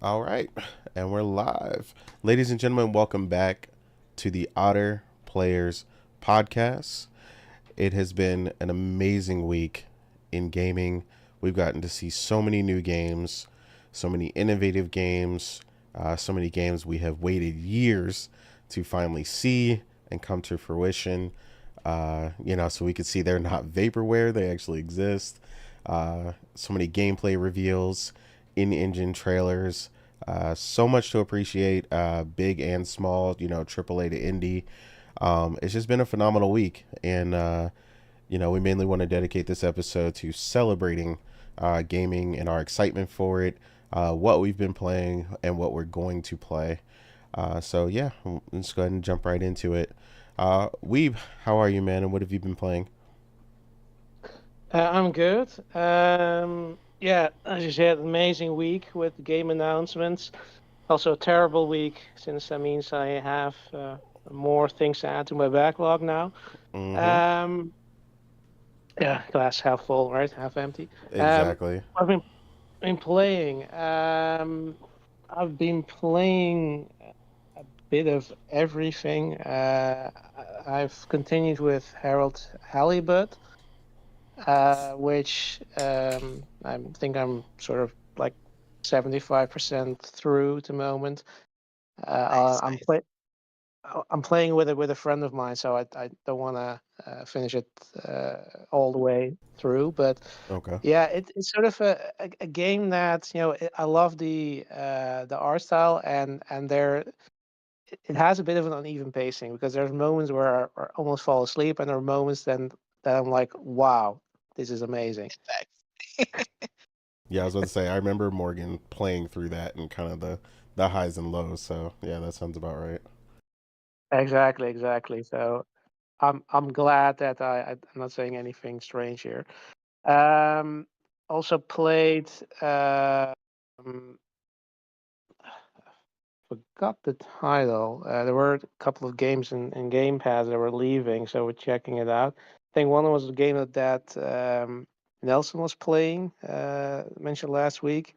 All right, and we're live. Ladies and gentlemen, welcome back to the Otter Players Podcast. It has been an amazing week in gaming. We've gotten to see so many new games, so many innovative games, so many games we have waited years to finally see and come to fruition. So we could see they're not vaporware, they actually exist. So many gameplay reveals, in engine trailers, so much to appreciate, big and small, AAA to indie. It's just been a phenomenal week. And, we mainly want to dedicate this episode to celebrating gaming and our excitement for it, what we've been playing, and what we're going to play. So, let's go ahead and jump right into it. Weeb, how are you, man? And what have you been playing? I'm good. Yeah, as you said, amazing week with game announcements. Also a terrible week since that means I have more things to add to my backlog now. Mm-hmm. Um, yeah, glass half full, right? Half empty. Exactly. I've been playing. I've been playing a bit of everything. I've continued with Harold Halibut. Which I think I'm sort of like 75% through at the moment. Nice, I'm nice. play I'm playing with a friend of mine, so I don't want to finish it all the way through. But Okay. yeah, it's sort of a game that I love the art style and it has a bit of an uneven pacing because there's moments where I almost fall asleep and there are moments then that I'm like, wow, this is amazing. Thanks. Yeah, I was about to say, I remember Morgan playing through that and kind of the highs and lows. So, yeah, that sounds about right. Exactly, exactly. So I'm glad that I'm not saying anything strange here. Um, Also played. Um, Forgot the title. There were a couple of games in Game Pass that were leaving, so we're checking it out. I think one was a game that Nelson was playing, mentioned last week.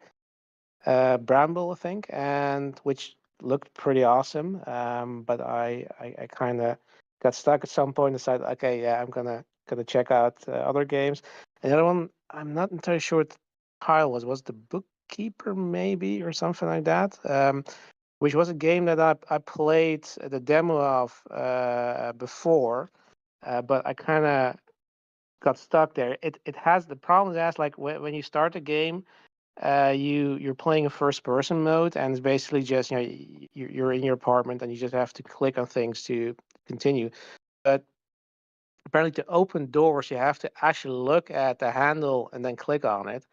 Bramble, I think, and which looked pretty awesome. But I kind of got stuck at some point. And decided, okay, yeah, I'm gonna check out other games. And the other one, I'm not entirely sure what the title was the Bookkeeper maybe or something like that. Which was a game that I played the demo of before, but I kind of got stuck there. It has the problem is like when you start a game you're playing a first person mode and it's basically just you're in your apartment and you just have to click on things to continue, but apparently to open doors you have to actually look at the handle and then click on it,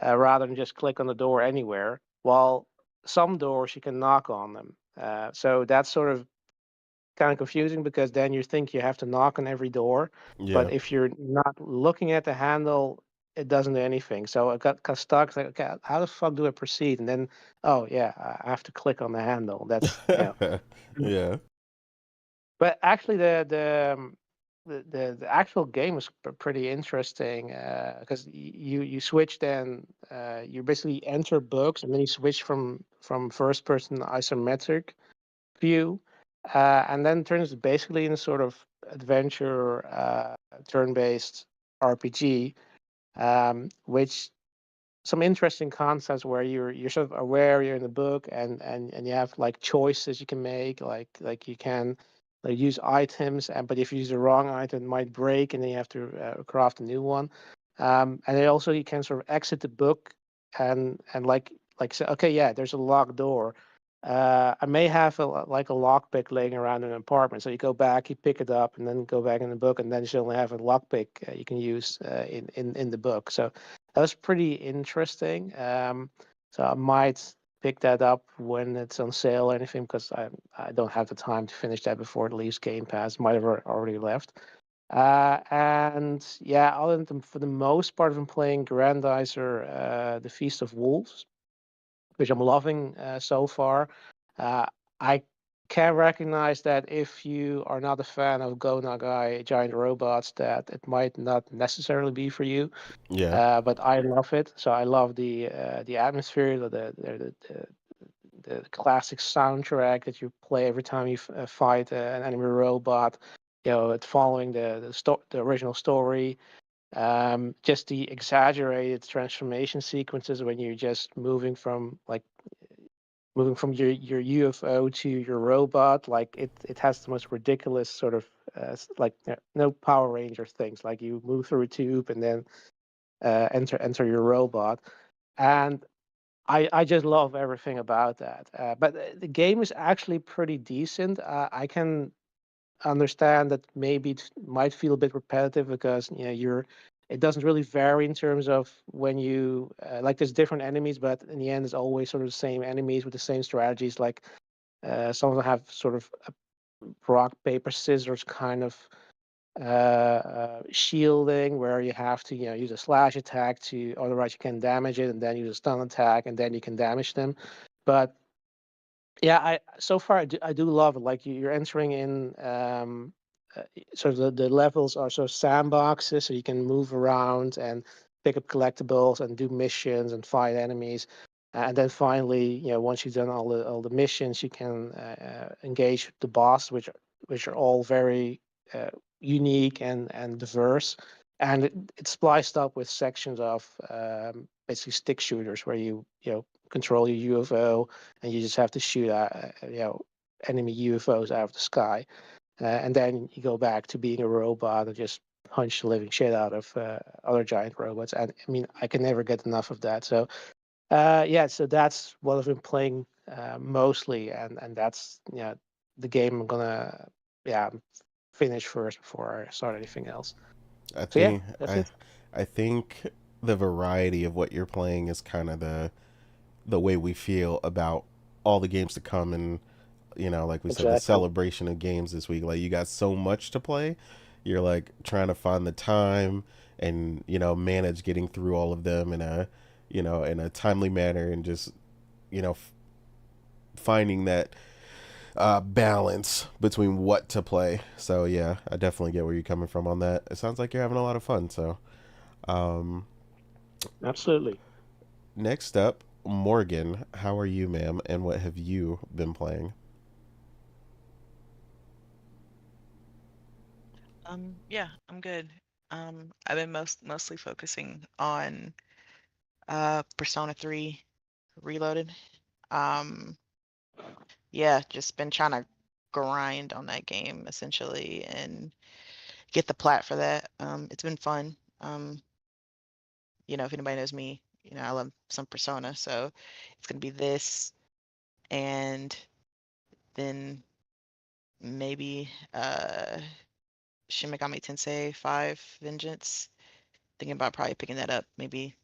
rather than just click on the door anywhere, while some doors you can knock on them, so that's sort of kind of confusing because then you think you have to knock on every door, but Yeah. if you're not looking at the handle, it doesn't do anything. So I got stuck. It's like, okay, how the fuck do I proceed? And then, oh yeah, I have to click on the handle. That's. Yeah. But actually, the actual game is pretty interesting because you switch then you basically enter books and then you switch from first person isometric view, and then turns basically in a sort of adventure, turn-based RPG, which some interesting concepts where you're sort of aware you're in the book and you have like choices you can make, like you can like use items, and but if you use the wrong item, it might break, and then you have to craft a new one. And then also you can sort of exit the book and like say, okay, yeah, there's a locked door. I may have like a lockpick laying around in an apartment, so you go back, you pick it up, and then go back in the book, and then you only have a lockpick you can use in the book. So that was pretty interesting. So I might pick that up when it's on sale or anything because I don't have the time to finish that before it leaves Game Pass. Might have already left. And yeah, other than for the most part, I'm playing Grandizer, The Feast of Wolves, which I'm loving so far. I can recognize that if you are not a fan of Go Nagai giant robots, that it might not necessarily be for you. Yeah. But I love it. So I love the atmosphere, the classic soundtrack that you play every time you fight an enemy robot. It's following the original story. Just the exaggerated transformation sequences when you're just moving from your UFO to your robot. Like it has the most ridiculous sort of no Power Ranger things. Like you move through a tube and then enter your robot, and I just love everything about that. But the game is actually pretty decent. I can understand that maybe it might feel a bit repetitive because it doesn't really vary in terms of when you there's different enemies, but in the end it's always sort of the same enemies with the same strategies. Like some of them have sort of a rock paper scissors kind of shielding where you have to use a slash attack to otherwise you can damage it, and then use a stun attack and then you can damage them. But yeah, I so far I do love it. Like you're entering in sort of the levels are sort of sandboxes, so you can move around and pick up collectibles and do missions and fight enemies. And then finally, once you've done all the missions, you can engage the boss, which are all very unique and diverse. And it's spliced up with sections of basically stick shooters where you control your UFO and you just have to shoot enemy UFOs out of the sky, and then you go back to being a robot and just punch the living shit out of other giant robots. And I mean, I can never get enough of that. So yeah, so that's what I've been playing mostly, and that's the game I'm gonna finish first before I start anything else. I So yeah, think that's I it. I think the variety of what you're playing is kind of the way we feel about all the games to come, and like we said, the Exactly. celebration of games this week. Like you got so much to play, you're like trying to find the time and manage getting through all of them in a timely manner, and just finding that balance between what to play. So yeah, I definitely get where you're coming from on that. It sounds like you're having a lot of fun. So um, Absolutely. next up, Morgan, how are you, ma'am, and what have you been playing? Yeah, I'm good. I've been mostly focusing on Persona 3 Reloaded. Um, yeah, just been trying to grind on that game essentially and get the plat for that. It's been fun. If anybody knows me, I love some Persona, so it's gonna be this and then maybe Shin Megami Tensei 5 Vengeance. Thinking about probably picking that up, maybe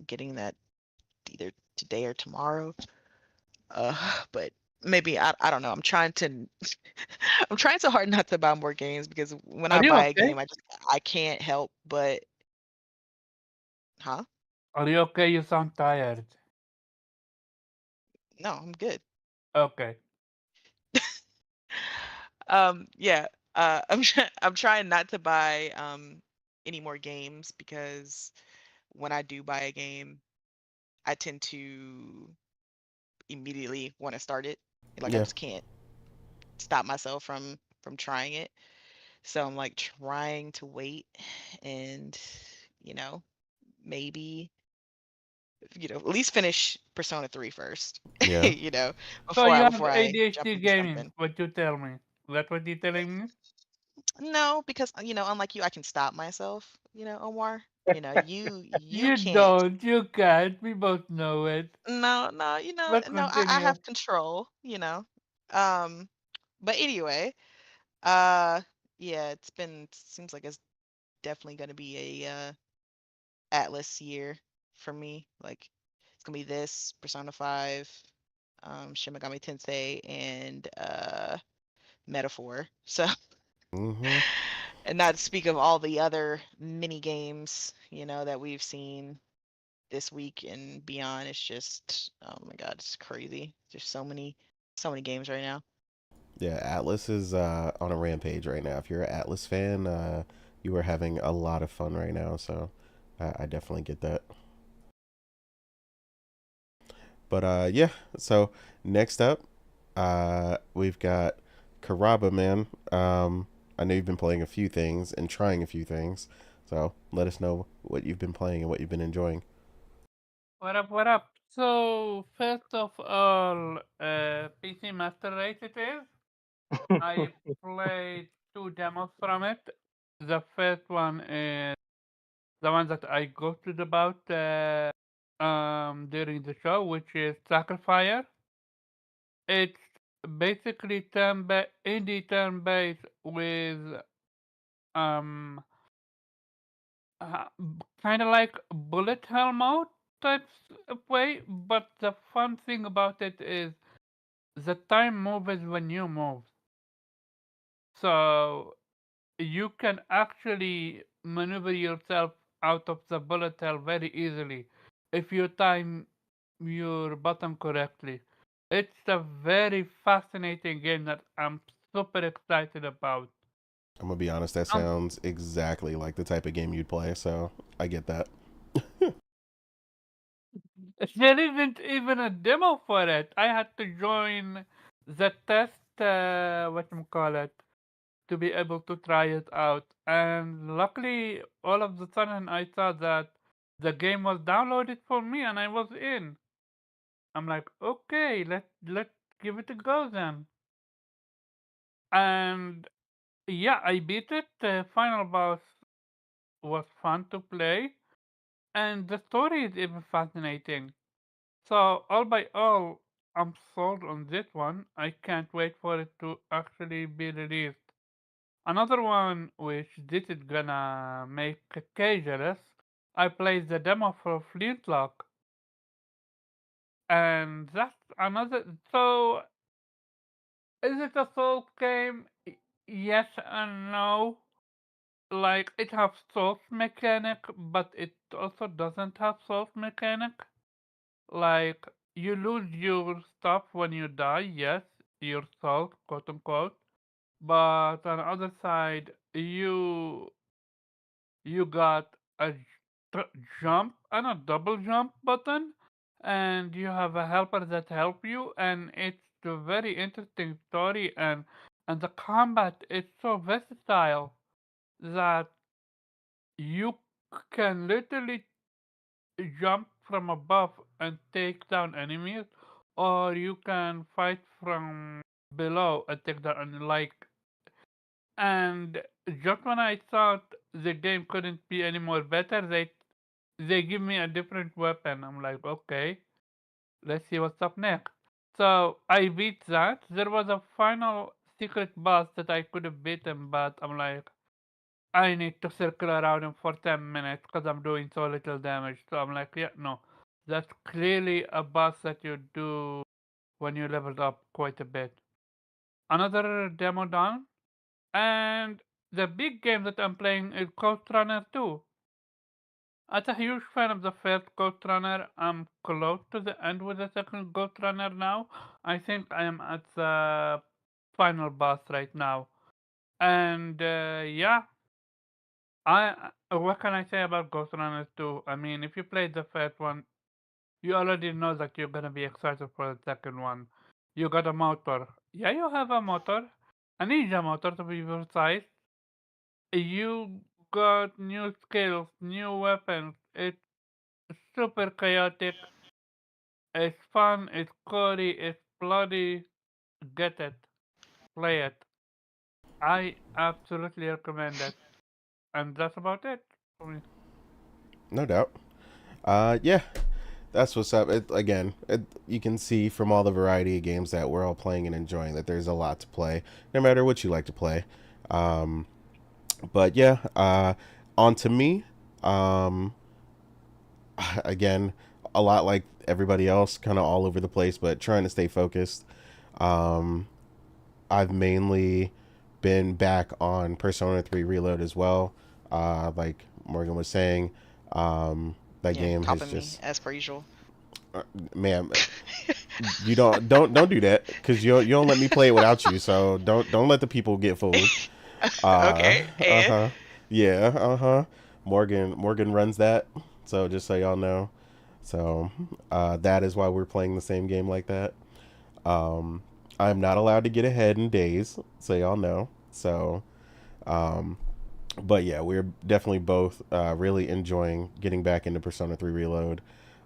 getting that either today or tomorrow. But maybe I don't know. I'm trying to I'm trying so hard not to buy more games because when Are I you buy a okay? game, I can't help but huh? Are you okay? You sound tired. No, I'm good. Okay. Yeah. I'm trying not to buy any more games because when I do buy a game, I tend to immediately want to start it. Like I Yeah. just can't stop myself from trying it. So I'm like trying to wait and you know, maybe at least finish Persona 3 first. Yeah. you know, So before you I have before I jump ADHD into gaming, something. what you tell me. That's what you telling me? No, because unlike you, I can stop myself, Omar. You You can't. don't, you can't. We both know it. No, no, But no, I continue. have control. Um but anyway, uh yeah, seems like it's definitely gonna be a Atlas year for me. Like it's gonna be this Persona 5, Shin Megami Tensei, and Metaphor. So, Mm-hmm. and not to speak of all the other mini games, that we've seen this week and beyond. It's just, oh my God, it's crazy. There's so many games right now. Yeah, Atlas is on a rampage right now. If you're an Atlas fan, you are having a lot of fun right now. So I definitely get that. But yeah, so next up, we've got Karaba, man. I know you've been playing a few things and trying a few things, so let us know what you've been playing and what you've been enjoying. What up, what up? So, first of all, PC Master Race it is. I played 2 demos from it. The first one is the one that I ghosted about during the show, which is Sacrifice. It's basically indie turn-based with um kind of like bullet hell mode types of way, but the fun thing about it is the time moves when you move. So you can actually maneuver yourself out of the bullet hell very easily if you time your button correctly. It's a very fascinating game that I'm super excited about. I'm gonna be honest, that Um, sounds exactly like the type of game you'd play, so I get that. there isn't even a demo for it. I had to join the test, whatchamacallit, to be able to try it out. And luckily, all of the sudden, I saw that the game was downloaded for me, and I was in. I'm like, okay, let's give it a go then. And yeah, I beat it. The final boss was fun to play, and the story is even fascinating. So all by all, I'm sold on this one. I can't wait for it to actually be released. Another one which this is gonna make Kay jealous. I played the demo for Flintlock, and that's another. So is it a Souls game? Yes and no. Like it has Souls mechanic, but it also doesn't have Souls mechanic. Like you lose your stuff when you die, yes, your soul, quote unquote. But on the other side, you got a jump and a double jump button, and you have a helper that help you, and it's a very interesting story, and the combat is so versatile that you can literally jump from above and take down enemies, or you can fight from below and take down and just when I thought the game couldn't be any more better, they give me a different weapon. I'm like, okay, let's see what's up next. So I beat that. There was a final secret boss that I could have beaten, but I'm like, I need to circle around him for 10 minutes because I'm doing so little damage. So I'm like, yeah, no. That's clearly a boss that you do when you leveled up quite a bit. Another demo done. And the big game that I'm playing is Ghost Runner 2. As a huge fan of the first Ghost Runner, I'm close to the end with the second Ghost Runner now. I think I am at the final boss right now. And yeah, what can I say about Ghost Runner 2? I mean, if you played the first one, you already know that you're gonna be excited for the second one. You got a motor. Yeah, you have a motor. A ninja motor to be precise. You got new skills, new weapons. It's super chaotic. It's fun. It's gory. It's bloody. Get it. Play it. I absolutely recommend it. And that's about it for me. No doubt. Yeah, that's what's up. You can see from all the variety of games that we're all playing and enjoying that there's a lot to play, no matter what you like to play. Um, but yeah, on to me. Um, again, a lot like everybody else, kind of all over the place, but trying to stay focused. Um, I've mainly been back on Persona 3 Reload as well. Like Morgan was saying, that Yeah, game has copying me just, as per usual. man, you don't do that because you don't let me play it without you. So don't let the people get fooled. Okay, Uh and huh. Yeah. Uh huh. Morgan runs that. So just so y'all know. So that is why we're playing the same game like that. I'm not allowed to get ahead in days, so y'all know. So, but yeah, we're definitely both really enjoying getting back into Persona 3 Reload.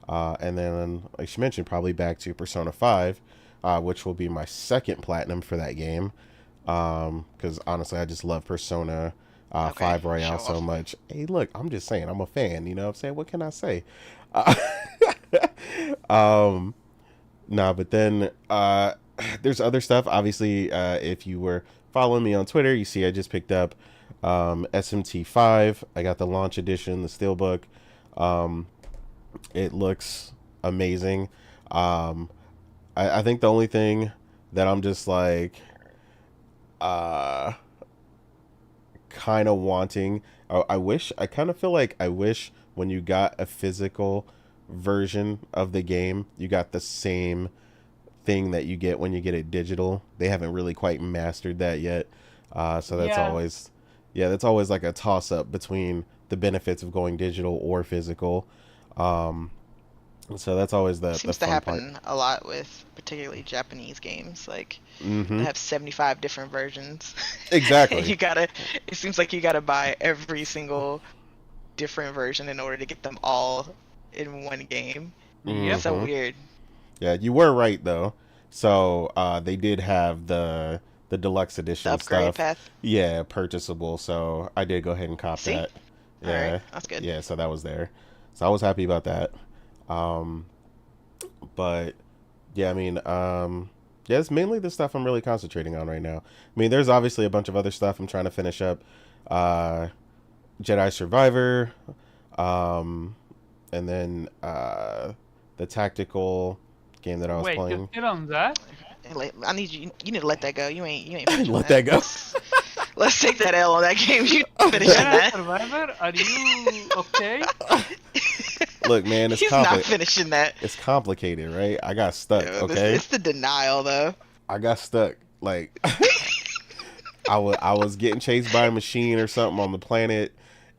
And then, like she mentioned, probably back to Persona 5, which will be my second platinum for that game. Because honestly, I just love Persona 5 Royale so much. Hey, look, I'm just saying, I'm a fan. You know what I'm saying? What can I say? Um, nah, but then there's other stuff. Obviously, if you were following me on Twitter, you see I just picked up SMT5. I got the launch edition, the steelbook. It looks amazing. I think the only thing that I'm just like kind of wanting, I kind of feel like I wish when you got a physical version of the game, you got the same thing that you get when you get it digital. They haven't really quite mastered that yet. So that's always, that's always like a toss up between the benefits of going digital or physical. So that's always the seems fun to happen part. a lot with particularly Japanese games. Like Mm-hmm. they have 75 different versions. Exactly. And it seems like you gotta buy every single different version in order to get them all in one game. Yep. So weird. Yeah, you were right though. So they did have the deluxe edition The upgrade stuff. path. Yeah, purchasable. So I did go ahead and cop See? that. All Yeah, right, that's good. yeah. So that was there. So I was happy about that. But yeah, I mean, yeah, it's mainly the stuff I'm really concentrating on right now. I mean, there's obviously a bunch of other stuff I'm trying to finish up. Jedi Survivor, and then the tactical game that I was Wait, playing. you're still on that? I need you. You need to let that go. You ain't finishing Let that go. Let's take that L on that game. You finishing Jedi that? Survivor, are you okay? Look, man, it's He's not finishing that. It's complicated, right? I got stuck. Yeah, Okay, it's the denial though. I got stuck. Like I was getting chased by a machine or something on the planet,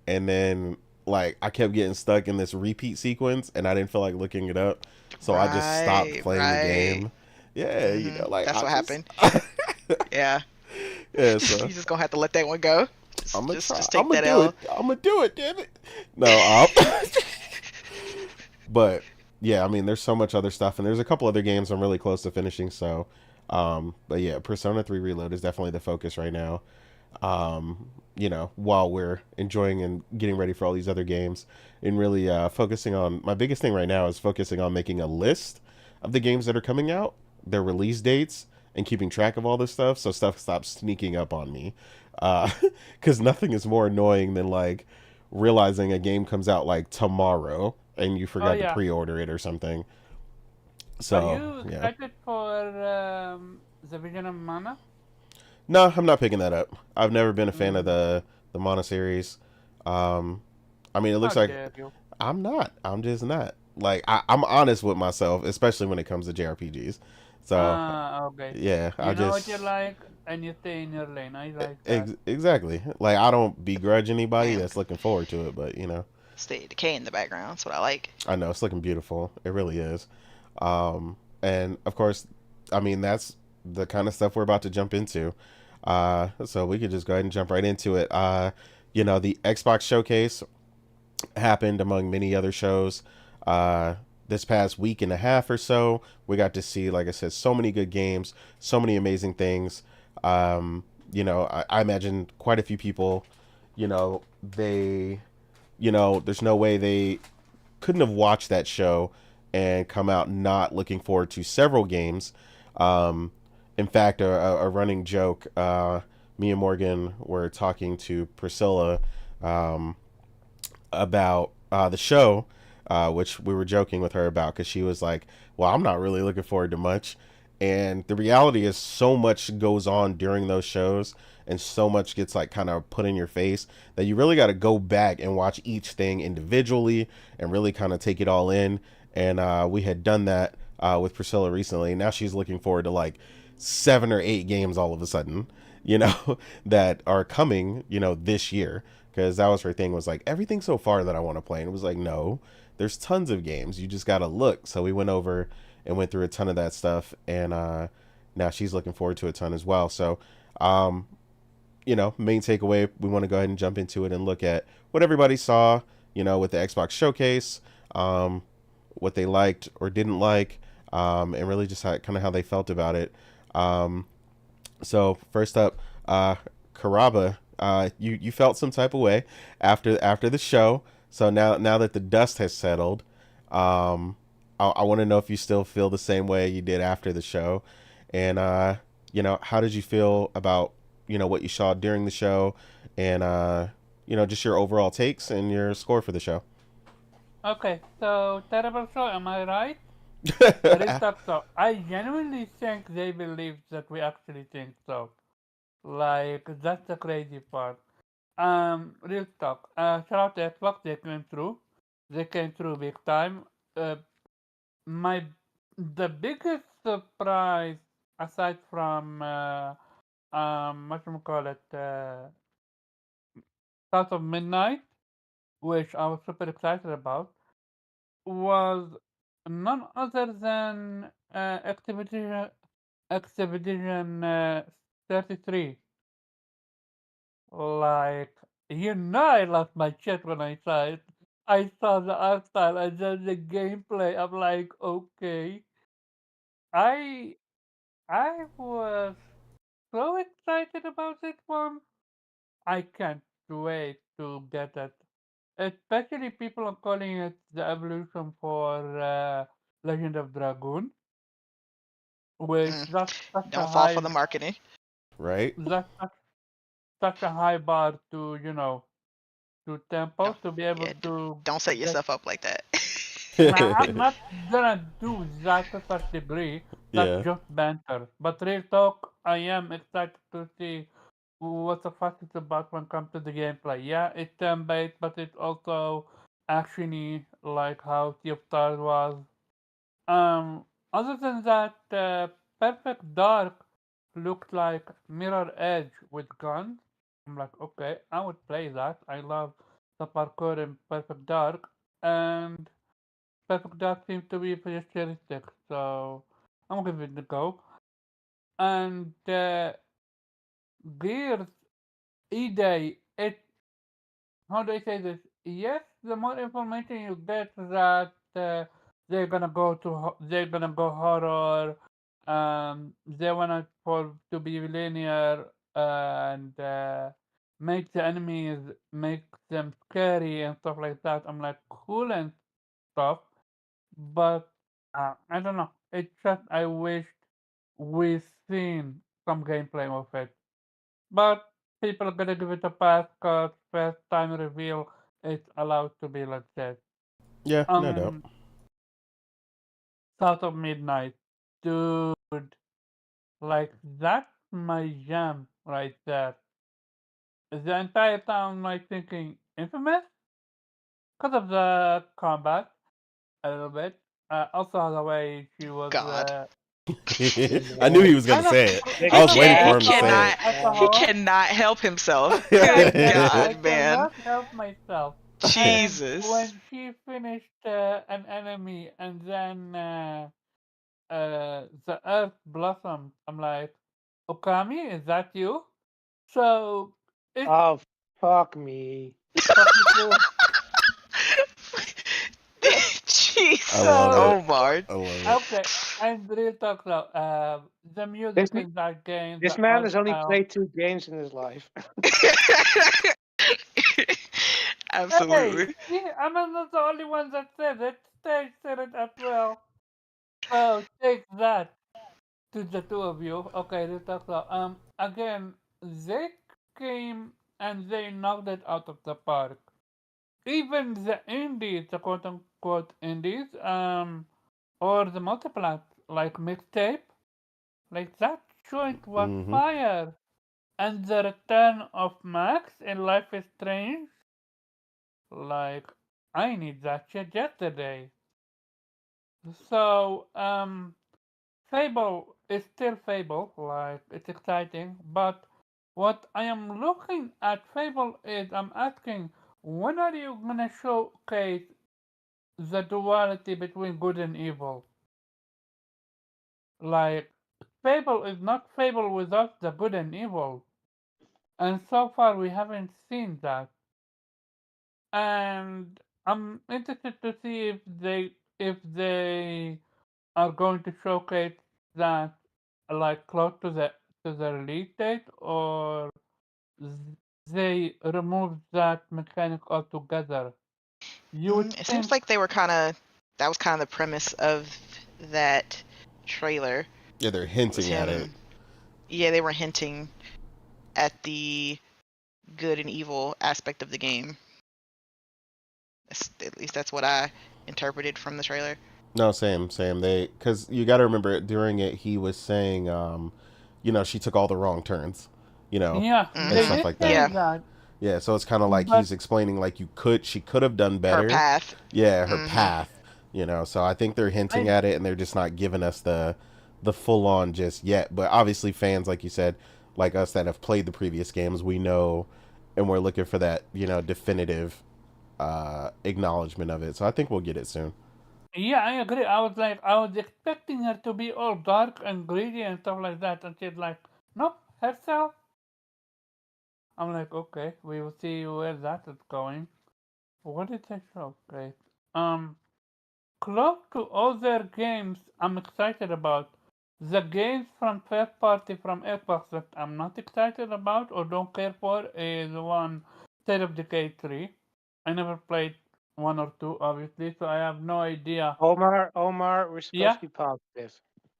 and then like I kept getting stuck in this repeat sequence, and I didn't feel like looking it up, so I just stopped playing the game. Yeah, you know, like that's what happened. Yeah. Yeah, so You just gonna have to let that one go. I'm gonna try. Just take I'm gonna that do L. it. I'm gonna do it. Damn it. No, but yeah, I mean, there's so much other stuff, and there's a couple other games I'm really close to finishing. So, but yeah, Persona 3 Reload is definitely the focus right now. You know, while we're enjoying and getting ready for all these other games, and really focusing on my biggest thing right now is focusing on making a list of the games that are coming out, their release dates, and keeping track of all this stuff, so stuff stops sneaking up on me. Because nothing is more annoying than like realizing a game comes out like tomorrow and you forgot to pre-order it or something. So are you excited for the Vision of Mana? No, I'm not picking that up. I've never been a fan of the Mana series. I mean, it looks like I'm not. I'm just not. Like I'm honest with myself, especially when it comes to JRPGs. So okay. Yeah, you know what you like, and you stay in your lane. I like that. Exactly. Like I don't begrudge anybody that's looking forward to it, but you know, Stay decay in the background. That's what I like. I know it's looking beautiful. It really is. And of course, I mean that's the kind of stuff we're about to jump into. So we could just go ahead and jump right into it. You know, the Xbox showcase happened among many other shows. This past week and a half or so, we got to see, like I said, so many good games, so many amazing things. You know, I imagine quite a few people, you know, there's no way they couldn't have watched that show and come out not looking forward to several games. In fact, a running joke, me and Morgan were talking to Priscilla about the show, which we were joking with her about because she was like, well, I'm not really looking forward to much. And the reality is so much goes on during those shows and so much gets like kind of put in your face that you really got to go back and watch each thing individually and really kind of take it all in. And we had done that with Priscilla recently. Now she's looking forward to like 7 or 8 games all of a sudden, you know, that are coming, you know, this year. Because that was her thing, was like, everything so far that I want to play. And it was like, no, there's tons of games. You just gotta look. So we went over and went through a ton of that stuff, and now she's looking forward to a ton as well. So, um, main takeaway, we want to go ahead and jump into it and look at what everybody saw, with the Xbox showcase, what they liked or didn't like, and really just kind of how they felt about it. So first up, Karaba, you felt some type of way after the show. So now that the dust has settled, I want to know if you still feel the same way you did after the show, and how did you feel about what you saw during the show, and just your overall takes and your score for the show. Okay, so terrible show, am I right? Real talk, so I genuinely think they believe that we actually think so. Like, that's the crazy part. Real talk. Shout out to Xbox, they came through. They came through big time. Uh, my the biggest surprise, aside from what you call it, South of Midnight, which I was super excited about, was none other than Activision 33. Like, I lost my shit when I saw it. I saw the art style and then the gameplay. I'm like, okay. I I was so excited about this one. I can't wait to get it. Especially people are calling it the evolution for Legend of Dragoon, which Mm, that's such a don't fall for high the marketing. Right? that's such a high bar to to tempo Don't, to be able yeah, to don't set get. yourself up like that. Now, I'm not gonna do that to such degree. That's Yeah. just banter. But real talk, I am excited to see what the fuck it's about when it comes to the gameplay. Yeah, it's turn-based, but it's also actiony, like how Sea of Stars was. Um, Other than that, Perfect Dark looked like Mirror Edge with guns. I'm like, okay, I would play that. I love the parkour in Perfect Dark, and Perfect Dark seems to be futuristic, so I'm gonna give it a go. And Gears E-Day, it how do I say this? Yes, the more information you get that they're gonna go horror. They wanna for to be linear and make the enemies make them scary and stuff like that. I'm like cool and stuff, but I don't know. It's just I wished we seen some gameplay of it. But people are gonna give it a pass because first time reveal is allowed to be like that. Yeah, no doubt. Um, South of Midnight, dude, like that's my jam right there. The entire time, like thinking infamous because of the combat a little bit. Also the way she was. God. I knew Yeah. he was I gonna know say it. Big I He was waiting can't. fat He for him to say cannot. it. as a He whole, cannot help himself. Good I God, man. cannot help myself. And Jesus. when she finished an enemy and then the earth blossomed, I'm like, Okami, is that you? So it's Oh, fuck me. fuck you too. I Jesus, love So it. Omar. I love it. okay, and real talk now. The music This in that game, this the man art has only style. played 2 games in his life. Hey, Absolutely. see, I'm not the only one that said it. Stage said it as well. So take that to the two of you. Okay, real talk now. Again, they came and they knocked it out of the park. Even the indies, the quote unquote indies, or the multiplat like mixtape, like that joint was Mm-hmm. fire. And the return of Max in Life is Strange, like I need that shit yesterday. So Fable is still Fable, like it's exciting, but what I am looking at Fable is I'm asking when are you gonna showcase the duality between good and evil. Like, Fable is not Fable without the good and evil. And so far we haven't seen that. And I'm interested to see if they are going to showcase that like close to the release date, or they remove that mechanic altogether. You would It seems think, like they were that was kind of the premise of that trailer. Yeah, they're Was hinting at it. him. Yeah, they were hinting at the good and evil aspect of the game. At least that's what I interpreted from the trailer. No, same. Because you got to remember, during it, he was saying, she took all the wrong turns, yeah, and they Mm-hmm. stuff did like that. say Yeah, that, Yeah, so it's kind of like but he's explaining, like, she could have done her better. path. Yeah, her Mm-hmm. path. So I think they're hinting at it, and they're just not giving us the full on just yet. But obviously, fans, like you said, like us that have played the previous games, we know, and we're looking for that, definitive acknowledgement of it. So I think we'll get it soon. yeah, I agree. I was expecting her to be all dark and greedy and stuff like that, and she's like, nope, herself. I'm like, okay, we will see where that is going. What did they show? Great. Close to other games I'm excited about. The games from third party from Xbox that I'm not excited about or don't care for is one State of Decay 3. I never played 1 or 2, obviously, so I have no idea. Omar, we're supposed Yeah? to be positive.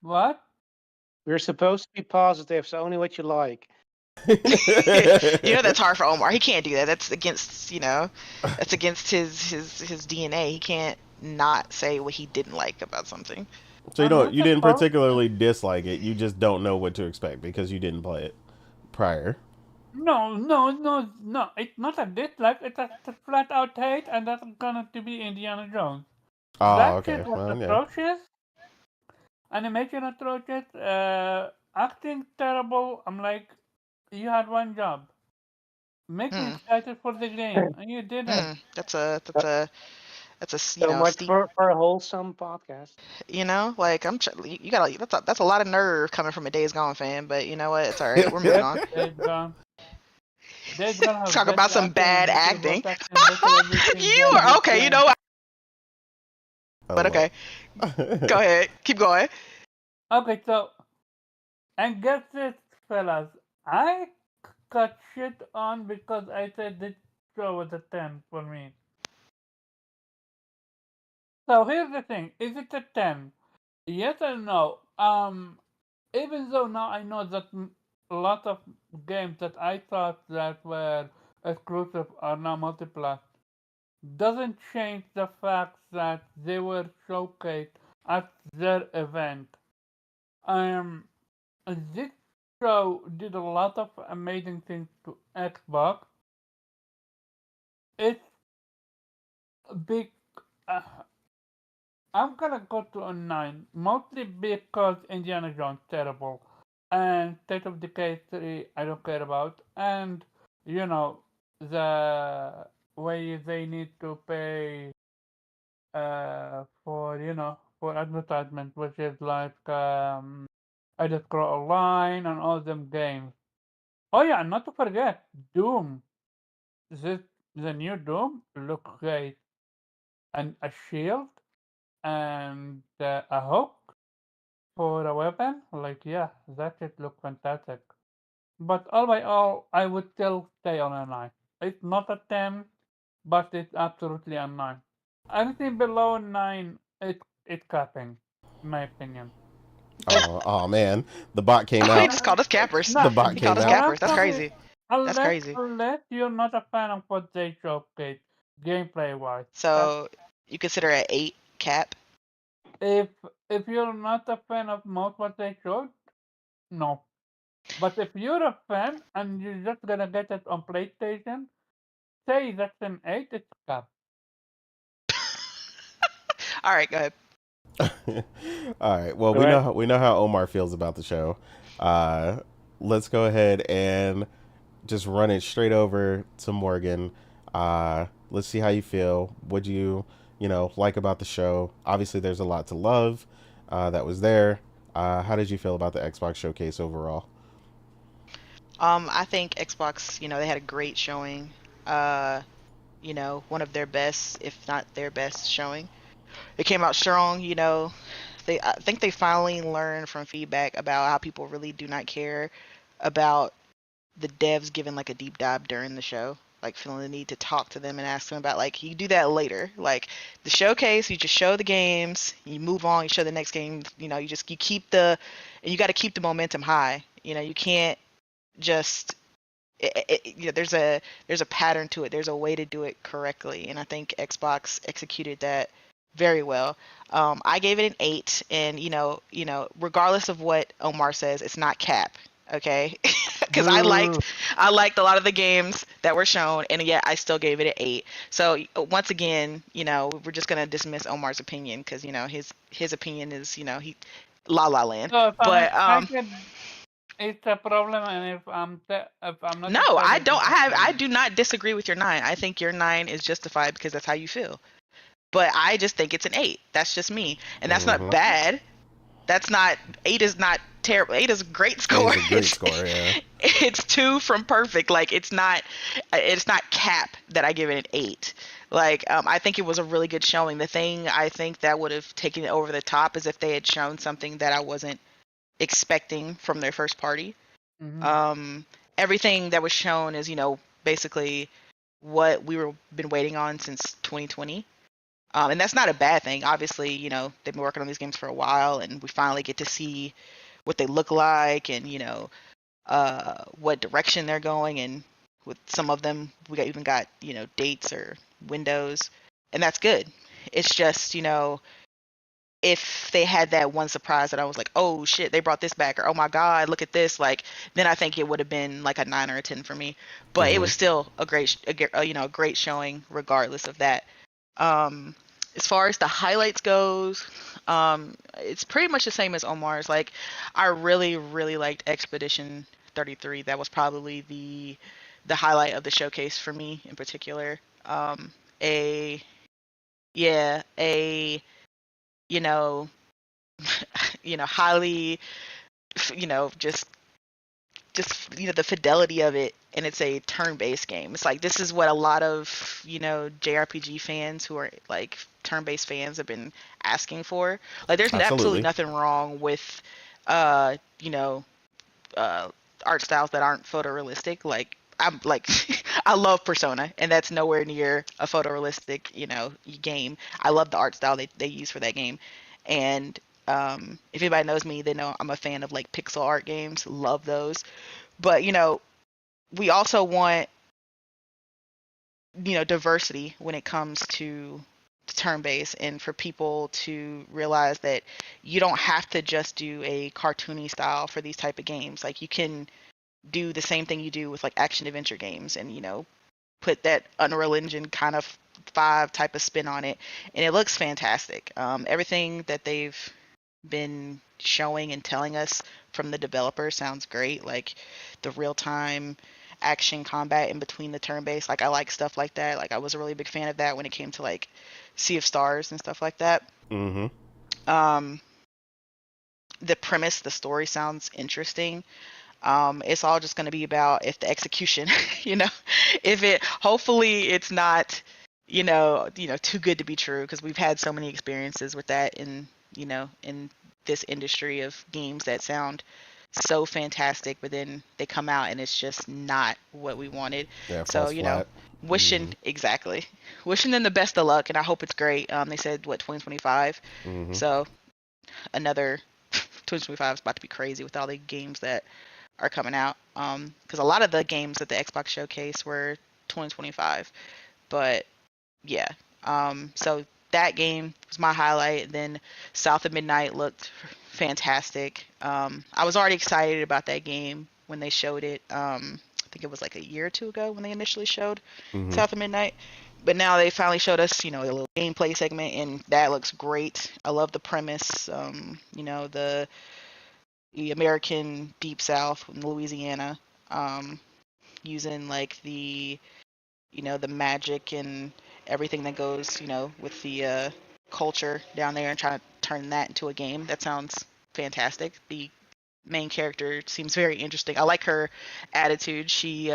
What? We're supposed to be positive, so only what you like. That's hard for Omar. He can't do that. That's against that's against his DNA. He can't not say what he didn't like about something. So I'm not you didn't supposed particularly dislike it. You just don't know what to expect because you didn't play it prior. No. It's not a dislike. It's a flat out hate, and that's gonna to be Indiana Jones. Oh, That okay. shit was Well, yeah. atrocious. Animation atrocious. Acting terrible. I'm like, you had one job. Make me Hmm. excited for the game, and you didn't. That's a So much steep. for a wholesome podcast. Like you got that's a lot of nerve coming from a Days Gone fan. But you know what? It's all right. We're moving on. Days Gone. Days Gone has Talk about some bad acting. You are okay. You know what? Oh, But okay, go ahead. Keep going. Okay, so, and get this, fellas. I got shit on because I said this show was a 10 for me. So here's the thing: is it a 10? Yes or no? Even though now I know that a lot of games that I thought that were exclusive are now multiplayer, doesn't change the fact that they were showcased at their event. Um, this show did a lot of amazing things to Xbox. It's big. Uh, I'm gonna go to a 9, mostly because Indiana Jones terrible, and State of Decay 3 I don't care about, and the way they need to pay for advertisement, which is like I just grow a line and all them games. Oh yeah, and not to forget Doom. This the new Doom look great, and a shield and a hook for a weapon. Like yeah, that should look fantastic. But all by all, I would still stay on a 9. It's not a 10, but it's absolutely a 9. Anything below 9, it's capping, in my opinion. oh, man, the bot came Oh, he out. just called us cappers. The No, bot He came called us out. what I'm cappers. That's talking, crazy. That's unless crazy. unless you're not a fan of what they showcase, gameplay wise. So you consider an 8 cap? If if you're not a fan of most what they showed, no. But if you're a fan and you're just gonna get it on PlayStation, say that's an 8, it's cap. All right, go ahead. All right. Well, Go we ahead. know how Omar feels about the show. Uh, let's go ahead and just run it straight over to Morgan. Let's see how you feel. Would you like about the show? Obviously, there's a lot to love that was there. How did you feel about the Xbox showcase overall? I think Xbox, they had a great showing. Uh, one of their best, if not their best showing. They came out strong, I think they finally learned from feedback about how people really do not care about the devs giving like a deep dive during the show, like feeling the need to talk to them and ask them about, like, you do that later. Like the showcase, you just show the games, you move on, you show the next game, you keep and you got to keep the momentum high. You can't just there's a pattern to it. There's a way to do it correctly, and I think Xbox executed that very well. I gave it an 8, and regardless of what Omar says, it's not cap. Okay, because I liked a lot of the games that were shown, and yet I still gave it an 8. So once again, we're just gonna dismiss Omar's opinion because his opinion is he La La Land. So if I'm But excited, it's a problem, and if I'm not no, I excited, don't. it's a I problem. do not disagree with your 9. I think your 9 is justified because that's how you feel. But I just think it's an 8. That's just me, and that's not Mm-hmm. bad. That's not 8 is not terrible. 8 is a great score. It's a great score, yeah. It's 2 from perfect. Like it's not cap that I give it an 8. Like I think it was a really good showing. The thing I think that would have taken it over the top is if they had shown something that I wasn't expecting from their first party. Mhm. Everything that was shown is, basically what we were been waiting on since 2020. And that's not a bad thing. Obviously, they've been working on these games for a while, and we finally get to see what they look like, and what direction they're going. And with some of them, even got dates or windows, and that's good. It's just if they had that one surprise that I was like, oh shit, they brought this back, or oh my god, look at this, like, then I think it would have been like a 9 or a 10 for me. But it Mm-hmm. was still a great showing regardless of that. Um, as far as the highlights goes, it's pretty much the same as Omar's. Like, I really really liked Expedition 33. That was probably the highlight of the showcase for me in particular. A yeah, a you know highly, just the fidelity of it, and it's a turn-based game. It's like this is what a lot of JRPG fans who are like turn-based fans have been asking for. Like there's absolutely Absolutely. nothing wrong with uh you know uh art styles that aren't photorealistic. Like I'm like I love Persona, and that's nowhere near a photorealistic game. I love the art style they use for that game. And if anybody knows me, they know I'm a fan of like pixel art games. Love those. But we also want diversity when it comes to turn based, and for people to realize that you don't have to just do a cartoony style for these type of games. Like you can do the same thing you do with like action adventure games, and put that Unreal Engine kind of 5 type of spin on it, and it looks fantastic. Everything that they've been showing and telling us from the developer sounds great. Like the real time action combat in between the turn based. Like I like stuff like that. Like I was a really big fan of that when it came to like Sea of Stars and stuff like that. Mm-hmm. Um, the premise, the story sounds interesting. It's all just going to be about if the execution, if it, hopefully it's not, too good to be true, because we've had so many experiences with that in this industry of games that sound so fantastic, but then they come out and it's just not what we wanted. Yeah, it So, falls flat. Mm-hmm. wishing them the best of luck, and I hope it's great. They said what, 2025, Mm-hmm. so another 2025 is about to be crazy with all the games that are coming out. Because a lot of the games at the Xbox showcase were 2025. But yeah. So that game was my highlight. Then South of Midnight looked fantastic. I was already excited about that game when they showed it. I think it was like a year or two ago when they initially showed Mm-hmm. South of Midnight. But now they finally showed us, a little gameplay segment, and that looks great. I love the premise. The American Deep South in Louisiana, using like the magic and everything that goes, with the culture down there and trying to turn that into a game. That sounds fantastic. The main character seems very interesting. I like her attitude. She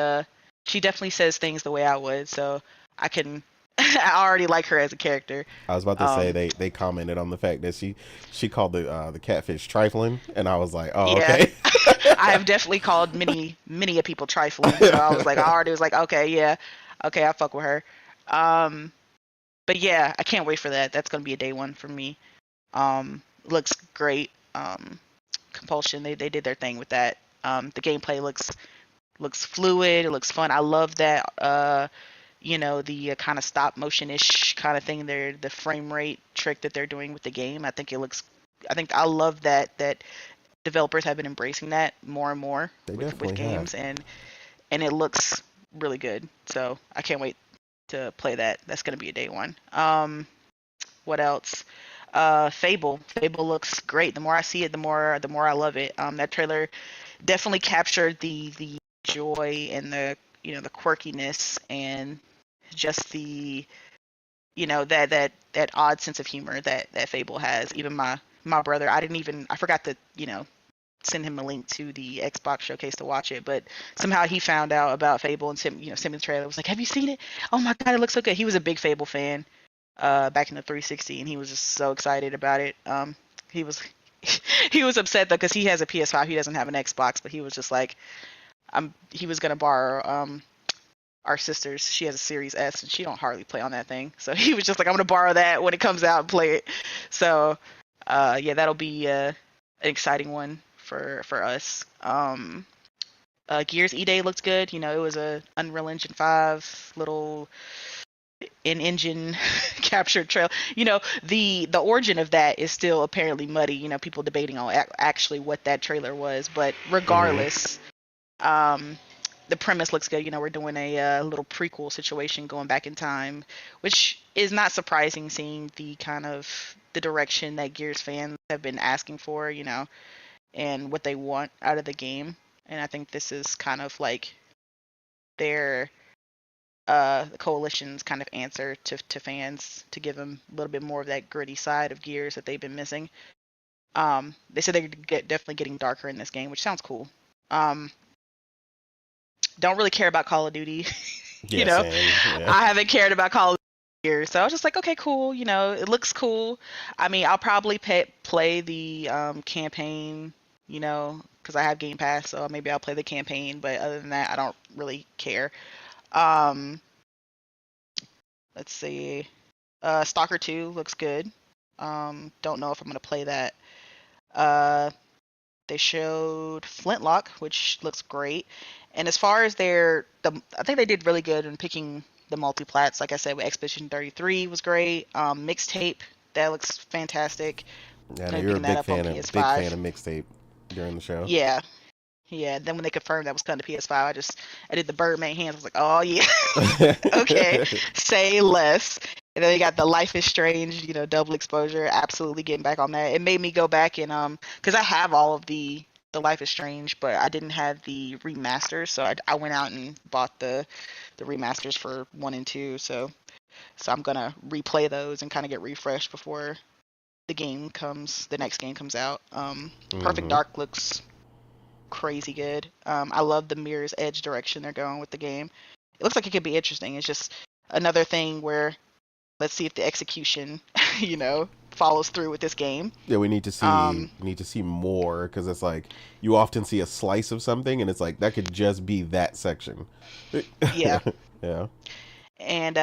definitely says things the way I would, so I can I already like her as a character. I was about to say they commented on the fact that she called the catfish trifling, and I was like, oh, Yeah. okay. I have definitely called many of people trifling, so I was like, I already was like, okay, yeah, okay, I fuck with her. But yeah, I can't wait for that. That's gonna be a day one for me. Looks great. Compulsion, they did their thing with that. The gameplay looks fluid. It looks fun. I love that. The kind of stop motion-ish kind of thing. The frame rate trick that they're doing with the game. I think I love that developers have been embracing that more and more They with definitely games, and it looks really good. So I can't wait to play that. That's gonna be a day one. What else? Fable. Fable looks great. The more I see it, the more I love it. That trailer definitely captured the joy and the quirkiness and just the that odd sense of humor that Fable has. Even my brother, I forgot to send him a link to the Xbox showcase to watch it, but somehow he found out about Fable and sent me the trailer. Was like, have you seen it? Oh my god, it looks so good. He was a big Fable fan back in the 360, and he was just so excited about it. He was he was upset though because he has a PS5, he doesn't have an Xbox, but he was just like, he was gonna borrow our sister's. She has a Series S, and she don't hardly play on that thing. So he was just like, I'm gonna borrow that when it comes out and play it. So yeah, that'll be an exciting one for us. Gears E-Day looked good. It was a Unreal Engine 5 little in-engine captured trail. The origin of that is still apparently muddy. People debating on actually what that trailer was, but regardless, the premise looks good. We're doing a little prequel situation going back in time, which is not surprising seeing the kind of the direction that Gears fans have been asking for, and what they want out of the game. And I think this is kind of like their the coalition's kind of answer to fans to give them a little bit more of that gritty side of Gears that they've been missing. They said they're definitely getting darker in this game, which sounds cool. Don't really care about Call of Duty. Yeah, same. Yeah. I haven't cared about Call of Duty here, so I was just like, okay, cool. It looks cool. I mean, I'll probably play the campaign, because I have Game Pass, so maybe I'll play the campaign. But other than that, I don't really care. Let's see. Stalker 2 looks good. Don't know if I'm gonna play that. They showed Flintlock, which looks great. And as far as I think they did really good in picking the multiplats. Like I said, with Expedition 33 was great. Mixtape, that looks fantastic. Yeah, you're a big fan of mixtape during the show. Yeah. Yeah, then when they confirmed that was coming to PS5, I did the Birdman hands. I was like, oh yeah, okay, say less. And then they got the Life is Strange, double exposure. Absolutely getting back on that. It made me go back and because I have all of the Life is Strange, but I didn't have the remasters, so I went out and bought the remasters for 1 and 2. So I'm gonna replay those and kind of get refreshed before the next game comes out. Perfect Dark looks crazy good. I love the Mirror's Edge direction they're going with the game. It looks like it could be interesting. It's just another thing where let's see if the execution, follows through with this game. Yeah, we need to see more, because it's like you often see a slice of something, and it's like that could just be that section. Yeah. Yeah. And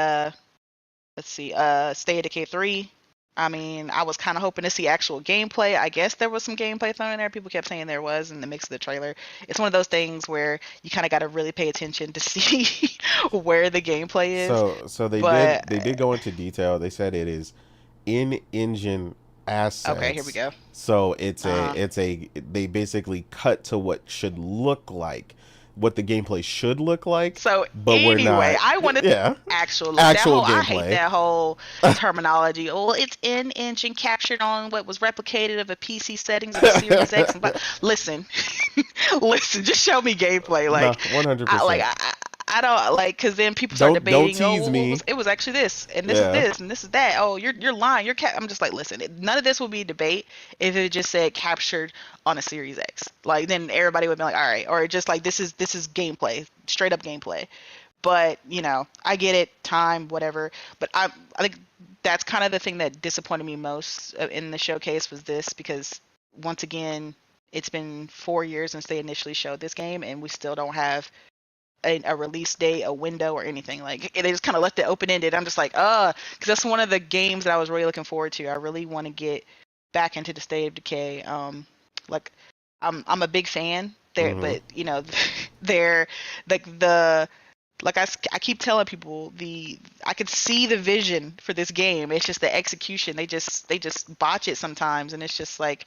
let's see. State of Decay 3. I mean, I was kind of hoping to see actual gameplay. I guess there was some gameplay thrown in there. People kept saying there was in the mix of the trailer. It's one of those things where you kind of got to really pay attention to see where the gameplay is. So they did go into detail. They said it is in-engine assets. Okay, here we go. So they basically cut to what should look like, what the gameplay should look like. So but anyway, we're not, I wanted actual gameplay. I hate that whole terminology. Oh, it's in-engine captured on what was replicated of a PC settings of a Series X. But listen, just show me gameplay. Like, no, 100%. I I don't like, because then people start Don't debating. Oh, tease well, me. it was actually this, and this is Yeah. this, and this is that. Oh, you're lying. You're I'm just like, listen, none of this will be debate if it just said captured on a Series X. Like, then everybody would be like, all right, or just like this is gameplay, straight up gameplay. But I get it, time, whatever. But I think that's kind of the thing that disappointed me most in the showcase was this, because once again, it's been 4 years since they initially showed this game, and we still don't have a release date, a window, or anything. Like, they just kind of left it open ended. I'm just like, because that's one of the games that I was really looking forward to. I really want to get back into the State of Decay. Like, I'm a big fan there, but they're like like I keep telling people, I could see the vision for this game. It's just the execution. They just botch it sometimes, and it's just like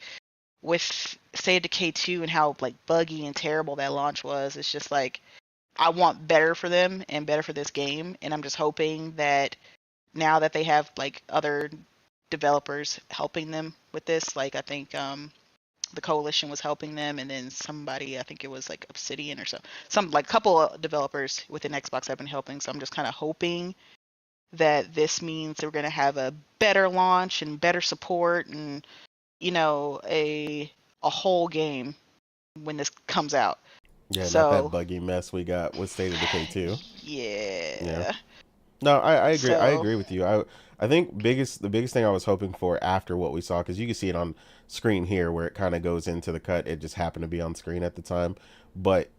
with State of Decay 2 and how like buggy and terrible that launch was. It's just like I want better for them and better for this game, and I'm just hoping that now that they have like other developers helping them with this, like I think the Coalition was helping them, and then somebody, I think it was like Obsidian or so, some like couple of developers within Xbox have been helping. So I'm just kind of hoping that this means that we're going to have a better launch and better support, and a whole game when this comes out. Yeah, not that So buggy mess we got with State of Decay 2. yeah. No, I agree. I So agree with you. I think the biggest thing I was hoping for after what we saw, because you can see it on screen here where it kind of goes into the cut. It just happened to be on screen at the time, but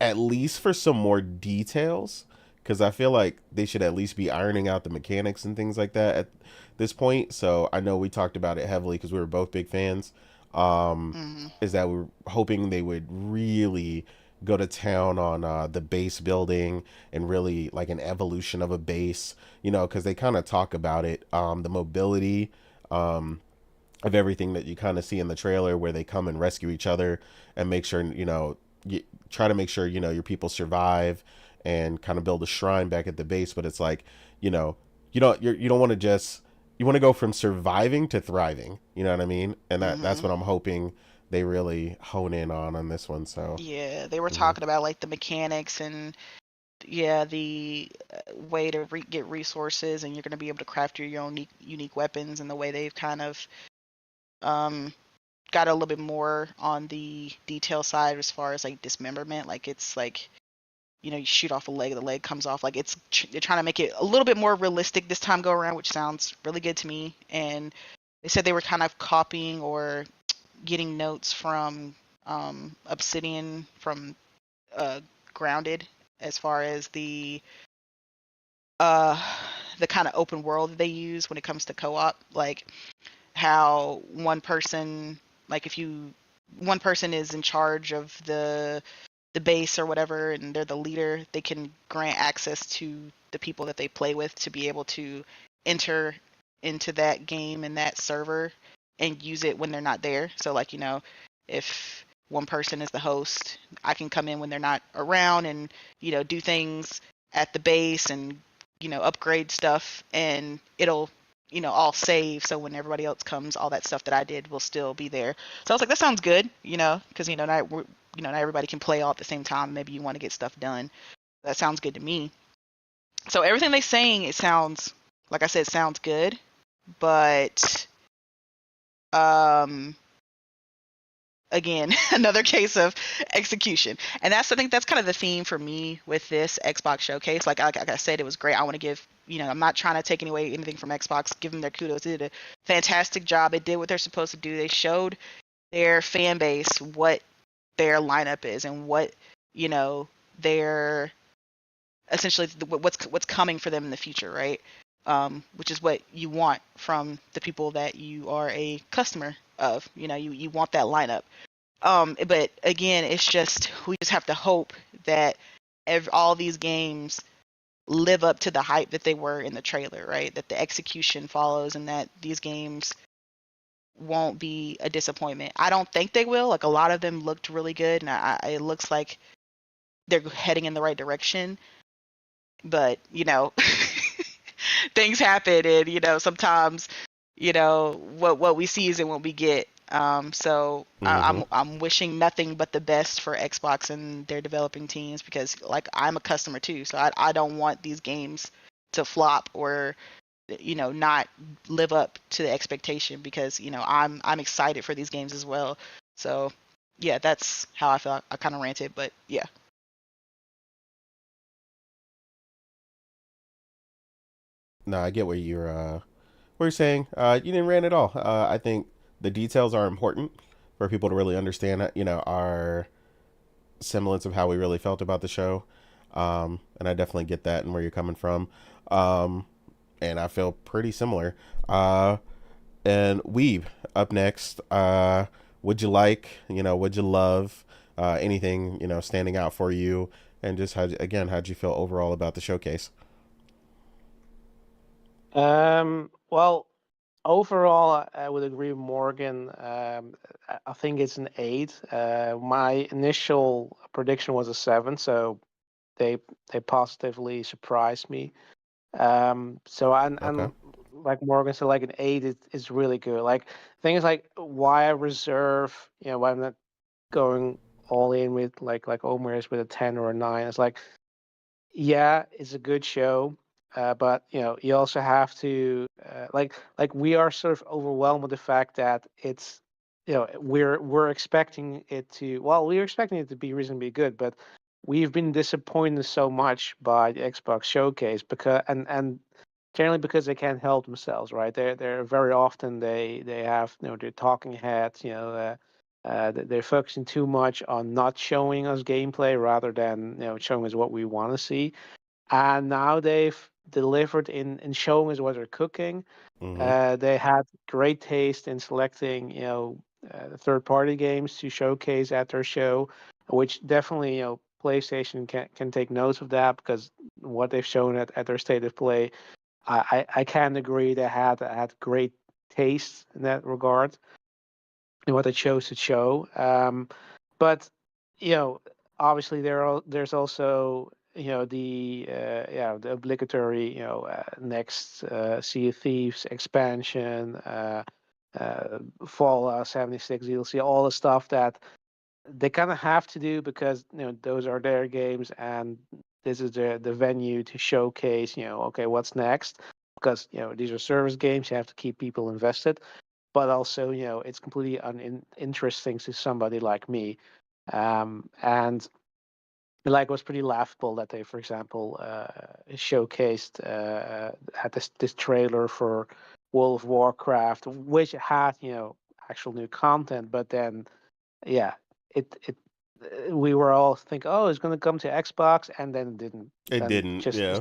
at least for some more details, because I feel like they should at least be ironing out the mechanics and things like that at this point. So I know we talked about it heavily because we were both big fans. Is that we were hoping they would really go to town on the base building and really like an evolution of a base, because they kind of talk about it, the mobility of everything that you kind of see in the trailer, where they come and rescue each other and make sure, you try to make sure, your people survive and kind of build a shrine back at the base. But it's like, you don't want to just, you want to go from surviving to thriving, you know what I mean? And that's what I'm hoping they really hone in on this one. So yeah, they were talking about like the mechanics and the way to get resources, and you're going to be able to craft your own unique weapons, and the way they've kind of got a little bit more on the detail side as far as like dismemberment. Like, it's like, you shoot off a leg, the leg comes off. Like, they're trying to make it a little bit more realistic this time go around, which sounds really good to me. And they said they were kind of copying or getting notes from Obsidian from Grounded, as far as the kind of open world that they use when it comes to co-op. Like, how one person is in charge of the base or whatever, and they're the leader, they can grant access to the people that they play with to be able to enter into that game and that server and use it when they're not there. So like, if one person is the host, I can come in when they're not around and, do things at the base and, upgrade stuff, and it'll, all save. So when everybody else comes, all that stuff that I did will still be there. So I was like, that sounds good, because, not everybody can play all at the same time. Maybe you want to get stuff done. That sounds good to me. So everything they're saying, it sounds, like I said, sounds good, but again, another case of execution. And I think that's kind of the theme for me with this Xbox showcase. Like I said, it was great. I want to give, I'm not trying to take away anything from Xbox. Give them their kudos. They did a fantastic job. They did what they're supposed to do. They showed their fan base what their lineup is and what, their essentially what's coming for them in the future, right? Which is what you want from the people that you are a customer of. You want that lineup. But again, it's just, we just have to hope that all these games live up to the hype that they were in the trailer, right? That the execution follows, and that these games won't be a disappointment. I don't think they will. Like, a lot of them looked really good, and it looks like they're heading in the right direction. But things happen, and sometimes what we see isn't what we get. So Mm-hmm. I'm wishing nothing but the best for Xbox and their developing teams, because like I'm a customer too, so I don't want these games to flop or not live up to the expectation, because I'm excited for these games as well. So yeah, that's how I felt. I kind of ranted, but yeah. No, I get what you're saying. You didn't rant at all. I think the details are important for people to really understand, our semblance of how we really felt about the show. And I definitely get that and where you're coming from. Um, and I feel pretty similar. And Weeb up next. Would you like, would you love anything, standing out for you? And just how'd you feel overall about the showcase? Well, overall, I would agree with Morgan. I think it's an 8. My initial prediction was a 7, so they they positively surprised me. So Okay. and like Morgan said, like an 8 is really good. Like things like why I reserve, why I'm not going all in with like Omer is with a 10 or a 9. It's like, yeah, it's a good show, but you also have to like we are sort of overwhelmed with the fact that it's we're expecting it to well we're expecting it to be reasonably good, but we've been disappointed so much by the Xbox showcase because and generally because they can't help themselves, right? They're very often they have their talking heads, they're focusing too much on not showing us gameplay rather than showing us what we want to see. And now they've delivered in showing us what they're cooking. Mm-hmm. They had great taste in selecting third-party games to showcase at their show, which definitely PlayStation can take notes of that because what they've shown at their state of play, I can agree they had great taste in that regard and what they chose to show. But you know, obviously there's also the obligatory next Sea of Thieves expansion, Fallout 76 DLC, all the stuff that they kind of have to do because those are their games and this is the venue to showcase okay, what's next, because these are service games, you have to keep people invested, but also it's completely uninteresting to somebody like me. And like it was pretty laughable that they, for example, showcased had this trailer for World of Warcraft, which had actual new content, but then yeah, it we were all thinking, oh, it's going to come to Xbox, and then it didn't. It Then didn't. just Yeah.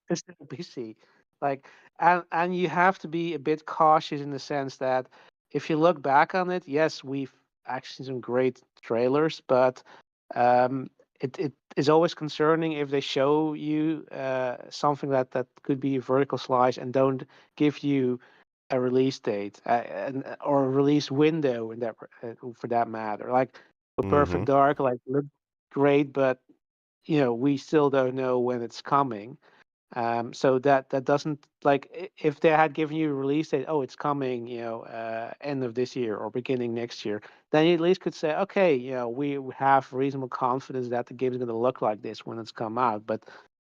just a PC, like, and you have to be a bit cautious in the sense that if you look back on it, yes, we've actually seen some great trailers, but um, it is always concerning if they show you something that could be a vertical slice and don't give you a release date or a release window in that for that matter. Like for Mm-hmm. Perfect Dark, like looked great, but we still don't know when it's coming. So that doesn't like if they had given you a release date, oh, it's coming, end of this year or beginning next year, then you at least could say, okay, we have reasonable confidence that the game is going to look like this when it's come out. But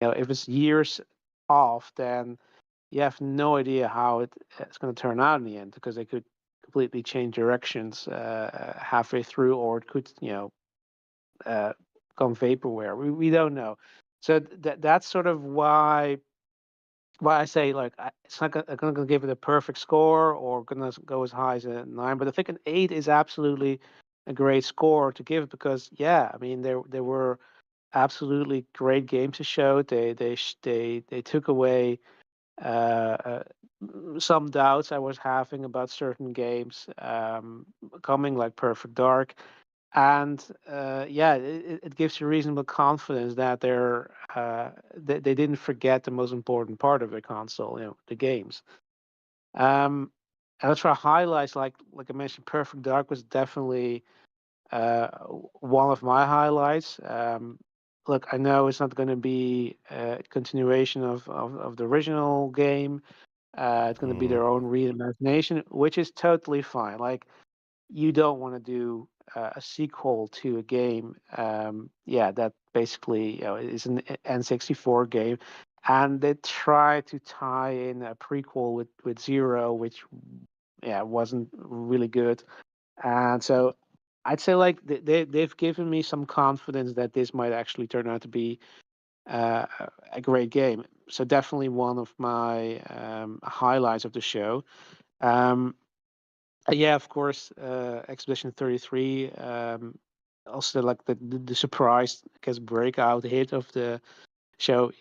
if it's years off, then you have no idea how it's going to turn out in the end because they could completely change directions halfway through, or it could, uh, become vaporware. We don't know. So that's sort of why I say like it's not going to give it a perfect score or going to go as high as a 9, but I think an 8 is absolutely a great score to give because yeah, I mean there were absolutely great games to show. They took away uh, uh, some doubts I was having about certain games coming, like Perfect Dark, and yeah, it gives you reasonable confidence that they didn't forget the most important part of the console, the games. And as for highlights, like I mentioned, Perfect Dark was definitely uh, one of my highlights. Look, I know it's not going to be a continuation of the original game. It's going to be Mm-hmm. their own reimagination, which is totally fine. Like you don't want to do a sequel to a game, that basically is an N64 game, and they try to tie in a prequel with Zero, which wasn't really good, and so I'd say like they've given me some confidence that this might actually turn out to be a great game. So definitely one of my highlights of the show. Um, yeah, of course, Expedition 33. Also, like the surprise, I guess, breakout hit of the show.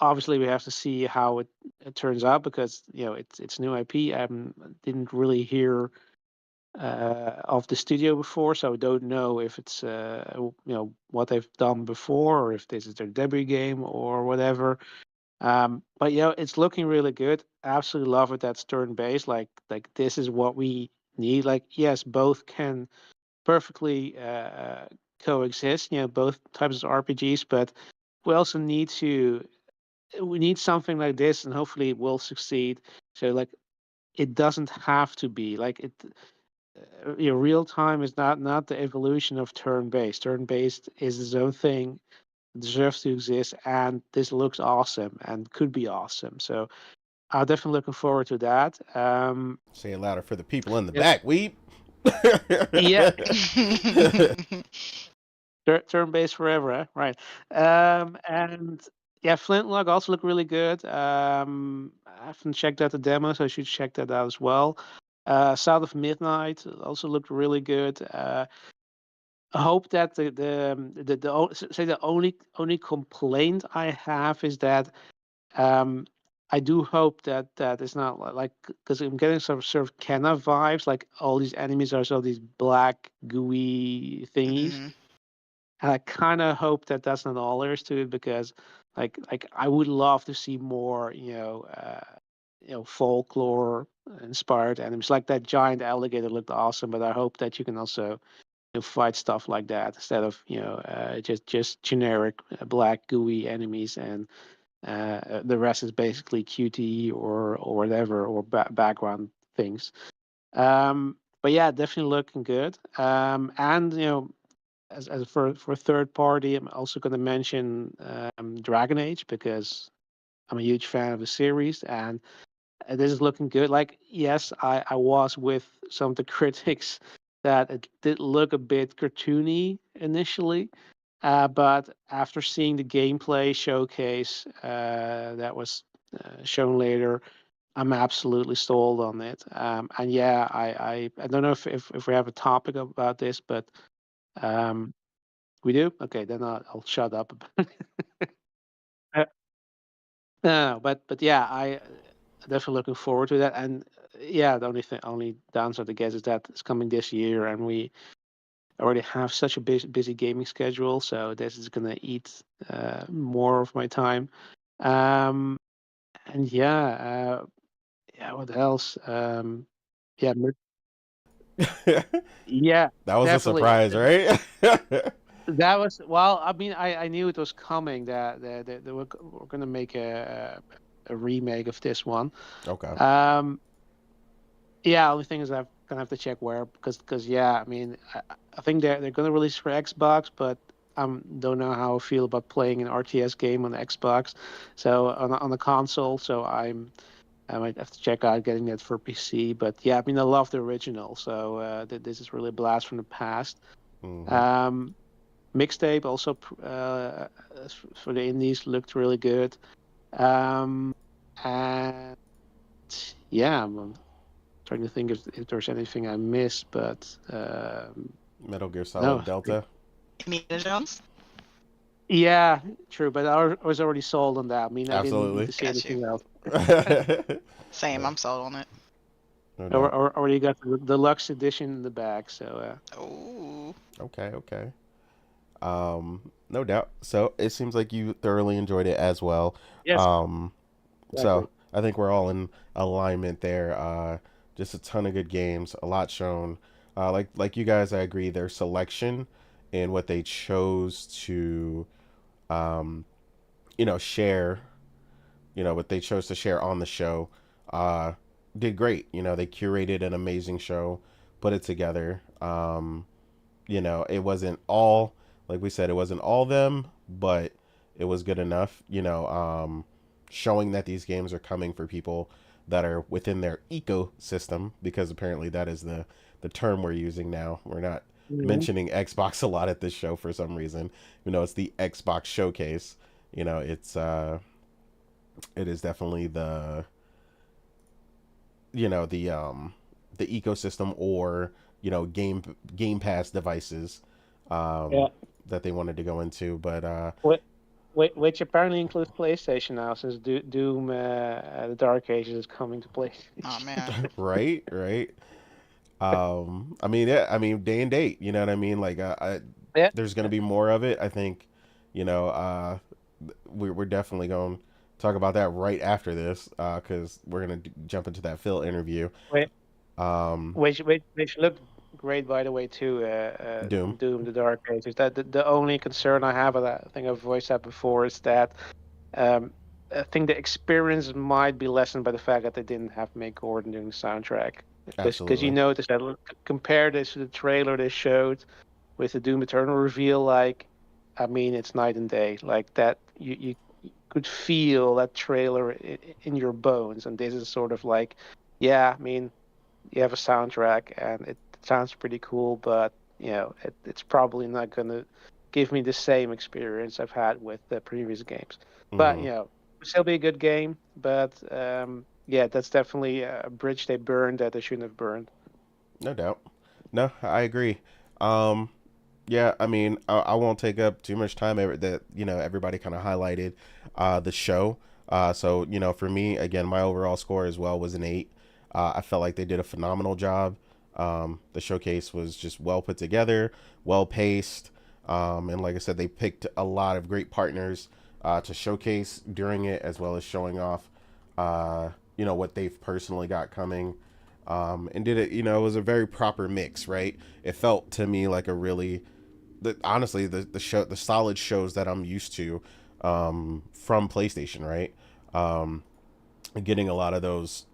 Obviously, we have to see how it turns out because it's new IP. I didn't really hear of the studio before, so I don't know if it's what they've done before or if this is their debut game or whatever. But it's looking really good. Absolutely love it. That's turn based. Like this is what we need. Like yes, both can perfectly coexist. Both types of RPGs, but we also we need something like this, and hopefully it will succeed. So like it doesn't have to be like it. Real time is not the evolution of turn based. Turn based is its own thing, deserves to exist, and this looks awesome and could be awesome. So I'm definitely looking forward to that. Say it louder for the people in the Yeah. back, Weeb. Yeah. Turn based forever, eh? Right? And yeah, Flintlock also looked really good. I haven't checked out the demo, so I should check that out as well. South of Midnight also looked really good. I hope that the only complaint I have is that I do hope that it's not like because I'm getting some sort of Kenna vibes, like all these enemies are sort of these black gooey thingies, and I kind of hope that that's not all there is to it because like I would love to see more folklore inspired enemies like that giant alligator looked awesome, but I hope that you can also fight stuff like that instead of just generic black gooey enemies and the rest is basically QTE or whatever or background things. But yeah, definitely looking good. And as for third party, I'm also going to mention Dragon Age because I'm a huge fan of the series and this is looking good. Like, yes, I was with some of the critics that it did look a bit cartoony initially, but after seeing the gameplay showcase that was shown later, I'm absolutely sold on it. And yeah, I don't know if we have a topic about this, but we do. Okay, then I'll shut up. Uh, no, but yeah, I definitely looking forward to that. And yeah, the only downside I guess is that it's coming this year, and we already have such a busy gaming schedule, so this is gonna eat more of my time. Um, and yeah, what else? Yeah, yeah, That was a definitely. surprise, right? That was well. I mean, I knew it was coming. That they were gonna make a remake of this one. Okay. Yeah, only thing is I'm gonna have to check where because yeah, I mean I think they're gonna release for Xbox, but don't know how I feel about playing an RTS game on Xbox, so on the console. So I might have to check out getting it for PC. But yeah, I mean I love the original, so this is really a blast from the past. Mm-hmm. Mixtape also for the indies looked really good. And yeah, I'm trying to think if there's anything I missed, but Metal Gear no. Solid Delta. Indiana Jones? Yeah, true, but I was already sold on that. I mean, I didn't need Absolutely. to see Got you. anything else. Same, I'm sold on it. No Or, doubt. or you got the deluxe edition in the back, so Oh, Okay, okay. No doubt. So it seems like you thoroughly enjoyed it as well. yes, Um, exactly. so I think we're all in alignment there. Just a ton of good games, a lot shown. Like you guys, I agree. Their selection and what they chose to, um, share. What they chose to share on the show, uh, did great. They curated an amazing show, put it together. You know, it wasn't all, like we said, it wasn't all them, but it was good enough. You know, showing that these games are coming for people that are within their ecosystem, because apparently that is the term we're using now. We're not Mhm. mentioning Xbox a lot at this show for some reason. You know, it's the Xbox showcase. You know, it is definitely the, you know, the ecosystem, or, you know, game pass devices Yeah. that they wanted to go into. But Which apparently includes PlayStation now, since Doom, the Dark Ages is coming to Oh PlayStation. man. right. I mean, yeah, I mean, day and date, you know what I mean? Like, Yeah. there's going to be more of it. I think, you know, we're definitely going to talk about that right after this, because we're going to jump into that Phil interview. Wait, Um, which looked great, by the way, too. Doom, Doom, the Dark Ages. That the only concern I have with that, I think I've voiced that before, is that um, I think the experience might be lessened by the fact that they didn't have Mick Gordon doing the soundtrack. Because you absolutely. notice that, compare this to the trailer they showed with the Doom Eternal reveal, like, I mean, it's night and day. Like that, you could feel that trailer in your bones, and this is sort of like, yeah, I mean, you have a soundtrack and it sounds pretty cool, but it's probably not gonna give me the same experience I've had with the previous games. But Hmm. it'll still be a good game. But yeah, that's definitely a bridge they burned that they shouldn't have burned. No doubt. No, I agree. Um, Yeah, I mean, I won't take up too much time. That, you know, everybody kind of highlighted the show. So, you know, for me, again, my overall score as well was an 8. I felt like they did a phenomenal job. The showcase was just well put together, well paced, and like I said, they picked a lot of great partners to showcase during it, as well as showing off, you know, what they've personally got coming. And did it, you know, it was a very proper mix, right? It felt to me like a really, honestly, the solid shows that I'm used to from PlayStation, right? Getting a lot of those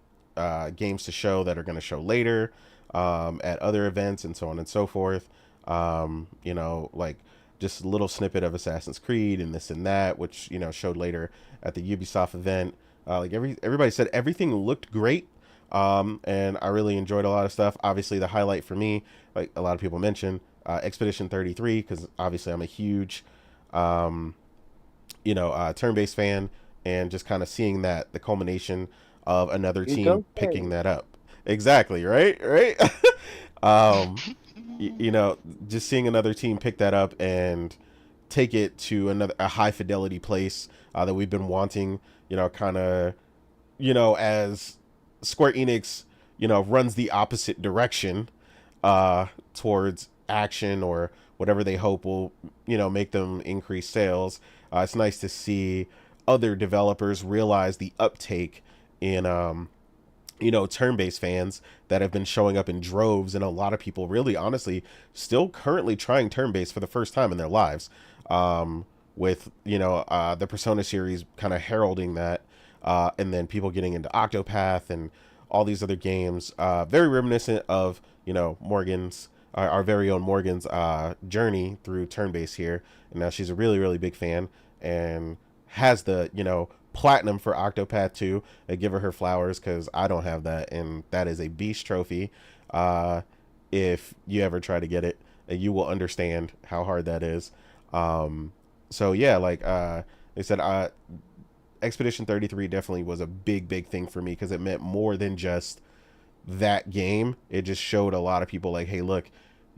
games to show that are going to show later at other events, and so on and so forth. You know, like just a little snippet of Assassin's Creed and this and that, which, you know, showed later at the Ubisoft event. Like everybody said, everything looked great. And I really enjoyed a lot of stuff. Obviously, the highlight for me, like a lot of people mentioned, Expedition 33, because obviously I'm a huge, um, you know, turn-based fan, and just kind of seeing that, the culmination of another You team go picking play. that up. Exactly, right. um, you know, just seeing another team pick that up and take it to a high fidelity place that we've been wanting. You know, kind of, you know, as Square Enix, you know, runs the opposite direction towards action, or whatever they hope will, you know, make them increase sales. It's nice to see other developers realize the uptake in, you know, turn-based fans that have been showing up in droves, and a lot of people really honestly still currently trying turn-based for the first time in their lives, with, you know, the Persona series kind of heralding that, and then people getting into Octopath and all these other games, very reminiscent of, you know, Morgan's, our very own Morgan's journey through turn-based here. And now she's a really big fan, and has the, you know, platinum for Octopath 2. I give her flowers, because I don't have that, and that is a beast trophy. If you ever try to get it, you will understand how hard that is. So yeah, like they said, Expedition 33 definitely was a big thing for me, because it meant more than just that game. It just showed a lot of people like, hey, look,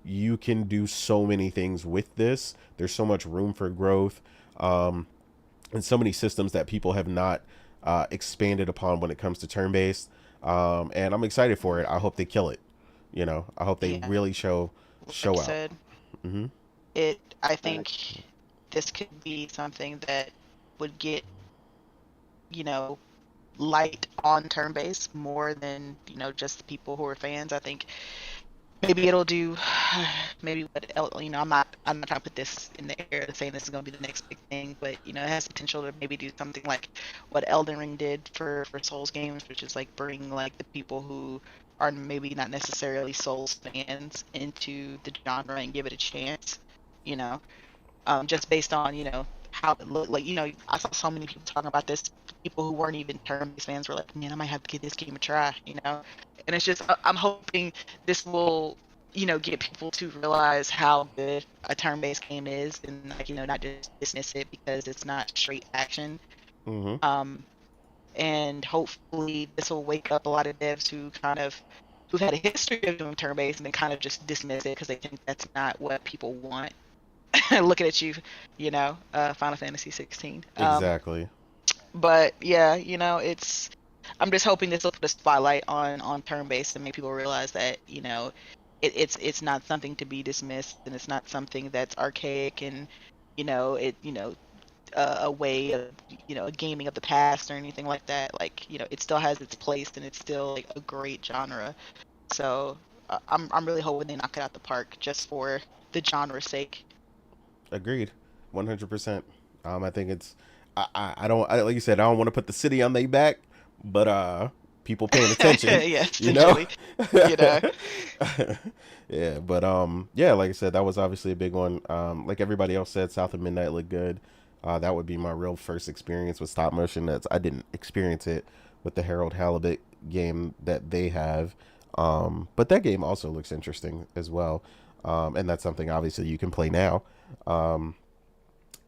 you can do so many things with this. There's so much room for growth. And so many systems that people have not expanded upon when it comes to turn-based. And I'm excited for it. I hope they kill it. You know, I hope they Yeah, really like show you out. said, Hmm. I Uh, think this could be something that would get, you know, light on turn base more than, you know, just the people who are fans. I think maybe it'll do maybe you know, I'm not trying to put this in the air saying this is going to be the next big thing, but you know, it has potential to maybe do something like what Elden Ring did for Souls games, which is like bring like the people who are maybe not necessarily Souls fans into the genre and give it a chance, you know, just based on, you know, how it looked. Like, you know, I saw so many people talking about this. People who weren't even turn-based fans were like, man, I might have to give this game a try, you know. And it's just, I'm hoping this will, you know, get people to realize how good a turn-based game is, and, like, you know, not just dismiss it because it's not straight action. Mm-hmm. And hopefully this will wake up a lot of devs who've had a history of doing turn-based and then kind of just dismiss it because they think that's not what people want. Looking at you, you know, Final Fantasy 16. Exactly. But yeah, you know, I'm just hoping this will put a spotlight on turn-based and make people realize that, you know, it's not something to be dismissed, and it's not something that's archaic, and, you know, a way of, you know, a gaming of the past or anything like that. Like, you know, it still has its place, and it's still like a great genre. So I'm really hoping they knock it out the park just for the genre's sake. Agreed. 100%. I think it's, I don't, like you said, I don't want to put the city on their back, but people paying attention, Yeah, you know? you know. Yeah, but yeah, like I said, that was obviously a big one. Like everybody else said, South of Midnight looked good. That would be my real first experience with stop motion. I didn't experience it with the Harold Halibut game that they have. But that game also looks interesting as well. And that's something obviously you can play now.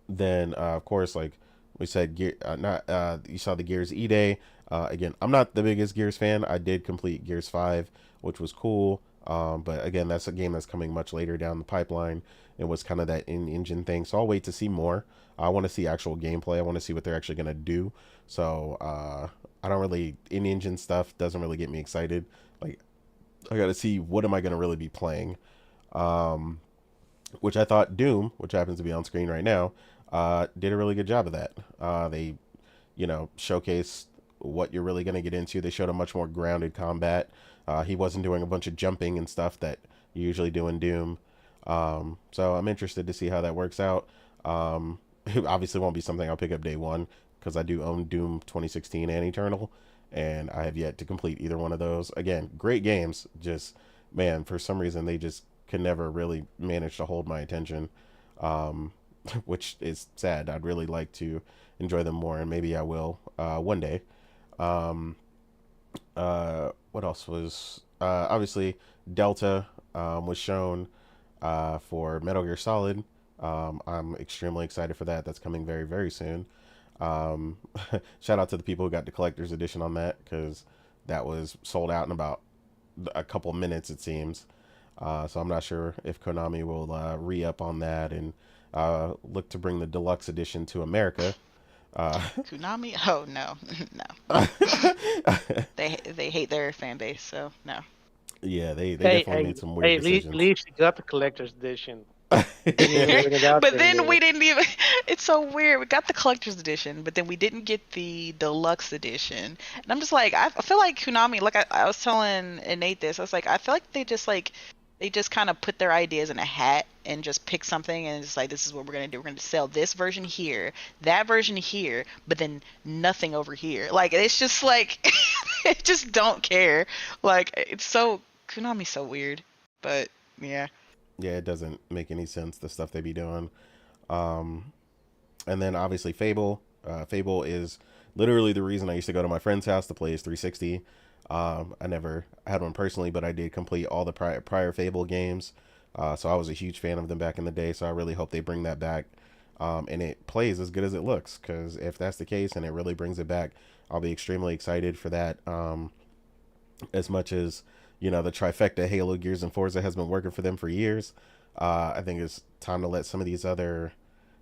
Then of course, like we said, you saw the Gears E-Day. Again, I'm not the biggest Gears fan. I did complete Gears 5, which was cool. But again, that's a game that's coming much later down the pipeline. It was kind of that in-engine thing. So I'll wait to see more. I want to see actual gameplay. I want to see what they're actually going to do. So I don't really, in-engine stuff doesn't really get me excited. Like, I got to see what am I going to really be playing. Which I thought Doom, which happens to be on screen right now, did a really good job of that. They, you know, showcased what you're really going to get into. They showed a much more grounded combat. He wasn't doing a bunch of jumping and stuff that you usually do in Doom. So I'm interested to see how that works out. It obviously won't be something I'll pick up day one because I do own Doom 2016 and Eternal, and I have yet to complete either one of those. Again, great games. Just, man, for some reason they just could never really manage to hold my attention, which is sad. I'd really like to enjoy them more, and maybe I will one day. What else was obviously Delta was shown for Metal Gear Solid. I'm extremely excited for that. That's coming very, very soon. Shout out to the people who got the collector's edition on that, because that was sold out in about a couple minutes, it seems. So I'm not sure if Konami will re-up on that and look to bring the deluxe edition to America. Konami? Oh no, no. They hate their fan base, so no. Yeah, they definitely made some weird decisions. At least you got the collector's edition. But then we didn't even. It's so weird. We got the collector's edition, but then we didn't get the deluxe edition. And I'm just like, I feel like Konami. Like I was telling Nate this. I was like, I feel like they just kind of put their ideas in a hat and just pick something and just like, this is what we're gonna do. We're gonna sell this version here, that version here, but then nothing over here. Like, it's just like they just don't care. Like, it's so Konami's so weird. But yeah. Yeah, it doesn't make any sense, the stuff they be doing. And then obviously Fable. Fable is literally the reason I used to go to my friend's house to play his 360. I never had one personally, but I did complete all the prior Fable games. So I was a huge fan of them back in the day. So I really hope they bring that back. And it plays as good as it looks, because if that's the case and it really brings it back, I'll be extremely excited for that. As much as, you know, the trifecta, Halo, Gears, and Forza has been working for them for years. I think it's time to let some of these other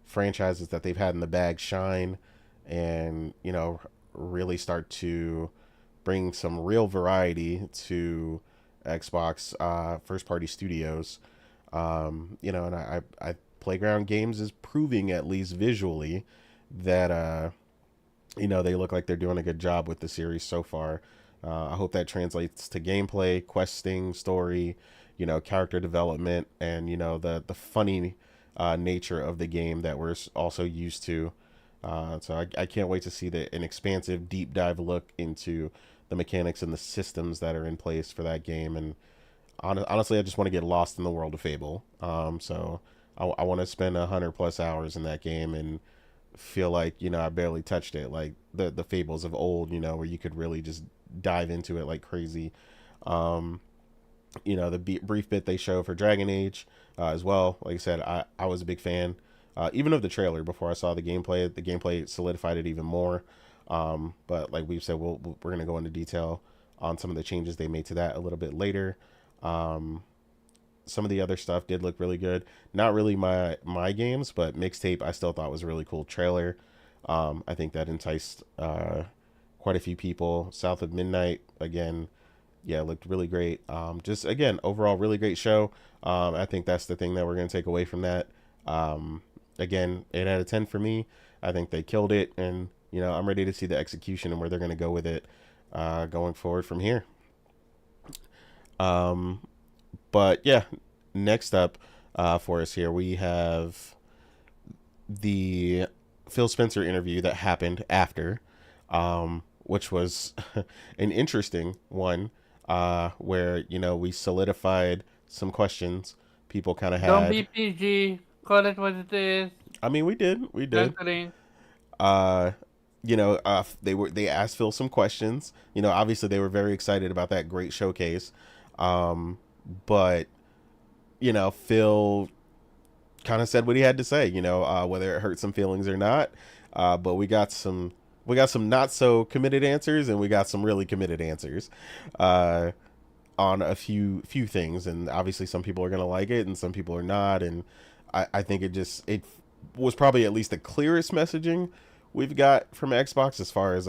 franchises that they've had in the bag shine and, you know, really start to bring some real variety to Xbox first party studios. You know, and I Playground Games is proving, at least visually, that you know, they look like they're doing a good job with the series so far. I hope that translates to gameplay, questing, story, you know, character development, and, you know, the funny nature of the game that we're also used to. So I can't wait to see an expansive, deep dive look into the mechanics and the systems that are in place for that game. And honestly, I just want to get lost in the world of Fable. So I want to spend 100+ hours in that game and feel like, I barely touched it, like the Fables of old, where you could really just dive into it like crazy. um the brief bit they show for Dragon Age, as well, like I said, I was a big fan, even of the trailer before I saw the gameplay. The gameplay solidified it even more. But like we've said, we're going to go into detail on some of the changes they made to that a little bit later. Some of the other stuff did look really good. Not really my games, but Mixtape I still thought was a really cool trailer. I think that enticed quite a few people. South of Midnight, again, yeah, it looked really great. Just again, overall, really great show. I think that's the thing that we're going to take away from that. Again, 8 out of 10 for me. I think they killed it, and I'm ready to see the execution and where they're going to go with it going forward from here. But yeah, next up for us here, we have the Phil Spencer interview that happened after, which was an interesting one, where we solidified some questions people kind of Don't had. be PG. Call it what it is. I mean, we did. Censoring. They asked Phil some questions. Obviously they were very excited about that great showcase. But Phil kind of said what he had to say, whether it hurt some feelings or not. But we got some not so committed answers, and we got some really committed answers on a few things. And obviously some people are going to like it and some people are not. And I think it was probably at least the clearest messaging we've got from Xbox as far as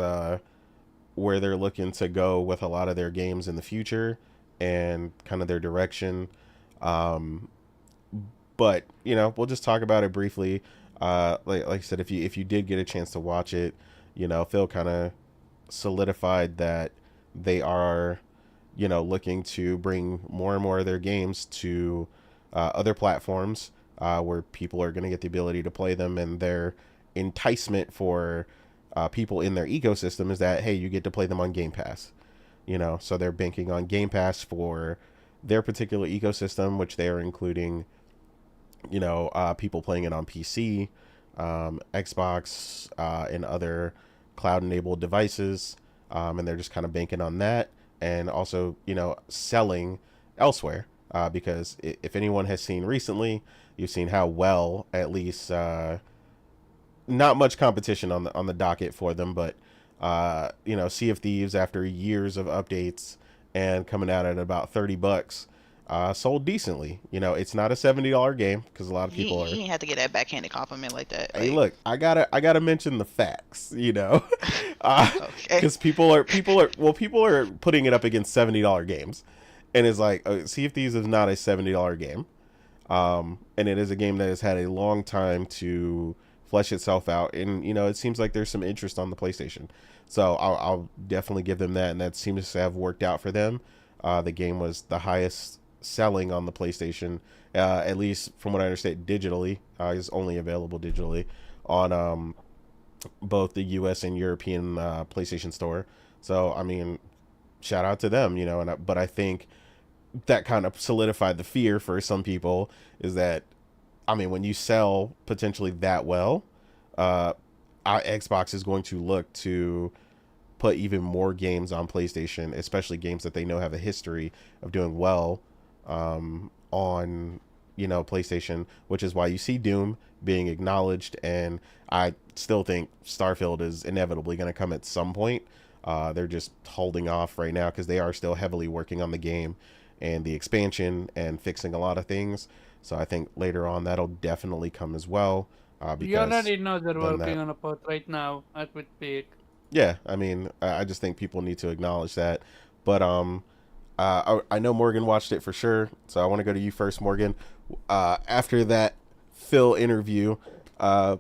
where they're looking to go with a lot of their games in the future and kind of their direction. But we'll just talk about it briefly. Like I said, if you did get a chance to watch it, Phil kind of solidified that they are looking to bring more and more of their games to other platforms, where people are going to get the ability to play them, and their enticement for people in their ecosystem is that, hey, you get to play them on Game Pass. So they're banking on Game Pass for their particular ecosystem, which they are including people playing it on PC, Xbox, and other cloud-enabled devices, and they're just kind of banking on that, and also selling elsewhere, because if anyone has seen recently, you've seen how well, at least, not much competition on the docket for them, but Sea of Thieves, after years of updates and coming out at about $30, sold decently. It's not a $70 game, because a lot of people You ain't have to get that backhanded compliment like that. Hey, look, I gotta mention the facts, Okay. because people are putting it up against $70 games, and it's like, Sea of Thieves is not a $70 game, and it is a game that has had a long time to flesh itself out, and it seems like there's some interest on the PlayStation, so I'll definitely give them that, and that seems to have worked out for them. The game was the highest selling on the PlayStation, at least from what I understand, digitally. Is only available digitally on both the US and European PlayStation Store. So I mean, shout out to them, but I think that kind of solidified the fear for some people, is that, I mean, when you sell potentially that well, Xbox is going to look to put even more games on PlayStation, especially games that they know have a history of doing well on PlayStation, which is why you see Doom being acknowledged, and I still think Starfield is inevitably going to come at some point. They're just holding off right now because they are still heavily working on the game and the expansion and fixing a lot of things. So I think later on that'll definitely come as well. You already know they're then working on a port right now at with Peak. Yeah, I mean, I just think people need to acknowledge that. But I know Morgan watched it for sure, so I want to go to you first, Morgan. After that Phil interview, what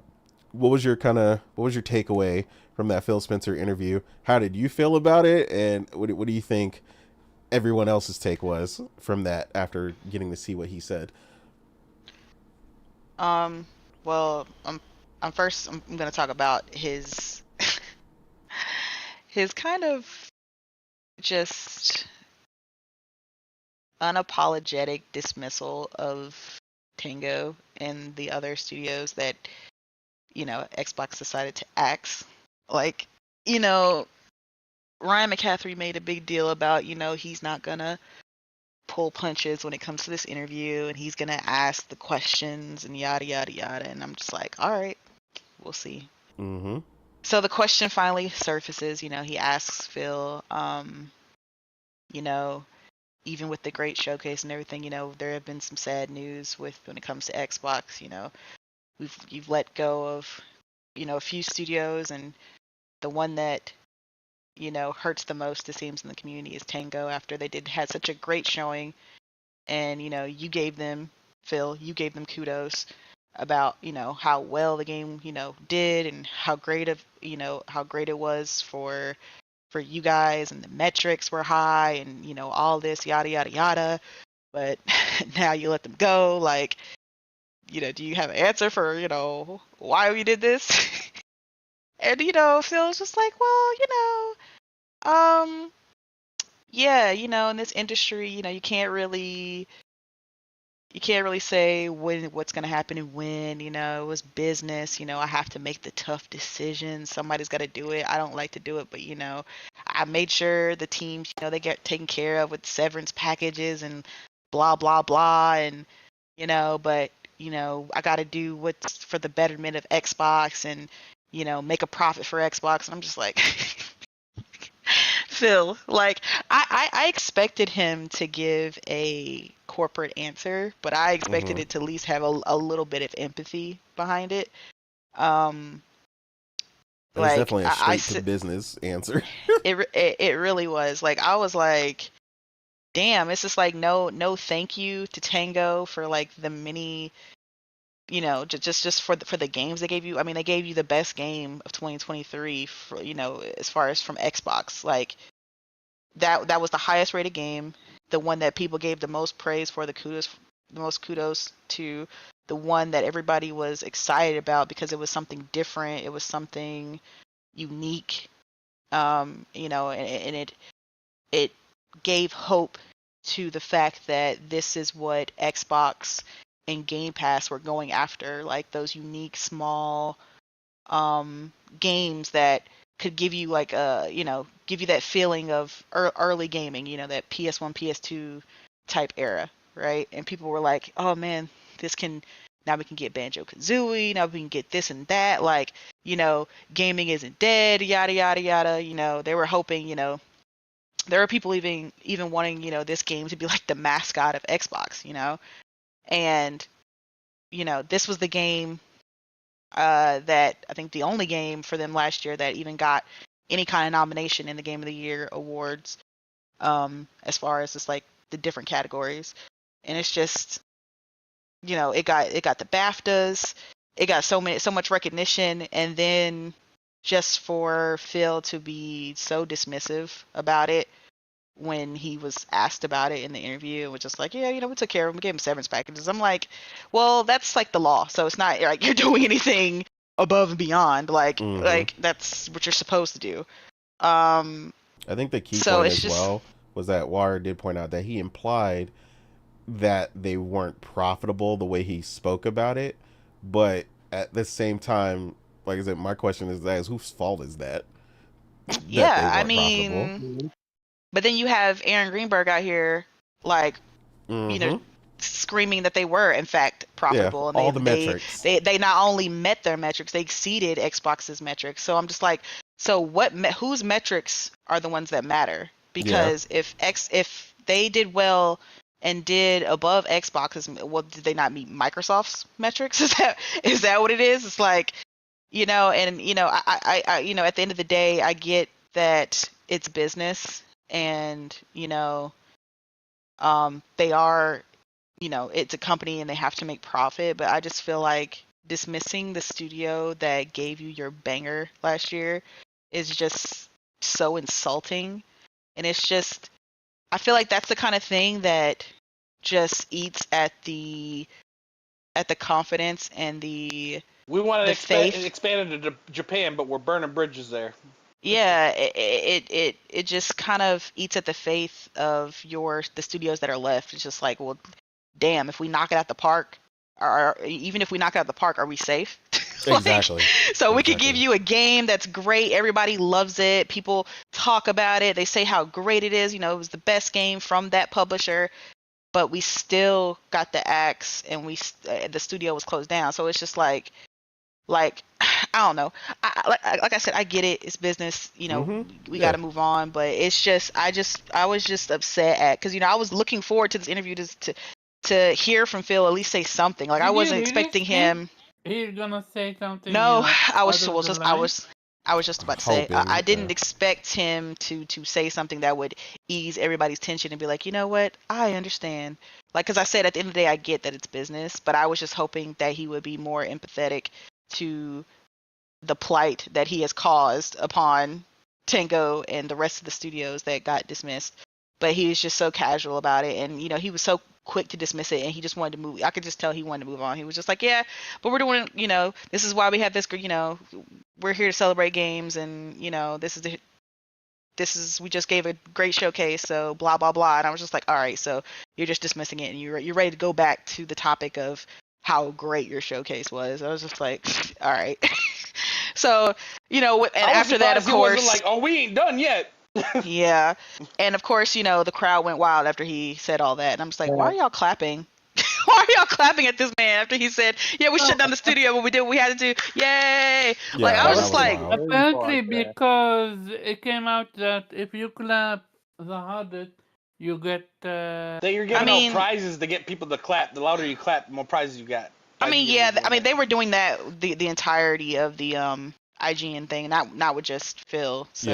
was your takeaway from that Phil Spencer interview? How did you feel about it, and what do you think everyone else's take was from that after getting to see what he said? Well, I'm going to talk about his his kind of just unapologetic dismissal of Tango and the other studios that, Xbox decided to axe. Like, Ryan McCaffrey made a big deal about, he's not gonna pull punches when it comes to this interview, and he's gonna ask the questions and yada yada yada. And I'm just like, all right, we'll see. Mm-hmm. So the question finally surfaces. He asks Phil, even with the great showcase and everything, there have been some sad news when it comes to Xbox. You've let go of, a few studios, and the one that hurts the most, it seems, in the community is Tango, after they had such a great showing, and you gave them, Phil, kudos about how well the game did, and how great it was for you guys, and the metrics were high, and all this yada yada yada. But now you let them go. Like, do you have an answer for why we did this? And Phil's just like, well, yeah, in this industry, you can't really say what's going to happen and when. It was business. I have to make the tough decisions. Somebody's got to do it. I don't like to do it, but I made sure the teams, they get taken care of with severance packages and blah blah blah, and but I got to do what's for the betterment of Xbox, and make a profit for Xbox. And I'm just like, Phil, like, I expected him to give a corporate answer, but I expected it to at least have a little bit of empathy behind it. It was Like, definitely a straight to business answer. it really was. Like, I was like, damn, it's just like no thank you to Tango for like the many, just for the games they gave you. I mean, they gave you the best game of 2023 for, as far as from Xbox. Like, that was the highest rated game, the one that people gave the most praise for, the most kudos to, the one that everybody was excited about because it was something different, it was something unique, and it gave hope to the fact that this is what Xbox and Game Pass were going after, like those unique small games that could give you like give you that feeling of early gaming, that PS1, PS2 type era, right? And people were like, oh man, now we can get Banjo-Kazooie, now we can get this and that, like, gaming isn't dead, yada yada yada. They were hoping, there are people even wanting, this game to be like the mascot of Xbox, and this was the game that I think the only game for them last year that even got any kind of nomination in the Game of the Year awards, as far as just like the different categories. And it's just, it got the BAFTAs, it got so much recognition, and then just for Phil to be so dismissive about it when he was asked about it in the interview, and was just like, yeah, we took care of him, we gave him severance packages. I'm like, well, that's like the law, so it's not like you're doing anything above and beyond. Like, like that's what you're supposed to do. I think the key So point it's as just, well was that Wire did point out that he implied that they weren't profitable the way he spoke about it, but at the same time, like I said, my question is whose fault is that? That they yeah, I weren't mean, Mhm. but then you have Aaron Greenberg out here, like, screaming that they were in fact profitable, and all the metrics. they not only met their metrics, they exceeded Xbox's metrics. So I'm just like, so whose metrics are the ones that matter? Because if they did well and did above Xbox's, well, did they not meet Microsoft's metrics? Is that what it is? It's like, and I at the end of the day, I get that it's business, and they are, it's a company and they have to make profit, but I just feel like dismissing the studio that gave you your banger last year is just so insulting. And it's just, I feel like that's the kind of thing that just eats at the confidence and the We want to faith. expand into Japan, but we're burning bridges there. Yeah, it just kind of eats at the faith of the studios that are left. It's just like, well, damn, if we knock it out the park, or even if we knock it out the park, are we safe? Exactly. So we could give you a game that's great, everybody loves it, people talk about it, they say how great it is, it was the best game from that publisher, but we still got the axe, and the studio was closed down. So it's just like I don't know. Like I said, I get it. It's business. We got to move on. But it's just, I was just upset because I was looking forward to this interview to hear from Phil, at least say something. Like I wasn't expecting him. He's gonna say something. No, I was just about to say I didn't expect him to say something that would ease everybody's tension and be like, you know what, I understand. Like, because I said at the end of the day, I get that it's business, but I was just hoping that he would be more empathetic to the plight that he has caused upon Tango and the rest of the studios that got dismissed. But he was just so casual about it, and he was so quick to dismiss it, and he just wanted to move. I could just tell he wanted to move on. He was just like, yeah, but we're doing, this is why we have this, we're here to celebrate games, and we just gave a great showcase, so blah blah blah. And I was just like, all right, so you're just dismissing it, and you're ready to go back to the topic of how great your showcase was. I was just like, all right. So, and after that, of course, he wasn't like, oh, we ain't done yet. Yeah, and of course, the crowd went wild after he said all that, and I'm just like, why are y'all clapping? Why are y'all clapping at this man after he said, yeah, we shut down the studio, but we did what we had to do. Yay! Yeah, like, I was just like, apparently because it came out that if you clap the hardest, you get. That you're giving out prizes to get people to clap. The louder you clap, the more prizes you got. They were doing that the entirety of the IGN thing, not with just Phil. So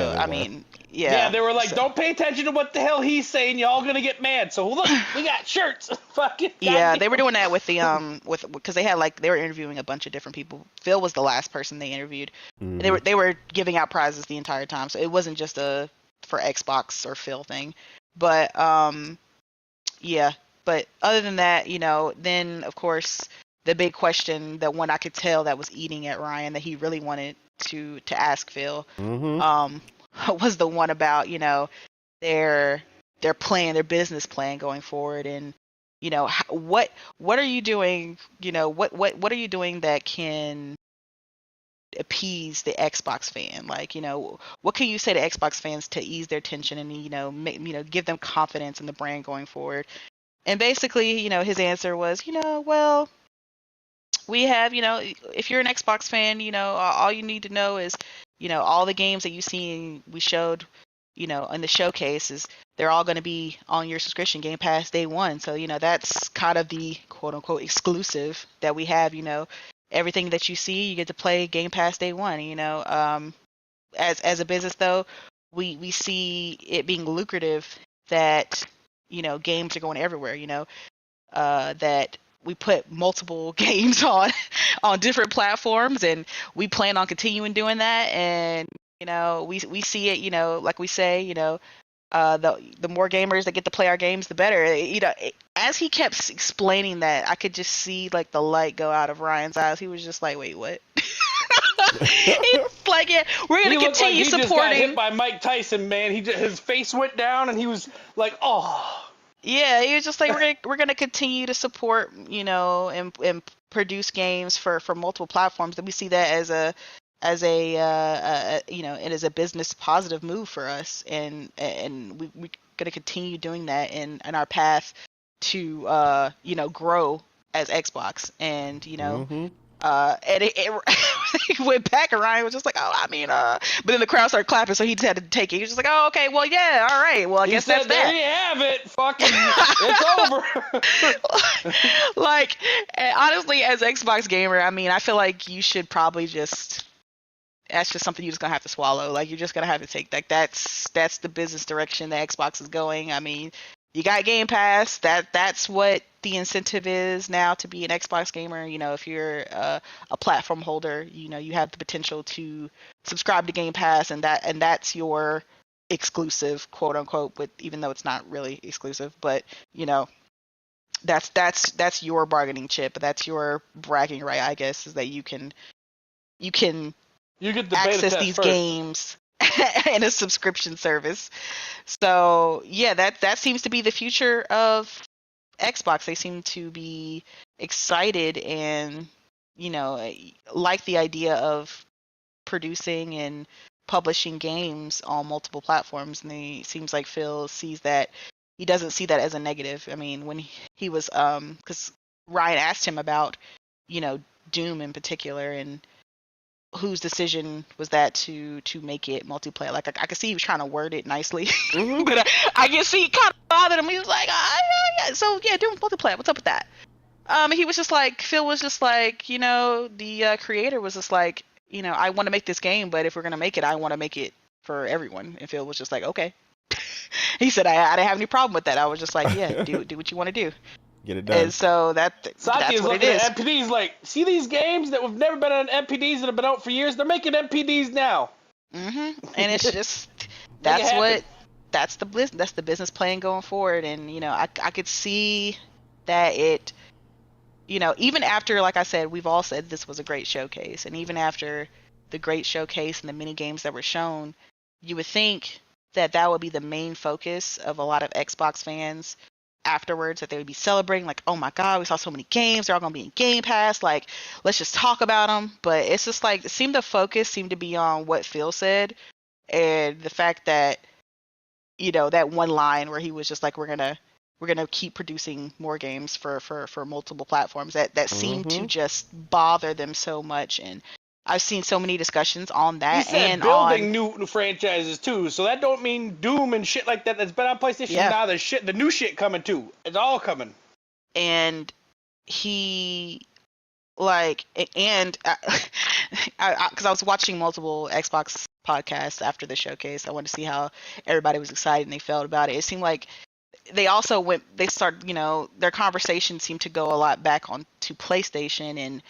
yeah, they were like, don't pay attention to what the hell he's saying. Y'all gonna get mad. So look, we got shirts. Fucking they were doing that with the because they had they were interviewing a bunch of different people. Phil was the last person they interviewed. Mm-hmm. And they were giving out prizes the entire time, so it wasn't just a for Xbox or Phil thing. But but other than that, then of course the big question, the one I could tell that was eating at Ryan that he really wanted to ask Phil, was the one about their plan, their business plan going forward, and what are you doing? What are you doing that can appease the Xbox fan? Like, what can you say to Xbox fans to ease their tension and give them confidence in the brand going forward? And basically, his answer was, well, we have, if you're an Xbox fan, all you need to know is, all the games that you see we showed, in the showcase is they're all going to be on your subscription Game Pass day one. So, that's kind of the quote unquote exclusive that we have, everything that you see, you get to play Game Pass day one, as a business though, we see it being lucrative that, games are going everywhere, that we put multiple games on different platforms, and we plan on continuing doing that. And we see it, like we say, the more gamers that get to play our games, the better. As he kept explaining that, I could just see the light go out of Ryan's eyes. He was just like, wait, what? He's like, yeah, we're gonna continue supporting. He just got hit by Mike Tyson, man. His face went down, and he was like, oh. Yeah, he was just like, we're gonna continue to support, and produce games for multiple platforms. And we see that as a it is a business positive move for us, and we're gonna continue doing that in our path to grow as Xbox. And and it went back, and Ryan was just like, oh, I mean, but then the crowd started clapping, so he just had to take it. He was just like, oh, okay, well, yeah, all right, well, I guess that's that. There you have it, fucking, it's over. Honestly, as Xbox gamer, I mean, I feel like you should probably that's just something you're just gonna have to swallow. Like, you're just gonna have to take that's the business direction that Xbox is going. I mean, you got Game Pass. That's what the incentive is now to be an Xbox gamer. If you're a platform holder, you have the potential to subscribe to Game Pass, and that's your exclusive, quote unquote, even though it's not really exclusive, but that's your bargaining chip. That's your bragging right, I guess, is that you can get the access these games and a subscription service. So yeah, that seems to be the future of Xbox. They seem to be excited and like the idea of producing and publishing games on multiple platforms. And it seems like Phil sees that. He doesn't see that as a negative. I mean, when he was because Ryan asked him about Doom in particular, and whose decision was that to make it multiplayer. Like I could see he was trying to word it nicely, but I can see it kind of bothered him. He was like, yeah. So yeah, Doom multiplayer. What's up with that? He was just like, Phil was just like, the creator was just like, I want to make this game, but if we're gonna make it, I want to make it for everyone. And Phil was just like, okay. He said, I didn't have any problem with that. I was just like, yeah, do what you want to do. Get it done. And so Saki that's is what looking it is. at MPDs like, see these games that have never been on MPDs that have been out for years? They're making MPDs now. And it's just that's the business plan going forward. And I could see that it, even after, like I said, we've all said this was a great showcase, and even after the great showcase and the mini games that were shown, you would think that would be the main focus of a lot of Xbox fans afterwards, that they would be celebrating, like, oh my god, we saw so many games, they're all gonna be in Game Pass, like, let's just talk about them. But it's just like, the focus seemed to be on what Phil said, and the fact that that one line where he was just like, we're gonna keep producing more games for multiple platforms, that seemed to just bother them so much. And I've seen so many discussions on that. He said and building new franchises too, so that don't mean Doom and shit like that that's been on PlayStation. Yeah. Now the new shit coming too. It's all coming. And he because I was watching multiple Xbox podcasts after the showcase. I wanted to see how everybody was excited and they felt about it. It seemed like they also their conversation seemed to go a lot back on to PlayStation and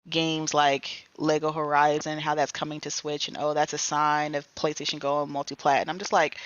games like Lego Horizon, how that's coming to Switch, and that's a sign of PlayStation going multi-plat. And I'm just like,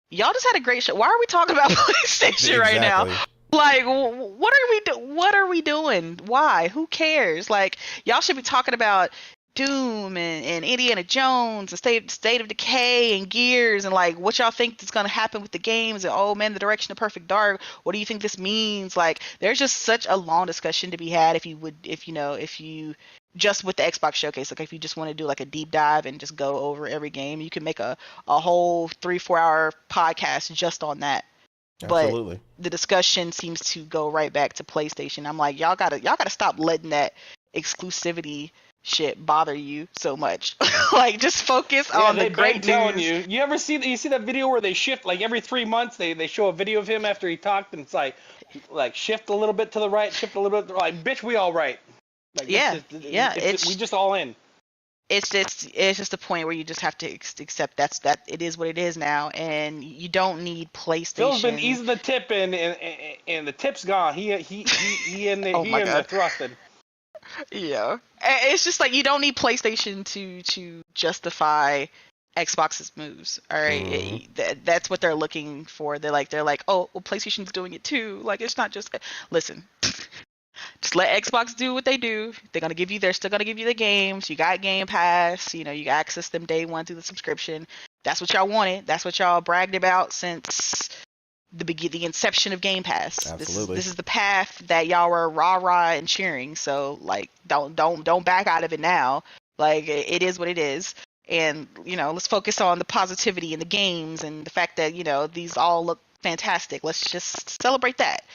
y'all just had a great show. Why are we talking about PlayStation right now? Like, what are we doing? Why? Who cares? Like, y'all should be talking about Doom and Indiana Jones and State of Decay and Gears, and like what y'all think is gonna happen with the games, and oh man, the direction of Perfect Dark. What do you think this means? Like, there's just such a long discussion to be had if you just with the Xbox showcase. Like, if you just want to do like a deep dive and just go over every game, you can make a whole 3-4 hour podcast just on that. Absolutely. But the discussion seems to go right back to PlayStation. I'm like, y'all gotta stop letting that exclusivity shit bother you so much. Like, just focus on the great news. Telling you. You see that video where they shift like every 3 months? They show a video of him after he talked, and it's like shift a little bit to the right, shift a little bit. Like, bitch, we all right. Like, we just all in. It's just a point where you just have to accept that it is what it is now, and you don't need PlayStation. Phil's been easing the tip and the tip's gone. He in the thrusting. Yeah, it's just like, you don't need PlayStation to justify Xbox's moves. All right, that's what they're looking for. They're like, oh, well, PlayStation's doing it too. Like, it's not just, listen. Just let Xbox do what they do. They're still gonna give you the games. You got Game Pass. You can access them day one through the subscription. That's what y'all wanted. That's what y'all bragged about since the inception of Game Pass. Absolutely. This is the path that y'all were rah and cheering. So like, don't back out of it now. Like, it is what it is. And let's focus on the positivity in the games and the fact that these all look fantastic. Let's just celebrate that.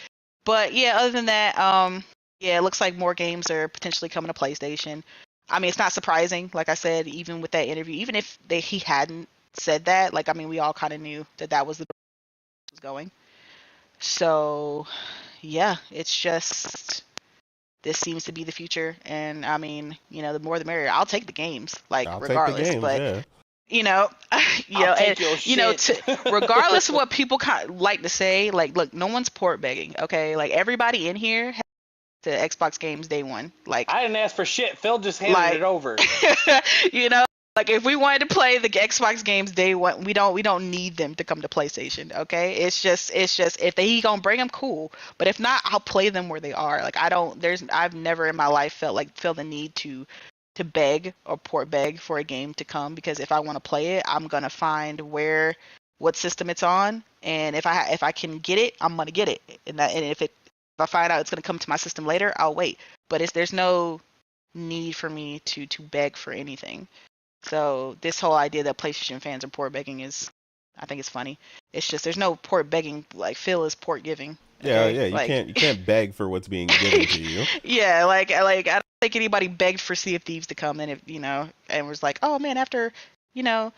But yeah, other than that, it looks like more games are potentially coming to PlayStation. I mean, it's not surprising. Like I said, even with that interview, even if he hadn't said that, like, I mean, we all kind of knew that was the was going. So yeah, it's just, this seems to be the future. And I mean, the more the merrier. I'll take the games, like, regardless. Take the games, Regardless of what people like to say, like, look, no one's port begging, okay? Like, everybody in here has the Xbox games day one. Like, I didn't ask for shit. Phil just handed it over. Like, if we wanted to play the Xbox games day one, we don't need them to come to PlayStation, okay? It's just if he gonna bring them, cool. But if not, I'll play them where they are. Like, I've never in my life felt the need to to beg or port beg for a game to come, because if I want to play it, I'm gonna find what system it's on, and if I can get it, I'm gonna get it. And if I find out it's gonna come to my system later, I'll wait. But there's no need for me to beg for anything. So this whole idea that PlayStation fans are port begging I think it's funny. It's just there's no port begging. Like Phil is port giving. Okay? Yeah. You can't beg for what's being given to you. Yeah, like I don't think anybody begged for Sea of Thieves to come, and and was like, oh man, after 7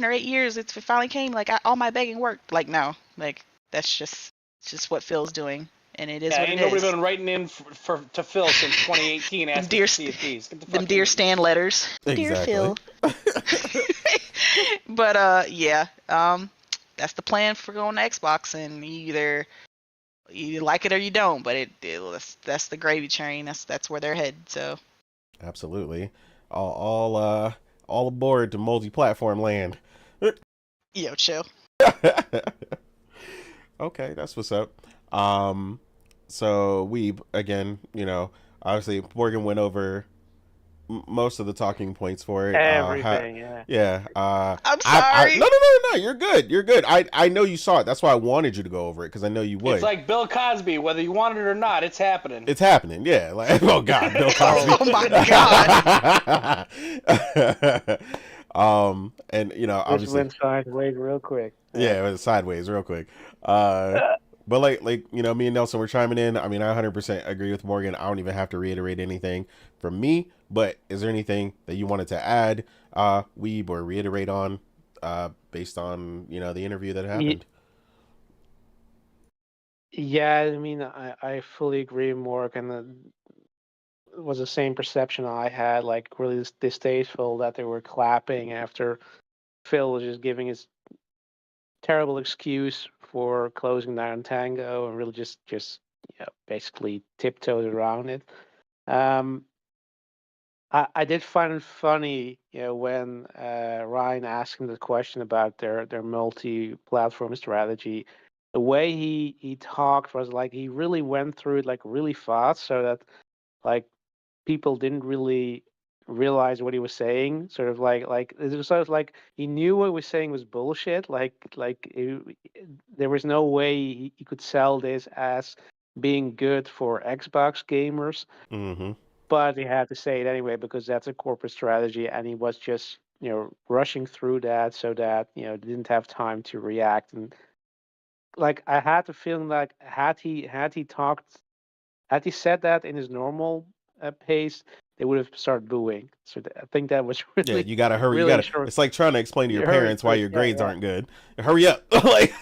or 8 years, it finally came. Like all my begging worked. Like no, like that's just what Phil's doing, and it is what it is. Nobody been writing in to Phil since 2018 asking for Sea of Thieves. Them Dear Stan letters. Exactly. Dear Phil. But that's the plan for going to Xbox, and you like it or you don't. But that's the gravy train. That's where they're headed. So. Absolutely. All aboard to multi-platform land. Yo, chill. Okay, that's what's up. So we again, obviously Morgan went over most of the talking points for it. Everything, yeah. I'm sorry. No. You're good. I know you saw it. That's why I wanted you to go over it, because I know you would. It's like Bill Cosby. Whether you want it or not, it's happening. It's happening. Yeah. Like, oh God, Bill Cosby. Oh my God. And This obviously went sideways real quick. Yeah, it was sideways real quick. But like me and Nelson were chiming in. I mean, I 100% agree with Morgan. I don't even have to reiterate anything from me. But is there anything that you wanted to add, Weeb, or reiterate on, based on the interview that happened? Yeah, I mean, I fully agree, Morgan. It was the same perception I had, like really distasteful that they were clapping after Phil was just giving his terrible excuse for closing down Tango, and really just basically tiptoed around it. I did find it funny, when Ryan asked him the question about their multi-platform strategy. The way he talked was like he really went through it like really fast, so that like people didn't really realize what he was saying. Sort of like it was sort of like he knew what he was saying was bullshit. There was no way he could sell this as being good for Xbox gamers. Mm-hmm. But he had to say it anyway because that's a corporate strategy, and he was just rushing through that so that didn't have time to react. And like I had the feeling like had he said that in his normal pace, they would have started booing. So I think that was really. Yeah, you gotta hurry. Really It's like trying to explain to your Hurry parents why quick, your grades aren't good. Hurry up! Like.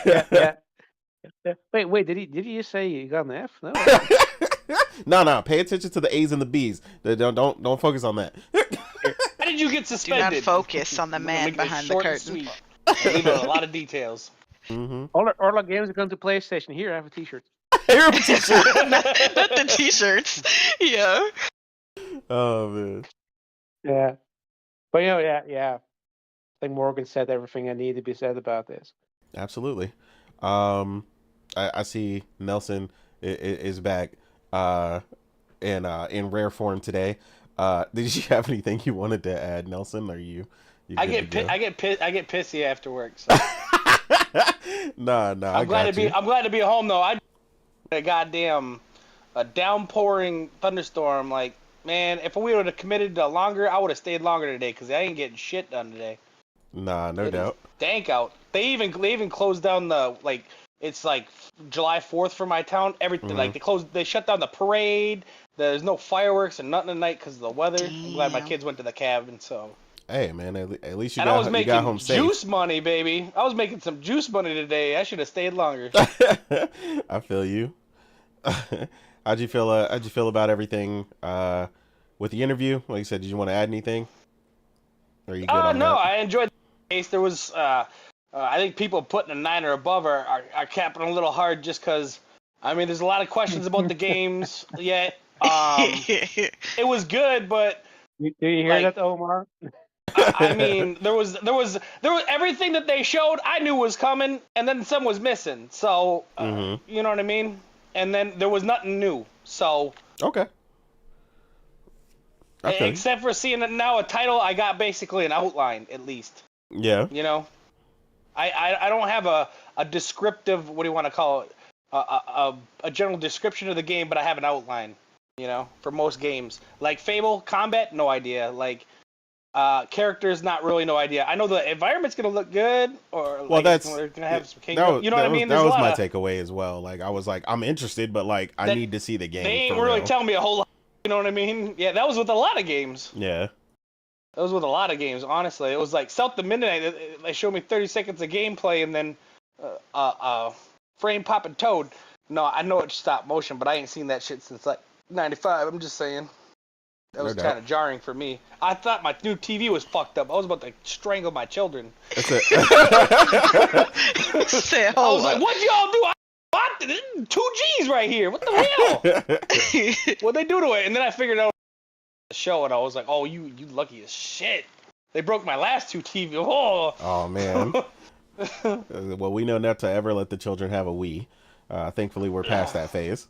Yeah. Wait. Did he just say you got an F? No. No. Pay attention to the A's and the B's. Don't focus on that. How did you get Do suspended? not focus on the man behind the curtain. Leave a lot of details. Mm-hmm. All our games are going to PlayStation. Here, I have a T-shirt. Here, a T-shirt. not the T-shirts. Yeah. Oh man. Yeah. But yeah. I think Morgan said everything that needed to be said about this. Absolutely. I see Nelson is back in rare form today. Did you have anything you wanted to add, Nelson? Are you I get pissy after work. So. No. I'm glad to be home though. I a goddamn downpouring thunderstorm. Like, man, if we would have committed to longer, I would have stayed longer today because I ain't getting shit done today. Nah, no doubt. Dank out. They even closed down it's like July 4th for my town. Everything they shut down the parade. There's no fireworks and nothing at night because of the weather. Damn. I'm glad my kids went to the cabin. So. Hey man, at least you I was got making home safe. juice money, baby. I was making some juice money today. I should have stayed longer. I feel you. How'd you feel about everything with the interview? Like you said, did you want to add anything? Or are you good on no, that? I enjoyed the case. There was I think people putting a 9 or above are capping a little hard just because I mean there's a lot of questions about the games yet. It was good, but Do you hear that, Omar? I mean, there was everything that they showed I knew was coming, and then some was missing. So, you know what I mean? And then there was nothing new. So okay. Okay. Except for seeing now a title, I got basically an outline at least. Yeah. You know, I don't have a descriptive, what do you want to call it, a general description of the game, but I have an outline. You know, for most games, like Fable combat, no idea. Like characters, not really, no idea. I know the environment's gonna look good, or Well, like they're gonna have some kingdom. You know what I mean? That was my takeaway as well. Like I was like, I'm interested, but like I need to see the game. They ain't for really real. telling me a whole lot. You know what I mean? Yeah, that was with a lot of games. Yeah. That was with a lot of games, honestly. It was like South to Midnight. They showed me 30 seconds of gameplay and then frame popping Toad. No, I know it's stop motion, but I ain't seen that shit since like '95. I'm just saying. That was kind of jarring for me. I thought my new TV was fucked up. I was about to strangle my children. That's it. I was like, what'd y'all do? I bought 2 G's right here. What the hell? What'd they do to it? And then I figured out the show, and I was like, oh, you lucky as shit. They broke my last 2 TVs. Oh, man. Well, we know not to ever let the children have a Wii. Thankfully, we're past that phase.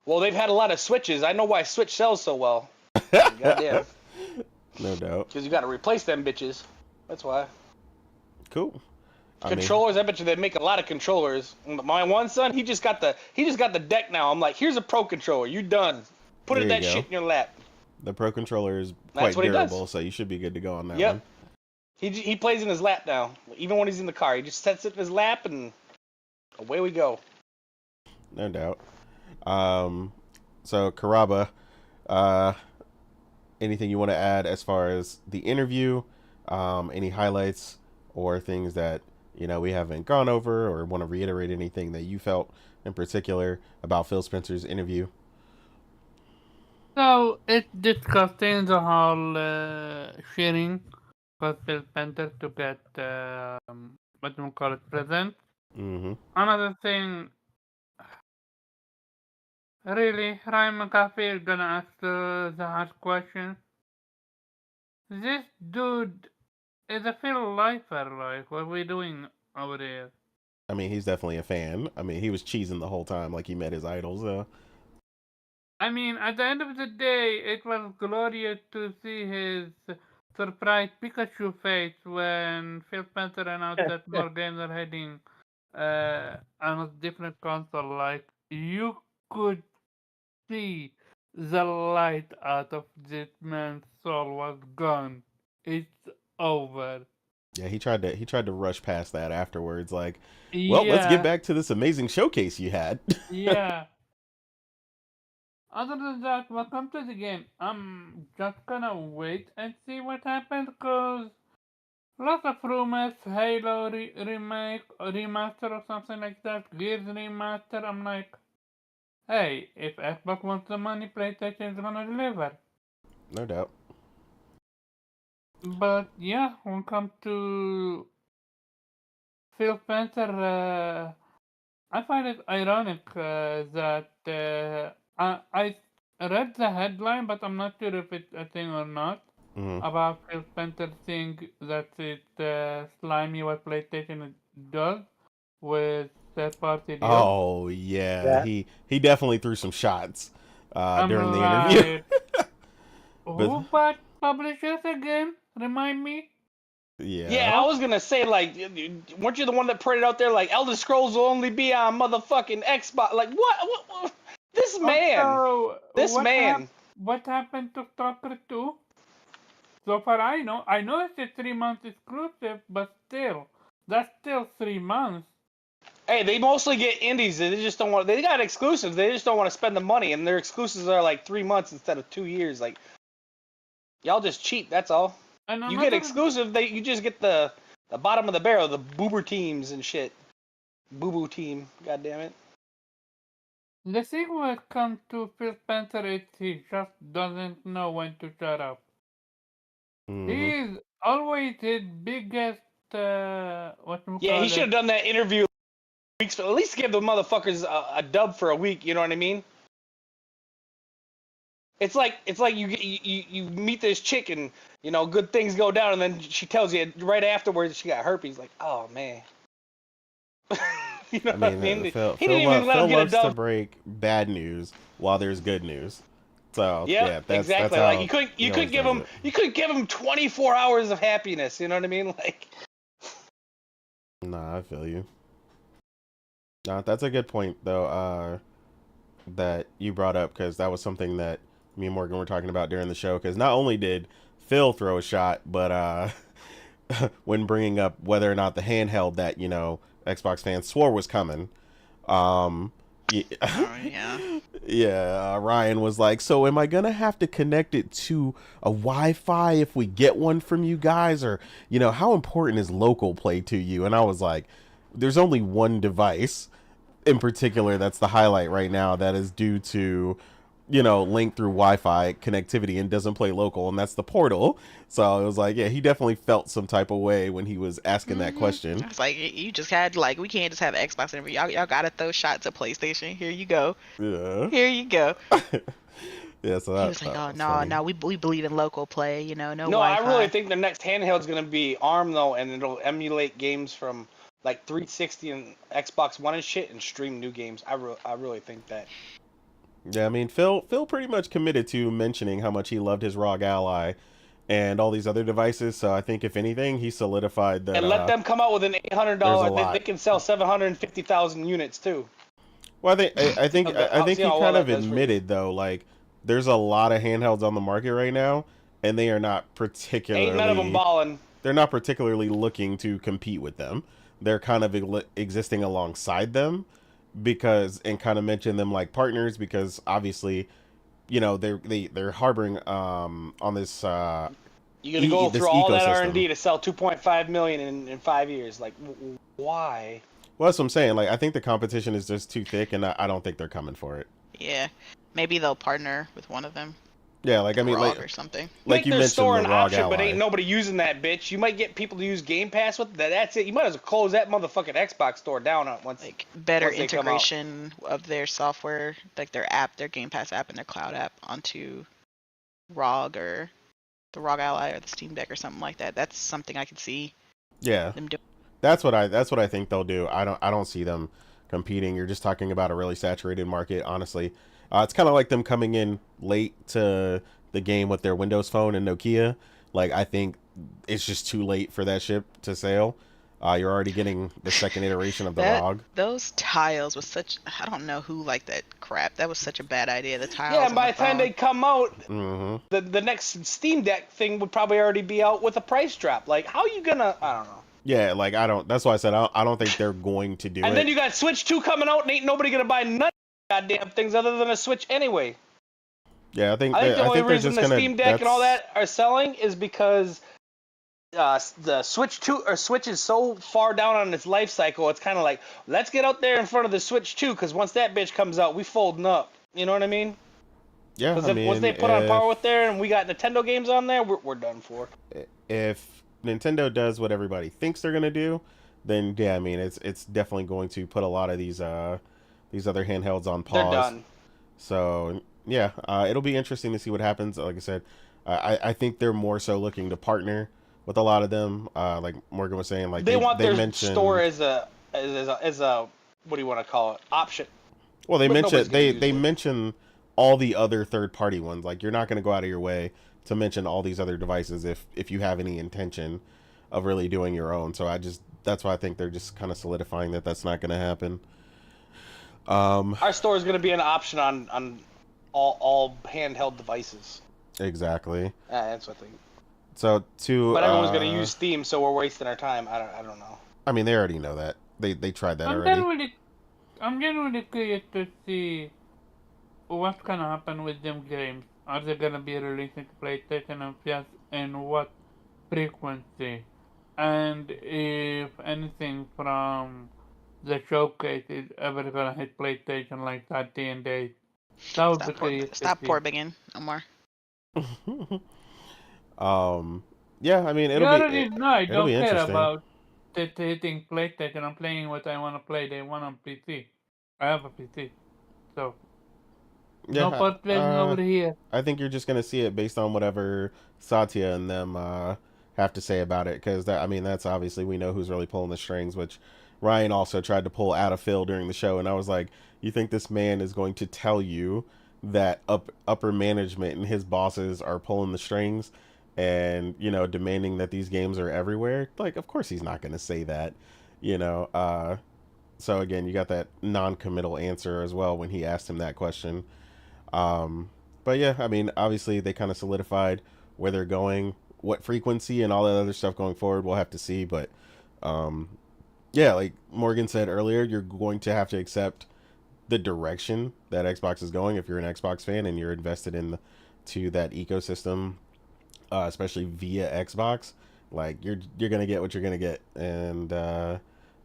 Well, they've had a lot of Switches. I know why Switch sells so well. Goddamn. No doubt. Because you got to replace them bitches. That's why. Cool. Controllers, I bet you they make a lot of controllers. My one son, he just got the deck now. I'm like, here's a pro controller. You done. Put that shit in your lap. The pro controller is quite durable, so you should be good to go on that one. He plays in his lap now. Even when he's in the car, he just sets it in his lap and away we go. No doubt. So Karaba, anything you want to add as far as the interview? Any highlights or things that we haven't gone over, or want to reiterate anything that you felt in particular about Phil Spencer's interview? So it's disgusting the whole sharing for Phil Spencer to get what do we call it, present. Mm-hmm. Another thing. Really, Ryan McAfee is gonna ask the hard question. This dude is a Phil lifer, like, what are we doing over there? I mean, he's definitely a fan. I mean, he was cheesing the whole time like he met his idols. I mean, at the end of the day, it was glorious to see his surprised Pikachu face when Phil Spencer announced that more games are heading on a different console. Like, you could see the light out of this man's soul was gone. It's over. Yeah, he tried to rush past that afterwards. Like, well, let's get back to this amazing showcase you had. Yeah. Other than that, welcome to the game. I'm just gonna wait and see what happens, cause lots of rumors, Halo remake, remaster or something like that, Gears remaster. I'm like, hey, if Xbox wants the money, PlayStation is gonna deliver. No doubt. But yeah, when it comes to Phil Spencer, I find it ironic that I read the headline, but I'm not sure if it's a thing or not, about Phil Spencer saying that it's slimy what PlayStation does with third-party deals. Oh yeah, he definitely threw some shots during the interview. Who but publishes again? Remind me. Yeah, I was gonna say, like, weren't you the one that put it out there, like, Elder Scrolls will only be on motherfucking Xbox? Like, what? This man. What happened to Stalker 2? So far I know it's a 3 month exclusive, but still, that's still 3 months. Hey, they mostly get indies. They just don't want. They got exclusives. They just don't want to spend the money, and their exclusives are like 3 months instead of 2 years. Like, y'all just cheap. That's all. You get exclusive, you just get the bottom of the barrel, the boober teams and shit. Boo-boo team, god damn it. The thing when it comes to Phil Spencer is he just doesn't know when to shut up. He's always his biggest, he should have done that interview weeks, at least give the motherfuckers a dub for a week, you know what I mean? It's like you meet this chick and good things go down, and then she tells you right afterwards she got herpes. Like, oh man. You know what I mean? Phil loves to break bad news while there's good news. So Yep, yeah, that's exactly. how Like you could give does him it. you could give him 24 hours of happiness. You know what I mean? Like. Nah, I feel you. Nah, that's a good point though. That you brought up, because that was something that me and Morgan were talking about during the show. Because not only did Phil throw a shot, but when bringing up whether or not the handheld that Xbox fans swore was coming, um, Oh yeah. yeah, Ryan was like, "So am I gonna have to connect it to a Wi-Fi if we get one from you guys, or how important is local play to you?" And I was like, "There's only one device in particular that's the highlight right now that is due to link through Wi-Fi connectivity and doesn't play local, and that's the Portal." So it was like, yeah, he definitely felt some type of way when he was asking that question. I was like, you just had we can't just have Xbox and y'all gotta throw shots at PlayStation. Here you go. Yeah. Here you go. Yeah, so He was like, oh no, we believe in local play, no No, Wi-Fi. I really think the next handheld is going to be ARM though, and it'll emulate games from like 360 and Xbox One and shit, and stream new games. I really think that. Yeah, I mean, Phil pretty much committed to mentioning how much he loved his ROG Ally and all these other devices. So I think if anything, he solidified that. And let them come out with an $800. They can sell 750,000 units too. Well, I think he kind of that admitted though, like there's a lot of handhelds on the market right now, and they are not particularly. Ain't none of them balling. They're not particularly looking to compete with them. They're kind of existing alongside them, and kind of mention them like partners, because obviously, they're harboring on this. You're gonna go through all that R&D to sell 2.5 million in 5 years. Like, why? Well, that's what I'm saying. Like, I think the competition is just too thick, and I don't think they're coming for it. Yeah, maybe they'll partner with one of them. Yeah, like I mean, ROG like or something. Like you mentioned, store the an ROG option, Ally. but ain't nobody using that bitch. You might get people to use Game Pass with that. That's it. You might as well close that motherfucking Xbox store down once. Like better integration of their software, like their app, their Game Pass app, and their cloud app onto ROG or the ROG Ally or the Steam Deck or something like that. That's something I could see. Yeah, them doing. That's what I think they'll do. I don't see them competing. You're just talking about a really saturated market, honestly. It's kind of like them coming in late to the game with their Windows Phone and Nokia. Like, I think it's just too late for that ship to sail. You're already getting the second iteration of the ROG. Those tiles was I don't know who liked that crap. That was such a bad idea. The tiles. Yeah, and by the time they come out, the next Steam Deck thing would probably already be out with a price drop. Like, how are you gonna? I don't know. Yeah, like that's why I said I don't think they're going to do it. And then you got Switch 2 coming out, and ain't nobody gonna buy none of goddamn things other than a Switch anyway. Yeah, I think the only reason the Steam Deck and all that are selling is because the Switch 2 or Switch is so far down on its life cycle. It's kind of like, let's get out there in front of the Switch 2, because once that bitch comes out, we folding up. You know what I mean? Yeah, because once they put on par with there and we got Nintendo games on there, we're done for. If Nintendo does what everybody thinks they're gonna do, then yeah, I mean it's definitely going to put a lot of these other handhelds on pause. They're done. So yeah, it'll be interesting to see what happens. Like I said, I think they're more so looking to partner with a lot of them. Like Morgan was saying, like they want their store as a what do you want to call it, option. Well, they mention all the other third party ones. Like, you're not going to go out of your way to mention all these other devices if you have any intention of really doing your own. So that's why I think they're just kind of solidifying that that's not going to happen. Our store is going to be an option on all handheld devices. Exactly. That's what I think. So but everyone's going to use Steam, so we're wasting our time. I don't know. I mean, they already know that. They tried that already. I'm getting really curious to see what's gonna happen with them games. Are they gonna be releasing to PlayStation and PS, and what frequency? And if anything from the showcase is ever gonna hit PlayStation like that D&D. That would be curious. Stop poor-bigging, Omar. Yeah, I mean, I don't care about it hitting PlayStation. I'm playing what I want to play. They want on PC. I have a PC, so yeah, no port-bigging over here. I think you're just gonna see it based on whatever Satya and them have to say about it, because that's obviously, we know who's really pulling the strings, which Ryan also tried to pull out of Phil during the show, and I was like, you think this man is going to tell you that upper management and his bosses are pulling the strings and, you know, demanding that these games are everywhere. Like, of course he's not going to say that, you know. So again, you got that non-committal answer as well when he asked him that question. But yeah, I mean, obviously they kind of solidified where they're going, what frequency and all that other stuff going forward. We'll have to see, but um, yeah, like Morgan said earlier, you're going to have to accept the direction that Xbox is going if you're an Xbox fan and you're invested in to that ecosystem, especially via Xbox. Like you're gonna get what you're gonna get, and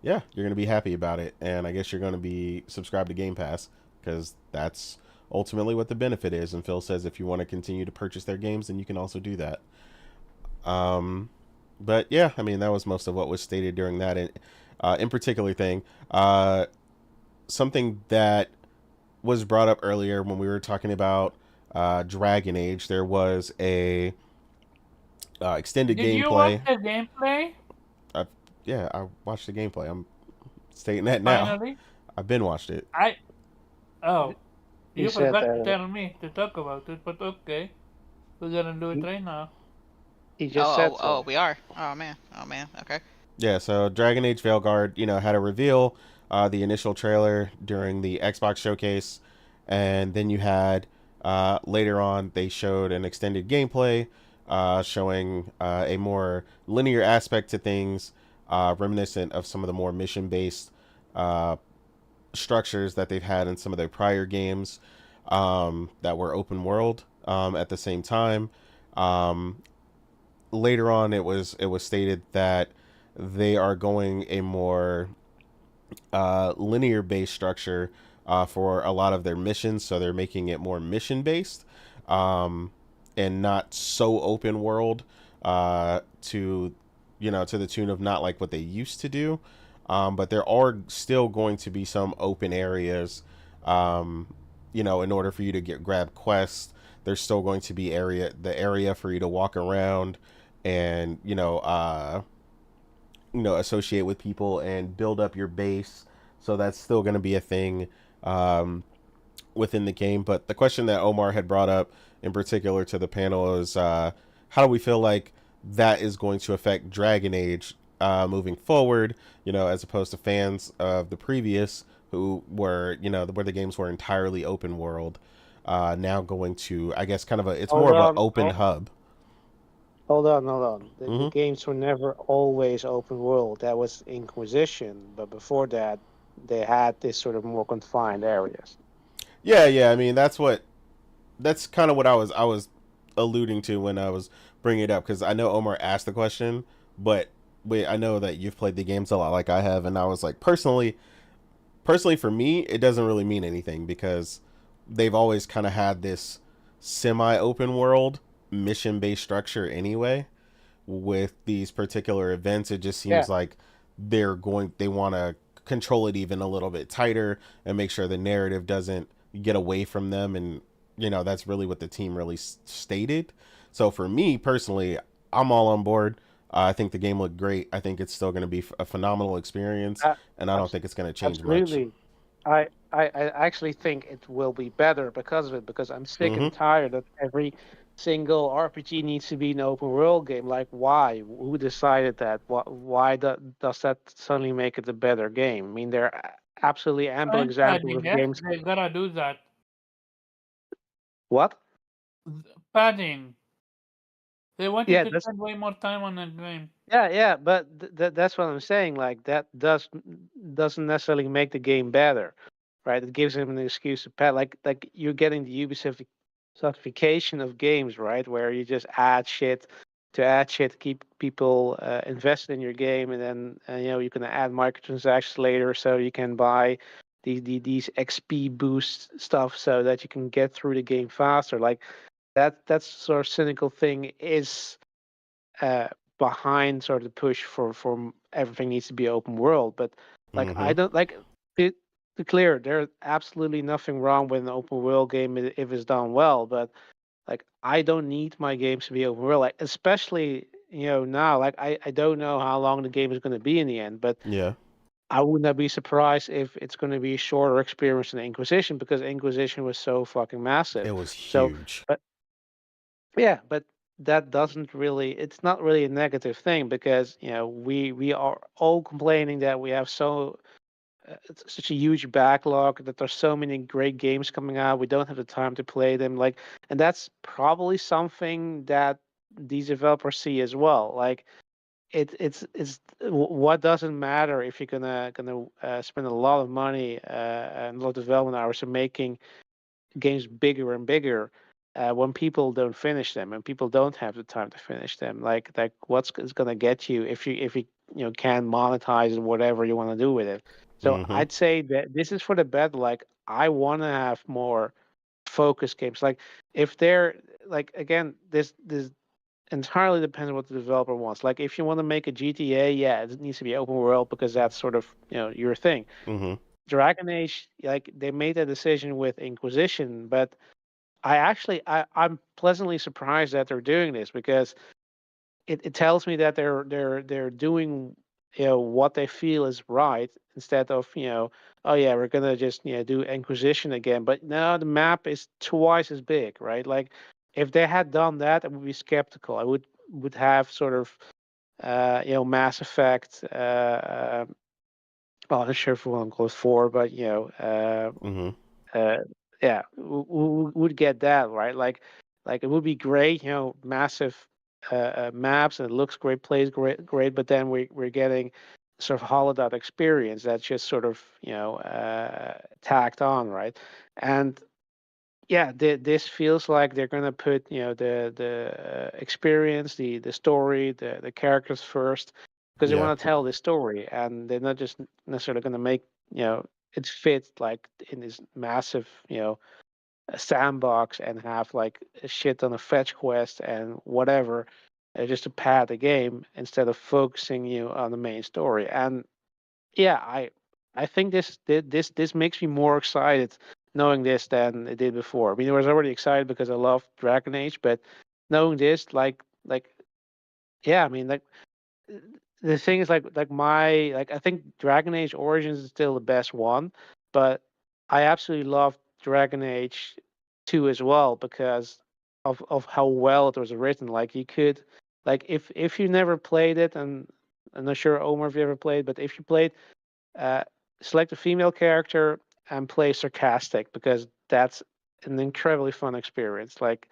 yeah, you're gonna be happy about it. And I guess you're gonna be subscribed to Game Pass because that's ultimately what the benefit is. And Phil says if you want to continue to purchase their games, then you can also do that. But yeah, I mean that was most of what was stated during that. In particular thing, something that was brought up earlier when we were talking about Dragon Age. There was a extended Did you watch gameplay. the gameplay? Yeah, I watched the gameplay. I'm stating that now. Finally? I've been watched it. Oh, He you said forgot to that tell me to talk about it, but okay. We're gonna do it right now. he just said so. We are. Oh man. Okay. Yeah, so Dragon Age Veilguard, you know, had a reveal, the initial trailer during the Xbox showcase, and then you had later on they showed an extended gameplay showing a more linear aspect to things, reminiscent of some of the more mission-based uh, structures that they've had in some of their prior games that were open world at the same time. Um, Later on, it was stated that they are going a more linear based structure for a lot of their missions, so they're making it more mission based and not so open world to to the tune of not like what they used to do. But there are still going to be some open areas. In order for you to grab quests, there's still going to be the area for you to walk around and associate with people and build up your base. So that's still going to be a thing within the game. But the question that Omar had brought up in particular to the panel is how do we feel like that is going to affect Dragon Age moving forward, as opposed to fans of the previous who were, where the games were entirely open world, now going to, I guess, it's more of an open hub. Hold on. The games were never always open world. That was Inquisition, but before that, they had this sort of more confined areas. Yeah. I mean, that's kind of what I was alluding to when I was bringing it up, because I know Omar asked the question, but I know that you've played the games a lot like I have, and I was like, personally for me, it doesn't really mean anything because they've always kind of had this semi-open world mission-based structure anyway. With these particular events, it just seems like they want to control it even a little bit tighter and make sure the narrative doesn't get away from them, and that's really what the team really stated. So for me personally, I'm all on board. I think the game looked great. I think it's still going to be a phenomenal experience, and I don't think it's going to change much. I actually think it will be better because of it, because I'm sick and tired that every single RPG needs to be an open world game. Like, why? Who decided that? Why does that suddenly make it a better game? I mean, there are absolutely ample examples of games. They gotta do that. What? Padding. They wanted to spend way more time on that game. Yeah, but that's what I'm saying. Like, that doesn't necessarily make the game better, right? It gives them an excuse to pad. Like you're getting the Ubisoft certification of games, right? Where you just add shit to keep people invested in your game, and then you can add microtransactions later, so you can buy these XP boost stuff so that you can get through the game faster. Like that sort of cynical thing is behind sort of the push for everything needs to be open world. But like I don't like it. To clear, there's absolutely nothing wrong with an open world game if it's done well. But like I don't need my games to be open world. Like especially now, like I don't know how long the game is going to be in the end. But yeah, I would not be surprised if it's going to be a shorter experience than Inquisition, because Inquisition was so fucking massive. It was So, huge. but yeah, but that doesn't really, it's not really a negative thing, because we are all complaining that we have it's such a huge backlog, that there's so many great games coming out, we don't have the time to play them, like, and that's probably something that these developers see as well. Like, what doesn't matter if you're gonna spend a lot of money and a lot of development hours in making games bigger and bigger, when people don't finish them and people don't have the time to finish them. Like what's is gonna get you if you can monetize whatever you want to do with it. So I'd say that this is for the better. Like, I want to have more focus games. Like, if they're like, again, this entirely depends on what the developer wants. Like, if you want to make a GTA, yeah, it needs to be open world, because that's sort of your thing. Dragon Age, like, they made a decision with Inquisition, but I'm pleasantly surprised that they're doing this, because it tells me that they're doing what they feel is right, instead of oh yeah, we're gonna just do Inquisition again. But now the map is twice as big, right? Like, if they had done that, I would be skeptical. I would have sort of Mass Effect. Well, I'm not sure if we want to call it 4, but yeah, would get that right. Like it would be great, massive maps, and it looks great, plays great. But then we're getting sort of hollowed out experience that's just sort of tacked on, right? And yeah, this feels like they're gonna put the experience, the story, the characters first, because they want to tell this story, and they're not just necessarily gonna make it fit like in this massive sandbox, and have like a shit on a fetch quest and whatever, just to pad the game, instead of focusing you on the main story. And yeah, I think this makes me more excited knowing this than it did before. I mean, I was already excited because I love Dragon Age, but knowing this, like yeah, I mean, like, the thing is, I think Dragon Age Origins is still the best one, but I absolutely love Dragon Age 2 as well, because of how well it was written. Like, you could, like, if you never played it, and I'm not sure, Omar, if you ever played, but if you played, uh, select a female character and play sarcastic, because that's an incredibly fun experience. Like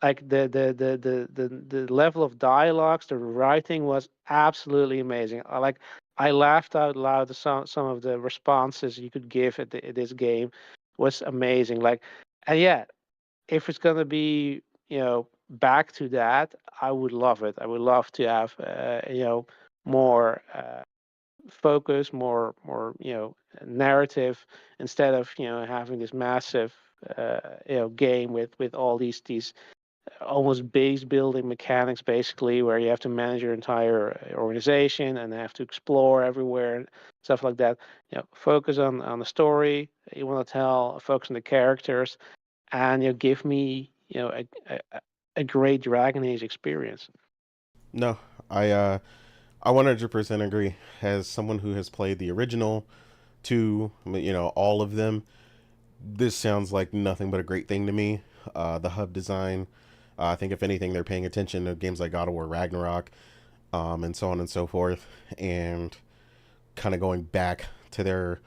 the level of dialogues, the writing was absolutely amazing. I laughed out loud at some of the responses you could give at this game was amazing. Like, and yeah, if it's gonna be back to that, I would love it. I would love to have more focus, more narrative, instead of having this massive game with all these almost base building mechanics, basically, where you have to manage your entire organization and have to explore everywhere and stuff like that. Focus on the story you want to tell, focus on the characters, and give me a great Dragon Age experience. No, I 100% agree. As someone who has played the original two, all of them, this sounds like nothing but a great thing to me. The hub design, I think if anything, they're paying attention to games like God of War Ragnarok, and so on and so forth, and kind of going back to their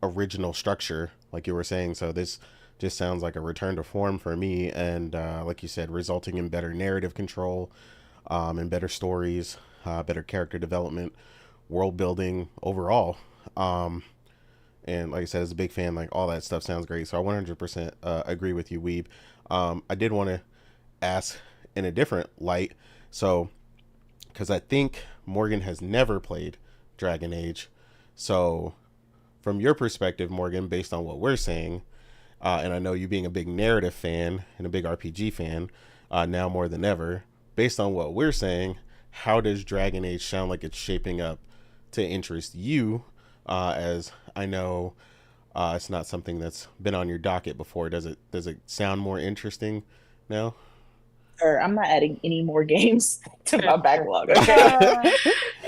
original structure, like you were saying. So this just sounds like a return to form for me, and like you said, resulting in better narrative control, and better stories, better character development, world building overall. And like I said, as a big fan, like, all that stuff sounds great. So I 100% agree with you, Weeb. I did want to ask in a different light. So, because I think Morgan has never played Dragon Age. So, from your perspective, Morgan, based on what we're saying, and I know you being a big narrative fan and a big RPG fan, now more than ever, based on what we're saying, how does Dragon Age sound like it's shaping up to interest you? As I know, it's not something that's been on your docket before. Does it sound more interesting now? Or I'm not adding any more games to my backlog. Okay,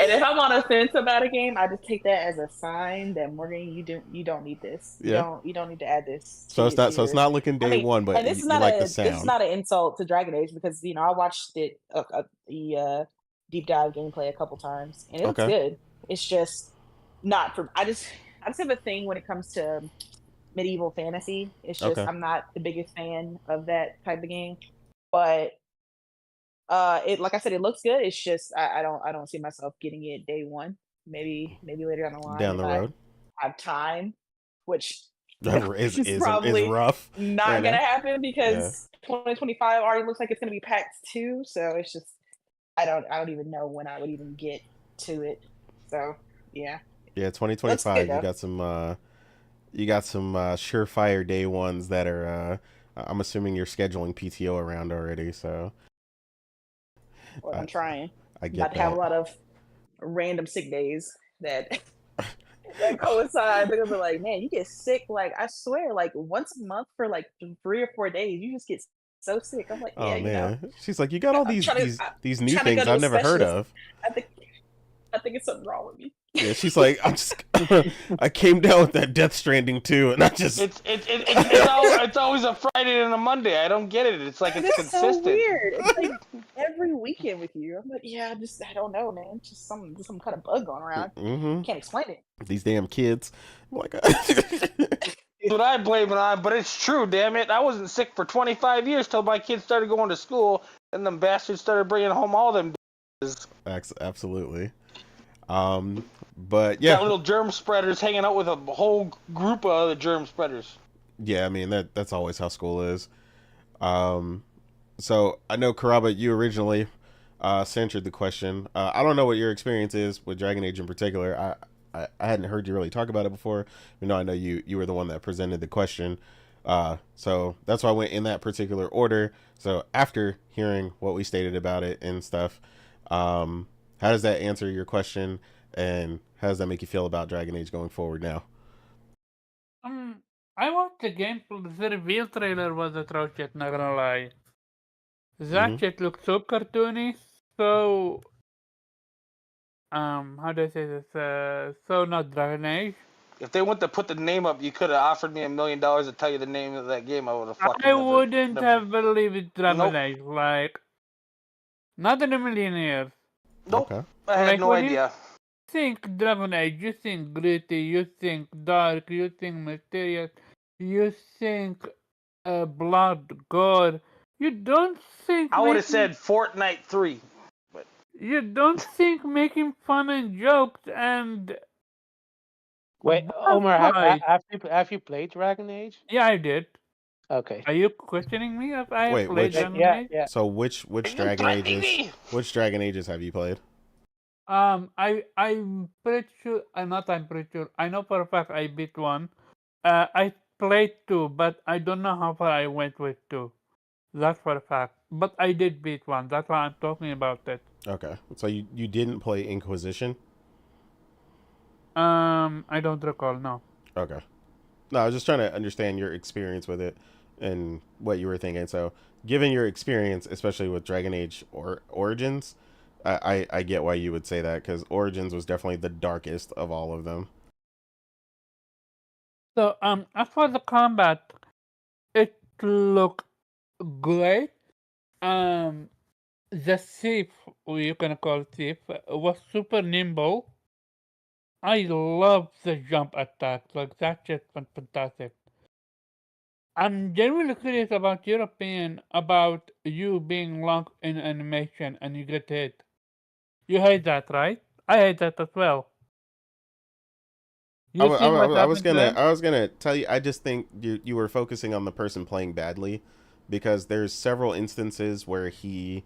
And if I'm on a fence about a game, I just take that as a sign that Morgan, you don't need this. Yeah. You don't need to add this So to, it's not. to So it's your. not looking day one, but and this is you not like the this is sound. not an insult to Dragon Age because I watched it the deep dive gameplay a couple times and it looks good. It's just not for. I just have a thing when it comes to medieval fantasy. It's just I'm not the biggest fan of that type of game, but it like I said, it looks good. It's just I don't see myself getting it day one. Maybe later down the line down the road. I have time, which is probably rough. not right gonna now. happen because 2025 already looks like it's gonna be packed too. So it's just I don't even know when I would even get to it. So yeah. Yeah, 2025. You got some surefire day ones that are. I'm assuming you're scheduling PTO around already. So. Well, I'm trying. I get about to have a lot of random sick days that coincide because they're like, man, you get sick like I swear, like once a month for like 3 or 4 days. You just get so sick. I'm like, yeah, oh man. She's like, you got all these new things I've never heard of. I think it's something wrong with me. Yeah, she's like, I came down with that Death Stranding too, and I just it's always a Friday and a Monday. I don't get it. It's like it's consistent. So weird. It's like every weekend with you. I'm like, yeah, I don't know, man. Just some kind of bug going around. Can't explain it. These damn kids. Oh my God. That's what I blame it on, but it's true. Damn it, I wasn't sick for 25 years till my kids started going to school, and them bastards started bringing home all them. Absolutely. But yeah, got little germ spreaders hanging out with a whole group of other germ spreaders. Yeah, I mean that's always how school is. So I know Karaba, you originally censored the question. I don't know what your experience is with Dragon Age in particular. I hadn't heard you really talk about it before. I know you were the one that presented the question. So that's why I went in that particular order. So after hearing what we stated about it and stuff, how does that answer your question, and how does that make you feel about Dragon Age going forward now? I watched the game. The reveal trailer was atrocious, not gonna lie. That shit looked so cartoony, so how do I say this? So not Dragon Age. If they went to put the name up, you could have offered me $1 million to tell you the name of that game. I would have fucking. I wouldn't have believed it's Dragon Age. Like, not in a million years. Nope. Okay. I had no idea. You think Dragon Age, you think gritty, you think dark, you think mysterious, you think blood, gore. You don't think. I would have said Fortnite 3. But you don't think making fun and jokes and. Wait, Omar, have you played Dragon Age? Yeah, I did. Okay. Are you questioning me if I have played Dragon Age? Yeah. So which Dragon Ages? Which Dragon Ages have you played? I'm pretty sure. I'm pretty sure. I know for a fact I beat one. I played 2, but I don't know how far I went with 2. That's for a fact. But I did beat 1. That's why I'm talking about it. Okay. So you didn't play Inquisition? I don't recall. No. Okay. No, I was just trying to understand your experience with it and what you were thinking. So, given your experience, especially with Dragon Age or Origins, I get why you would say that, because Origins was definitely the darkest of all of them. So, as for the combat, it looked great. The thief, you can call thief, was super nimble. I love the jump attacks. Like, that shit's fantastic. I'm genuinely curious about your opinion about you being locked in animation and you get hit. You hate that, right? I hate that as well. I was gonna tell you. I just think you were focusing on the person playing badly, because there's several instances where he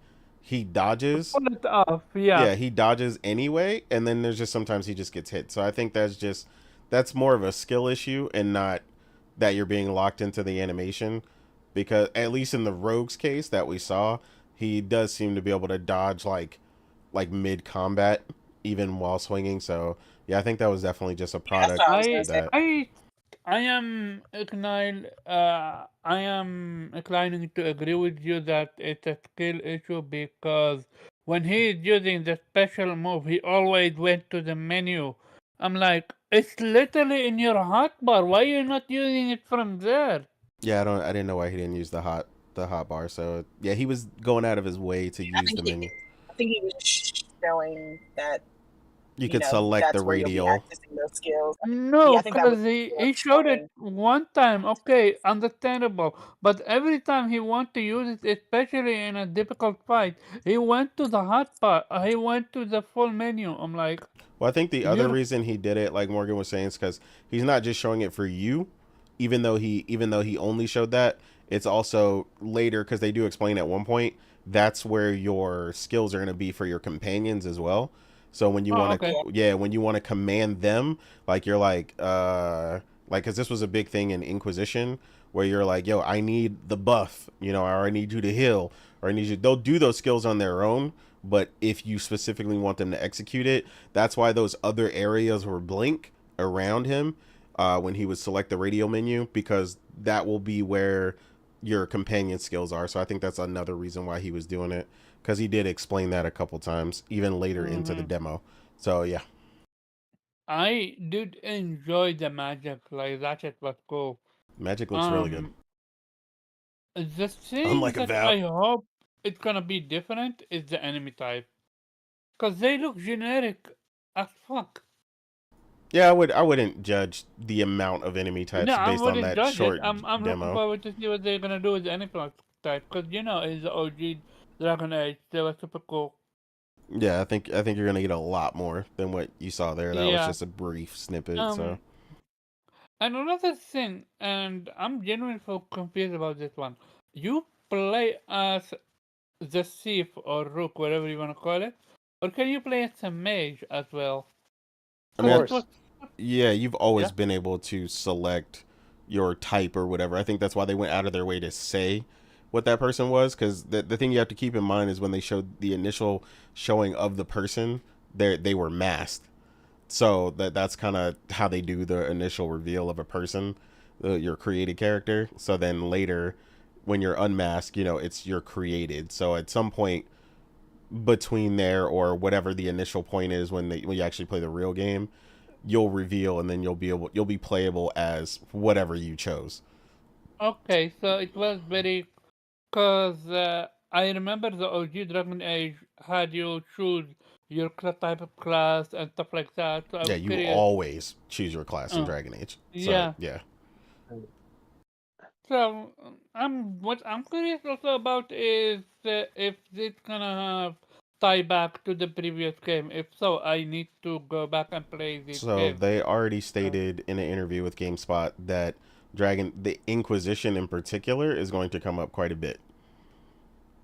dodges. Pull it off, yeah. Yeah, he dodges anyway, and then there's just sometimes he just gets hit. So I think that's more of a skill issue and not that you're being locked into the animation, because at least in the Rogue's case that we saw, he does seem to be able to dodge like mid combat even while swinging. So yeah, I think that was definitely just a product of that. I am inclining to agree with you that it's a skill issue, because when he's using the special move, he always went to the menu. I'm like, it's literally in your hotbar. Why are you not using it from there? Yeah, I didn't know why he didn't use the hot bar. So yeah, he was going out of his way to use the menu. I think he was showing that you could select the that's where you'll be radial. accessing those skills. No, I think that was because he showed it one time. Okay, understandable. But every time he want to use it, especially in a difficult fight, he went to the hot part. He went to the full menu. I'm like, well, I think the other reason he did it, like Morgan was saying, is because he's not just showing it for you, even though he only showed that. It's also later, because they do explain at one point, that's where your skills are going to be for your companions as well. So when you want to, when you want to command them, like you're like, because this was a big thing in Inquisition, where you're like, yo, I need the buff, or I need you to heal, or I need you. They'll do those skills on their own, but if you specifically want them to execute it, that's why those other areas were blink around him when he would select the radio menu, because that will be where your companion skills are. So I think that's another reason why he was doing it, because he did explain that a couple times, even later into the demo. So yeah, I did enjoy the magic. Like that, it was cool. Magic looks really good. The thing that I hope it's gonna be different is the enemy type, because they look generic as fuck. Yeah, I wouldn't judge the amount of enemy types based on that short I'm demo. looking forward to see what they're gonna do with the enemy type, because it's the OG Dragon Age. They were super cool. Yeah, I think you're gonna get a lot more than what you saw there. That was just a brief snippet. So. And another thing, and I'm genuinely confused about this one. You play as the thief or rook, whatever you want to call it, or can you play as a mage as well? I mean, yeah, you've always been able to select your type or whatever. I think that's why they went out of their way to say what that person was, because the thing you have to keep in mind is when they showed the initial showing of the person, they were masked. So that's kind of how they do the initial reveal of a person, your created character. So then later, when you're unmasked, it's you're created. So at some point between there, or whatever the initial point is when you actually play the real game, you'll reveal, and then you'll be playable as whatever you chose. Okay, so it was very, because I remember the OG Dragon Age had you choose your type of class and stuff like that. So yeah, you always choose your class in Dragon Age. So, yeah. So what I'm curious also about is if it's gonna have tie back to the previous game. If so, I need to go back and play this game. So they already stated in an interview with GameSpot that the Inquisition in particular is going to come up quite a bit,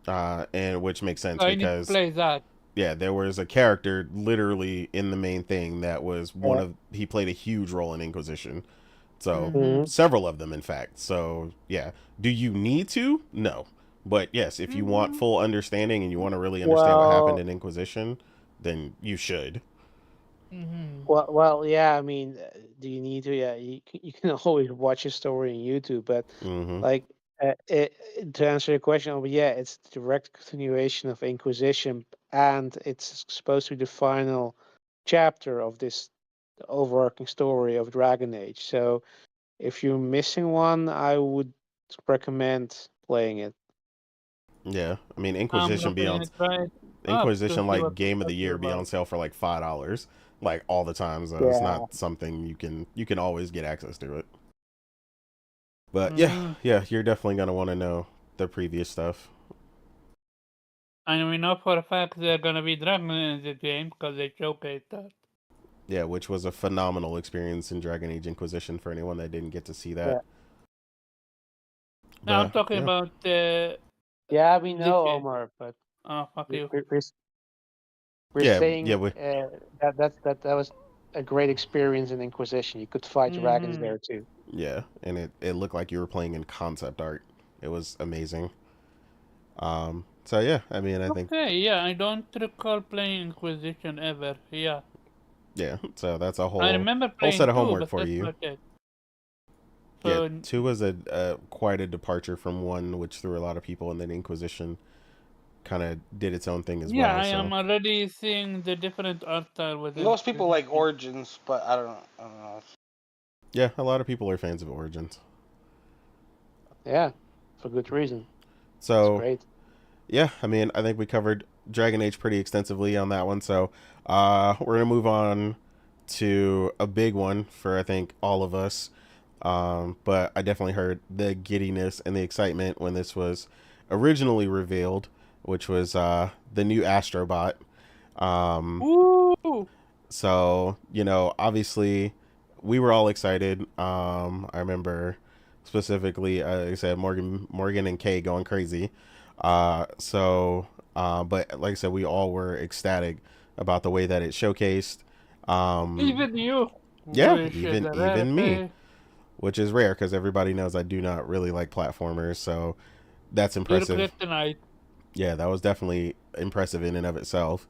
and which makes sense, so because I need to play that. Yeah, there was a character literally in the main thing that was he played a huge role in Inquisition. So several of them, in fact. So yeah, do you need to? No, but yes, if you want full understanding and you want to really understand what happened in Inquisition, then you should. Well, yeah. I mean, do you need to? Yeah, you can always watch a story on YouTube, but like to answer your question, yeah, it's the direct continuation of Inquisition, and it's supposed to be the final chapter of this overarching story of Dragon Age. So, if you're missing one, I would recommend playing it. Yeah, I mean, Inquisition like Game of the Year be on sale for like $5, like all the time. So it's not something you can always get access to it. But yeah, you're definitely gonna want to know the previous stuff. And we know for a fact they're gonna be Dragon in the game because they showcased that. Yeah, which was a phenomenal experience in Dragon Age Inquisition for anyone that didn't get to see that. Now I'm talking about yeah, we know, Omar, but fuck you. We're saying that was a great experience in Inquisition. You could fight dragons there too. Yeah, and it looked like you were playing in concept art. It was amazing. So yeah, I mean, I think. Yeah, I don't recall playing Inquisition ever. Yeah. Yeah, so that's a whole set of homework for you. So, yeah, 2 was quite a departure from 1, which threw a lot of people, and then Inquisition kind of did its own thing as well. Yeah, I am already seeing the different art style within. Most people like Origins, but I don't know. Yeah, a lot of people are fans of Origins. Yeah, for good reason. So it's great. Yeah, I mean, I think we covered Dragon Age pretty extensively on that one. So we're gonna move on to a big one for I think all of us. But I definitely heard the giddiness and the excitement when this was originally revealed, which was the new Astrobot. Ooh! So, obviously we were all excited. I remember specifically, like I said, Morgan and Kay going crazy. But like I said, we all were ecstatic about the way that it showcased. Even you. Yeah, even me, which is rare because everybody knows I do not really like platformers. So that's impressive. Your kryptonite. Yeah, that was definitely impressive in and of itself.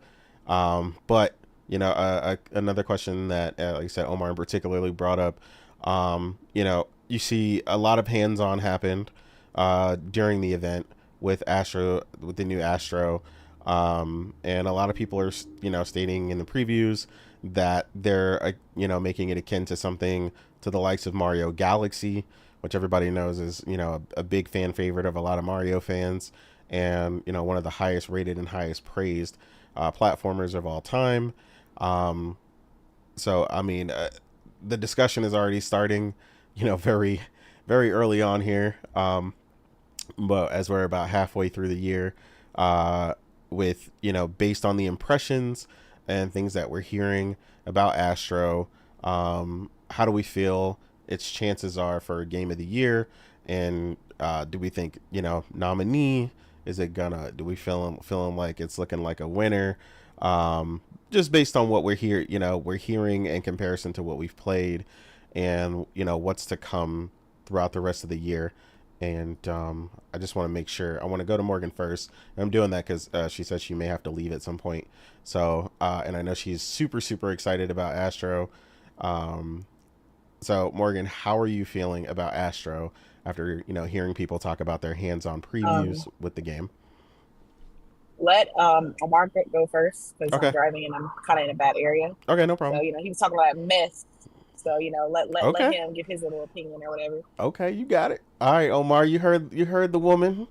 But another question that, like I said, Omar particularly brought up. You see a lot of hands-on happened during the event with the new Astro, and a lot of people are stating in the previews that they're making it akin to something to the likes of Mario Galaxy, which everybody knows is a big fan favorite of a lot of Mario fans, and one of the highest rated and highest praised platformers of all time. So I mean, the discussion is already starting, very, very early on here. But as we're about halfway through the year, with based on the impressions and things that we're hearing about Astro, how do we feel its chances are for Game of the Year? And do we think nominee? Is it gonna? Do we feeling like it's looking like a winner? Just based on what we're hearing in comparison to what we've played, and what's to come throughout the rest of the year. And I just want to make sure. I want to go to Morgan first, and I'm doing that because she says she may have to leave at some point. So and I know she's super excited about Astro. So Morgan, how are you feeling about Astro after hearing people talk about their hands-on previews with the game? Let Omar go first because I'm driving and I'm kind of in a bad area. Okay, no problem. So he was talking about myths. So let him give his little opinion or whatever. Okay, you got it. All right, Omar, you heard the woman.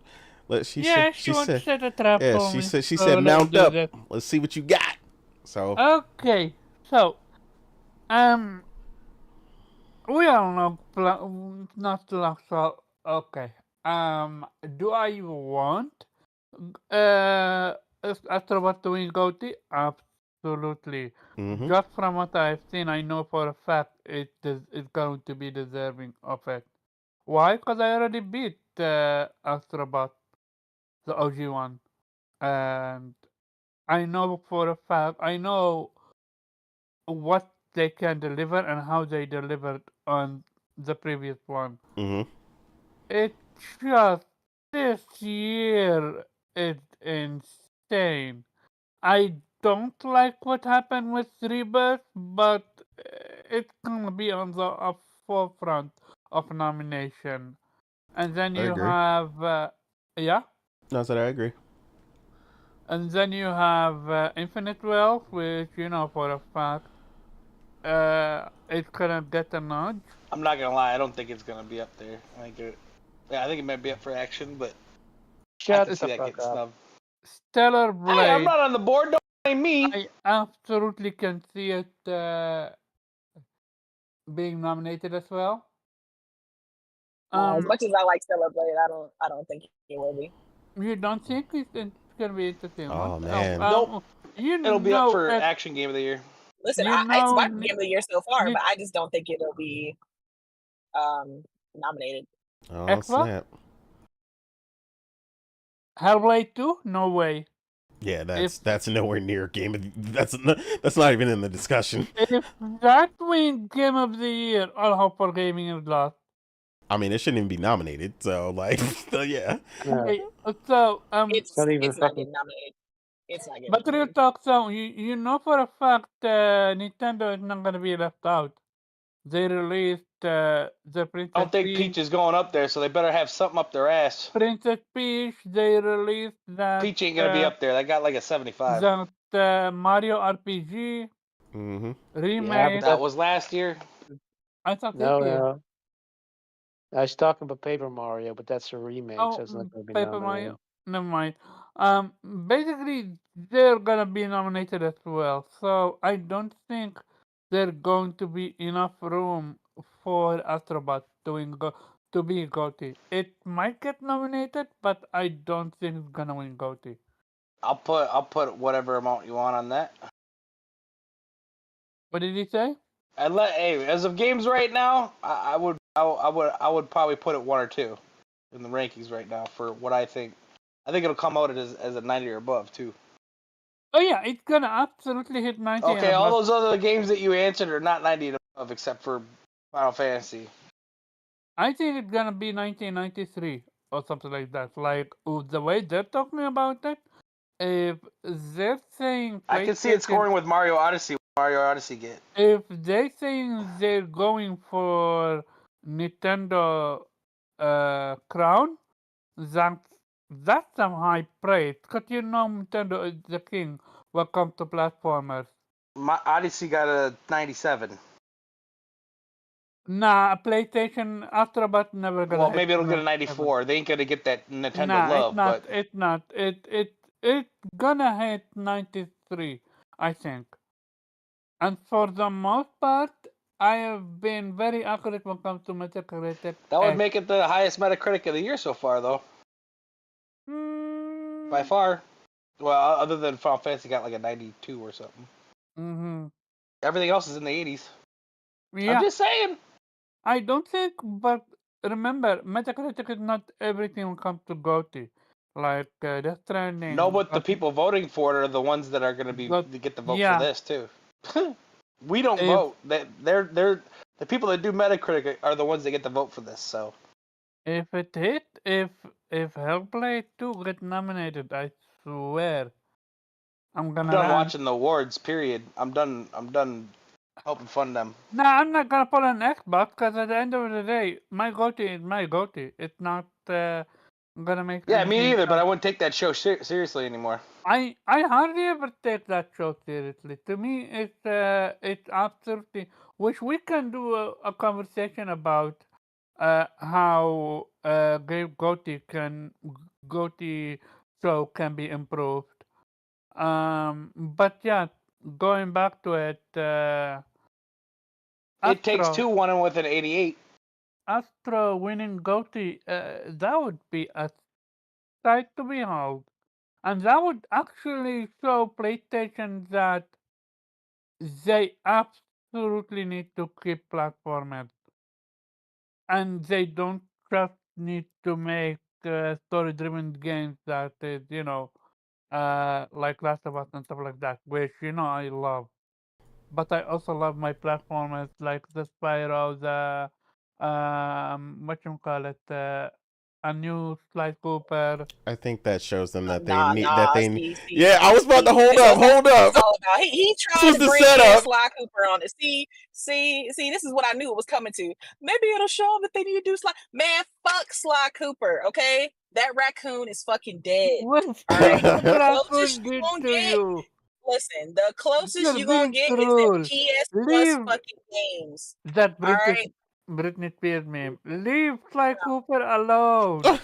She wants to set a trap for me. She said mount up. Let's see what you got. So okay, so we all know not to laugh. So okay, do I want Astrobot to win Goty? Absolutely. Mm-hmm. Just from what I've seen, I know for a fact it's going to be deserving of it. Why? Because I already beat Astrobot, the OG one, and I know for a fact, I know what they can deliver and how they delivered on the previous one. Mm-hmm. It's just this year is insane. I don't like what happened with Rebirth, but it's gonna be on the forefront of nomination. And then you have yeah. No, I said I agree. And then you have Infinite Wealth, which for a fact it's gonna get a nudge. I'm not gonna lie, I don't think it's gonna be up there. I think it might be up for action, but Shut the fuck up. Stellar Blade. Hey, I'm not on the board. Don't blame me. I absolutely can see it being nominated as well. As much as I like Stellar Blade, I don't think it will be. You don't think it's gonna be interesting? Oh man, nope. It'll be up for Action Game of the Year. Listen, it's my Game of the Year so far, but I just don't think it'll be nominated. Oh snap! Hellblade 2? No way. Yeah, that's nowhere near game of. That's not even in the discussion. If that wins Game of the Year, I'll hope for Gaming is lost. I mean, it shouldn't even be nominated. So yeah. Okay, so it's not getting nominated. It's not getting. But real talk, so you know for a fact Nintendo is not gonna be left out. They released the Princess I don't think Peach. Peach is going up there, so they better have something up their ass. Princess Peach, they released that. Peach ain't gonna be up there. They got like a 75. That Mario RPG remake. Yeah, that was last year. I thought No, this year. no. I was talking about Paper Mario, but that's a remake, so it's not going to be Paper nominated. Mario. Never mind. Basically, they're gonna be nominated as well. So I don't think there's going to be enough room for Astrobot to be Goty. It might get nominated, but I don't think it's gonna win Goty. I'll put whatever amount you want on that. What did he say? Hey, as of games right now, I would probably put it 1 or 2 in the rankings right now for what I think. I think it'll come out as a 90 or above too. Oh yeah, it's gonna absolutely hit 90. Okay, all those other games that you answered are not 90 and above except for Final Fantasy. I think it's gonna be 1993 or something like that. Like the way they're talking about it, if they're saying I can see it scoring with Mario Odyssey. What Mario Odyssey get? If they're saying they're going for Nintendo crown, that's some high praise. Cause you know Nintendo is the king when it comes to platformers. My Odyssey got a 97. Nah, PlayStation Astrobot never gonna. Well, maybe it'll get a 94. They ain't gonna get that Nintendo love, but it's not. It's gonna hit 93, I think. And for the most part, I have been very accurate when it comes to Metacritic. That would make it the highest Metacritic of the year so far, though. By far. Well, other than Final Fantasy got like a 92 or something. Everything else is in the 80s. Yeah. I'm just saying. I don't think, but remember, Metacritic is not everything when it comes to Goty. Like Death Stranding. No, but the people voting for it are the ones that are going to get the vote for this too. We don't vote. They're the people that do Metacritic are the ones that get the vote for this. So if it hit, if Hellblade 2 get nominated, I swear, I'm done watching the awards. Period. I'm done helping fund them. Nah, I'm not gonna put an Xbox because at the end of the day, my Goty is my Goty. It's not gonna make. Yeah, me neither. But I wouldn't take that show seriously anymore. I hardly ever take that show seriously. To me, it's absolutely, which we can do a conversation about how Goty show can be improved. But yeah, going back to it. It Takes Two won with an 88. Astro winning Goty, that would be a sight to behold. And that would actually show PlayStation that they absolutely need to keep platformers. And they don't just need to make story-driven games that is, like Last of Us and stuff like that, which, I love. But I also love my platformers like the Spyro, the a new Sly Cooper. I think that shows them that Nah, they need nah, that they. see, Yeah, I was about to hold up. It's all about he tried to the bring setup. Sly Cooper on it. See, this is what I knew it was coming to. Maybe it'll show them that they need to do Sly. Man, fuck Sly Cooper, okay? That raccoon is fucking dead. What all right? raccoon did to you? Listen, the closest you're gonna get cruel. is the PS Plus fucking games. That Britney Spears meme. Leave Sly Cooper alone. No.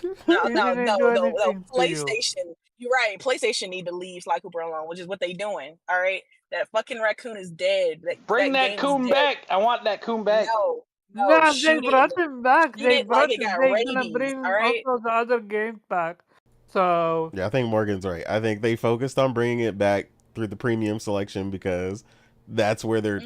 PlayStation. You're right. PlayStation need to leave Sly Cooper alone, which is what they doing. All right. That fucking raccoon is dead. Bring that coon back. I want that coon back. No, they brought him back. They're gonna bring also the other games back. So yeah, I think Morgan's right. I think they focused on bringing it back through the premium selection because that's where they're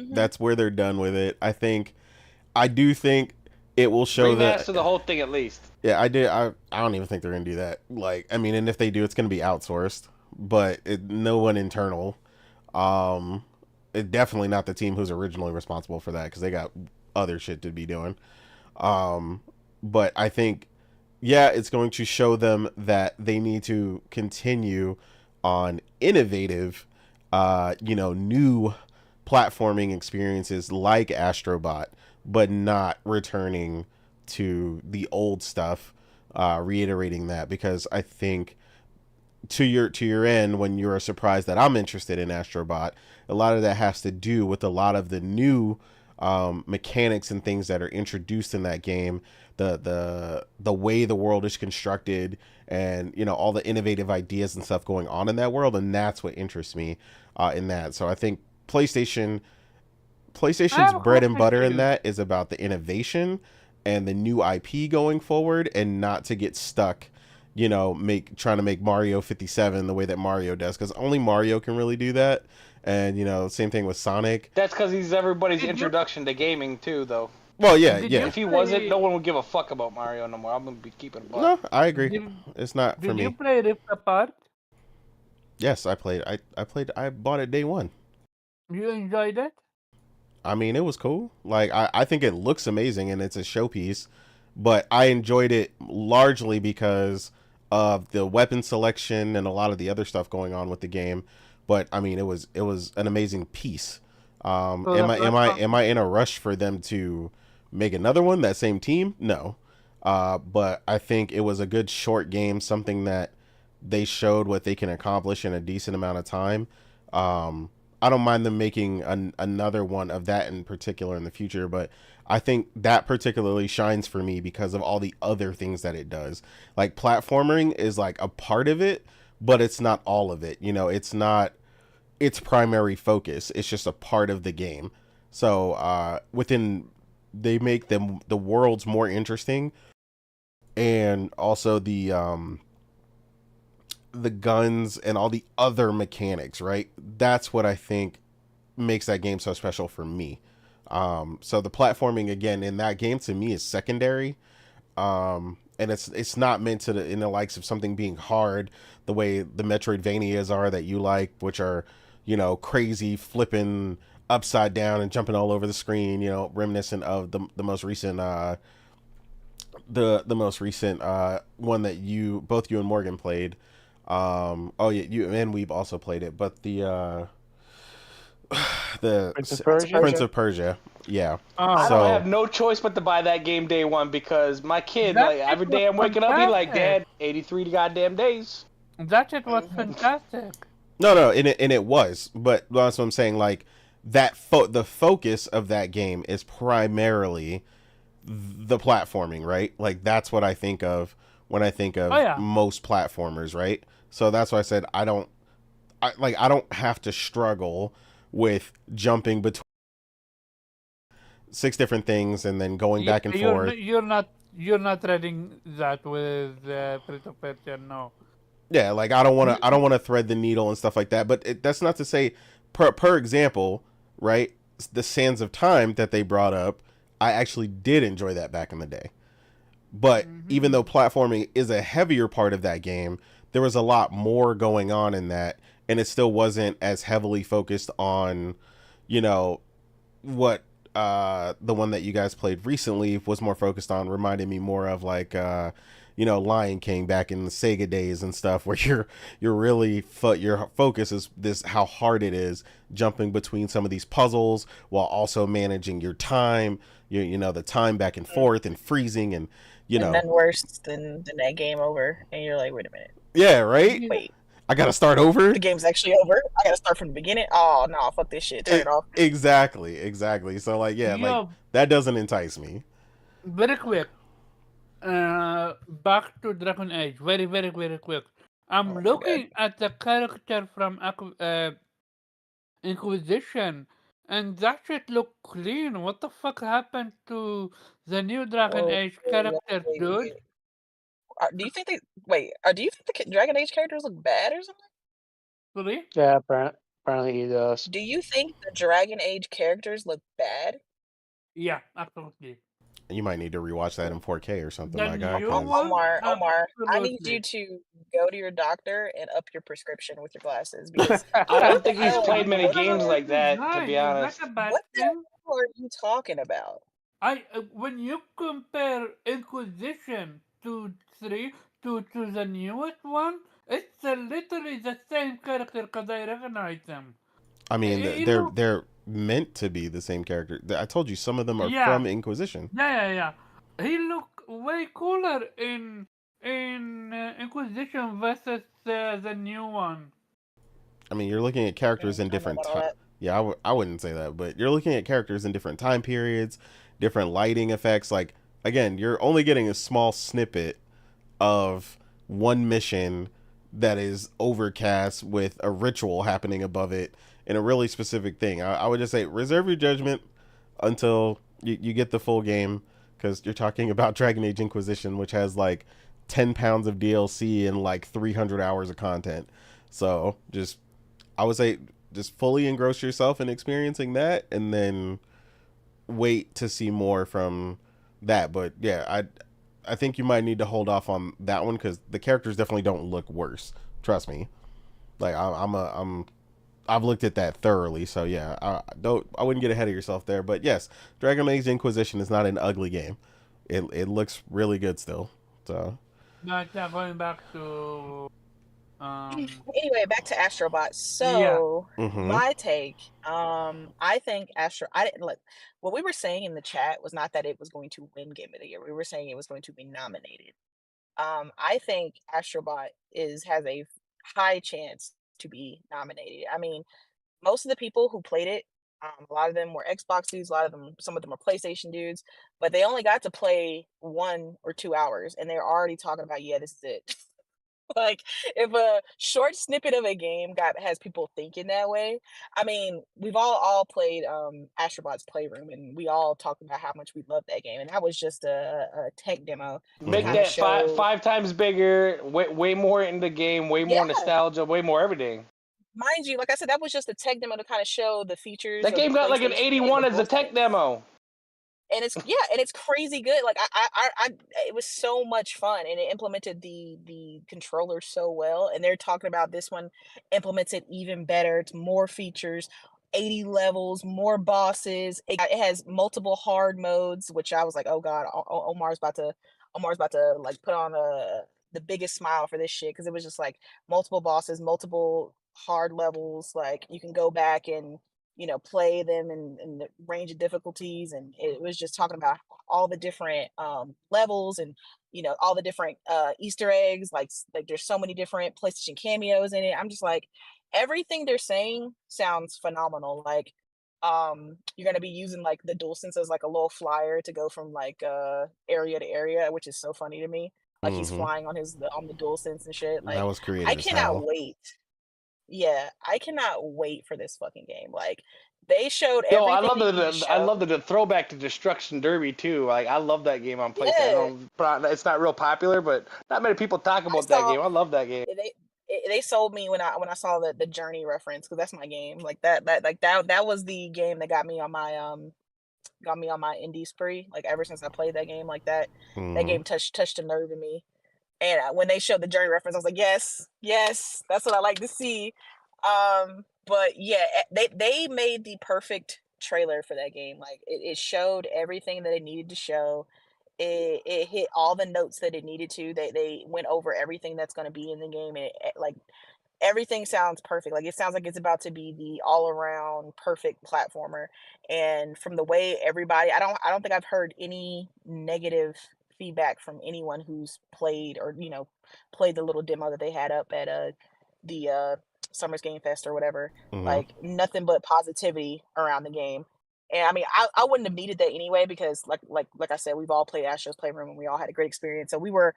done with it. I do think it will show that to the whole thing at least. Yeah, I don't even think they're gonna do that. Like, I mean, and if they do, it's gonna be outsourced, but no one internal. It's definitely not the team who's originally responsible for that because they got other shit to be doing. But I think, yeah, it's going to show them that they need to continue on innovative, new platforming experiences like Astrobot, but not returning to the old stuff, reiterating that, because I think to your end, when you're surprised that I'm interested in Astrobot, a lot of that has to do with a lot of the new mechanics and things that are introduced in that game, the way the world is constructed, and all the innovative ideas and stuff going on in that world, and that's what interests me in that. So I think PlayStation's bread and butter in that is about the innovation and the new IP going forward, and not to get stuck trying to make Mario 57 the way that Mario does, because only Mario can really do that. And same thing with Sonic. That's because he's everybody's introduction to gaming too, though. Well, yeah. If he wasn't, no one would give a fuck about Mario no more. I'm gonna be keeping it. No, I agree. It's not for me. Did you play Rift Apart? Yes, I played. I bought it day one. You enjoyed it? I mean, it was cool. Like, I think it looks amazing, and it's a showpiece. But I enjoyed it largely because of the weapon selection and a lot of the other stuff going on with the game. But I mean, it was an amazing piece. Am I in a rush for them to make another one? That same team? No. But I think it was a good short game, something that they showed what they can accomplish in a decent amount of time. I don't mind them making another one of that in particular in the future, but I think that particularly shines for me because of all the other things that it does. Like, platforming is like a part of it, but it's not all of it. It's not its primary focus. It's just a part of the game. So they make the worlds more interesting, and also the guns and all the other mechanics, right? That's what I think makes that game so special for me. So the platforming, again, in that game to me is secondary. And it's not meant to in the likes of something being hard the way the Metroidvanias are that you like, which are, crazy, flipping upside down and jumping all over the screen, reminiscent of the most recent the most recent one that both you and Morgan played. Oh yeah, you and we've also played it, but the Prince of Persia. Yeah. So I have no choice but to buy that game day one, because my kid, like, every day I'm waking up, he like, Dad, 83 goddamn days. That shit was fantastic. No, and it was, but that's what I'm saying. Like, that the focus of that game is primarily the platforming, right? Like, that's what I think of when I think of most platformers, right? So that's why I said I don't have to struggle with jumping between 6 different things and then going back and forth. You're not reading that with Prince of Persia, no. Yeah, like, I don't want to thread the needle and stuff like that. But that's not to say, per example, right? The Sands of Time that they brought up, I actually did enjoy that back in the day. But even though platforming is a heavier part of that game, there was a lot more going on in that, and it still wasn't as heavily focused on, what the one that you guys played recently was more focused on. Reminded me more of like Lion King back in the Sega days and stuff, where you're really your focus is this, how hard it is jumping between some of these puzzles while also managing your time, the time back and forth and freezing and and then worse than that game over, and you're like, wait a minute. Yeah, right? Wait. I gotta start over? The game's actually over? I gotta start from the beginning? Oh, no, fuck this shit. Turn it off. Exactly. So, like, yeah, like, that doesn't entice me. Very quick. Back to Dragon Age. Very, very, very quick. I'm looking at the character from Inquisition, and that shit look clean. What the fuck happened to the new Dragon Age character, dude? Do you think the Dragon Age characters look bad or something? Really? Yeah, apparently he does. Do you think the Dragon Age characters look bad? Yeah, absolutely. You might need to rewatch that in 4K or something, my guy. Omar, I need you to go to your doctor and up your prescription with your glasses, because I don't think he's played many games like that, to be honest. What the hell are you talking about? When you compare Inquisition to the newest one, it's literally the same character, because I recognize them. I mean, meant to be the same character. I told you some of them are Yeah. from Inquisition. Yeah. He looked way cooler in Inquisition versus the new one. I mean, you're looking at characters in different time. Yeah, I wouldn't say that, but you're looking at characters in different time periods, different lighting effects. Like, again, you're only getting a small snippet of one mission that is overcast with a ritual happening above it and a really specific thing. I would just say reserve your judgment until you get the full game, because you're talking about Dragon Age Inquisition, which has like 10 pounds of DLC and like 300 hours of content. So I would say just fully engross yourself in experiencing that, and then wait to see more from that. But yeah, I think you might need to hold off on that one, because the characters definitely don't look worse. Trust me. Like I've looked at that thoroughly, so yeah, I wouldn't get ahead of yourself there. But yes, Dragon Age Inquisition is not an ugly game. It looks really good still. So. But yeah, going back to Anyway, back to Astrobot. So my take, I think I didn't like what we were saying in the chat was not that it was going to win Game of the Year. We were saying it was going to be nominated. I think Astrobot has a high chance to be nominated. I mean, most of the people who played it, a lot of them were Xbox dudes, some of them are PlayStation dudes, but they only got to play 1 or 2 hours, and they're already talking about, yeah, this is it. Like, if a short snippet of a game has people thinking that way, I mean, we've all played Astrobot's Playroom, and we all talked about how much we love that game, and that was just a tech demo. Make that five times bigger, way more in the game, way more nostalgia, way more everything. Mind you, like I said, that was just a tech demo to kind of show the features. That game got like an 81 as a tech demo. And it's crazy good. Like it was so much fun, and it implemented the controller so well. And they're talking about this one implements it even better. It's more features, 80 levels, more bosses. It has multiple hard modes, which I was like, oh god, Omar's about to like put on the biggest smile for this shit, because it was just like multiple bosses, multiple hard levels. Like you can go back and play them in the range of difficulties, and it was just talking about all the different levels, and all the different Easter eggs. Like there's so many different PlayStation cameos in it. I'm just like, everything they're saying sounds phenomenal. Like you're gonna be using like the DualSense as like a little flyer to go from like area to area, which is so funny to me. Like he's flying on the DualSense and shit. Like, that was creative. I cannot wait. Yeah, I cannot wait for this fucking game. Like, they showed everything. I love the throwback to Destruction Derby too. Like, I love that game on PlayStation. Yeah. It's not real popular, but not many people talk about that game. I love that game. They sold me when I saw the Journey reference, because that's my game. Like that was the game that got me on my indie spree. Like, ever since I played that game, like that game touched a nerve in me. And when they showed the Journey reference, I was like, yes, that's what I like to see. But yeah, they made the perfect trailer for that game. Like, it showed everything that it needed to show. It hit all the notes that it needed to. They went over everything that's going to be in the game, and like everything sounds perfect. Like, it sounds like it's about to be the all-around perfect platformer. And from the way everybody, I don't think I've heard any negative feedback from anyone who's played or played the little demo that they had up at the Summers Game Fest or whatever. Like, nothing but positivity around the game. And I mean, I wouldn't have needed that anyway, because like I said, we've all played Astro's Playroom and we all had a great experience. So we were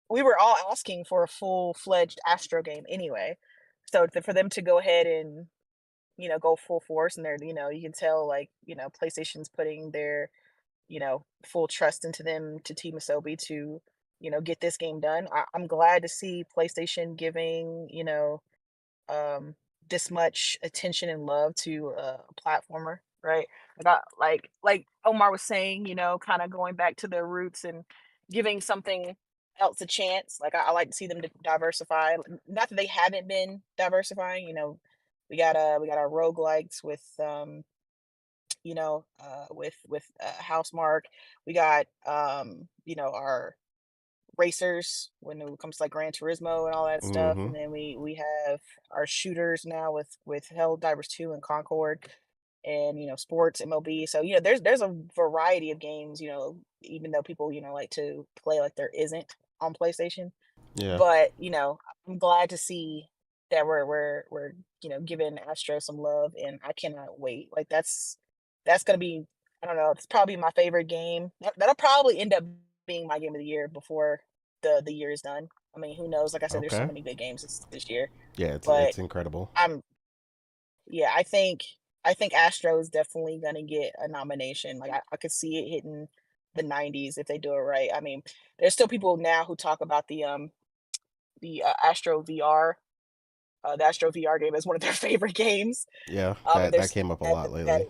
all asking for a full-fledged Astro game anyway. So for them to go ahead and go full force, and they're you can tell, like, PlayStation's putting their full trust into them, to Team Asobi, to get this game done. I'm glad to see PlayStation giving this much attention and love to a platformer, right? Like Omar was saying, kind of going back to their roots and giving something else a chance. Like, I like to see them diversify. Not that they haven't been diversifying. We got our roguelikes with with Housemark. We got our racers when it comes to like Gran Turismo and all that stuff, and then we have our shooters now with Helldivers 2 and Concord. and sports, MLB. So there's a variety of games. Even though people like to play like there isn't on PlayStation. Yeah. But I'm glad to see that we're giving Astro some love, and I cannot wait. Like that's gonna be, I don't know, it's probably my favorite game. That'll probably end up being my game of the year before the year is done. I mean, who knows? Like I said, there's so many good games this year. Yeah, but it's incredible. I think Astro is definitely gonna get a nomination. Like I could see it hitting the 90s if they do it right. I mean, there's still people now who talk about the Astro VR. The Astro VR game is one of their favorite games. Yeah, And that came up a lot lately.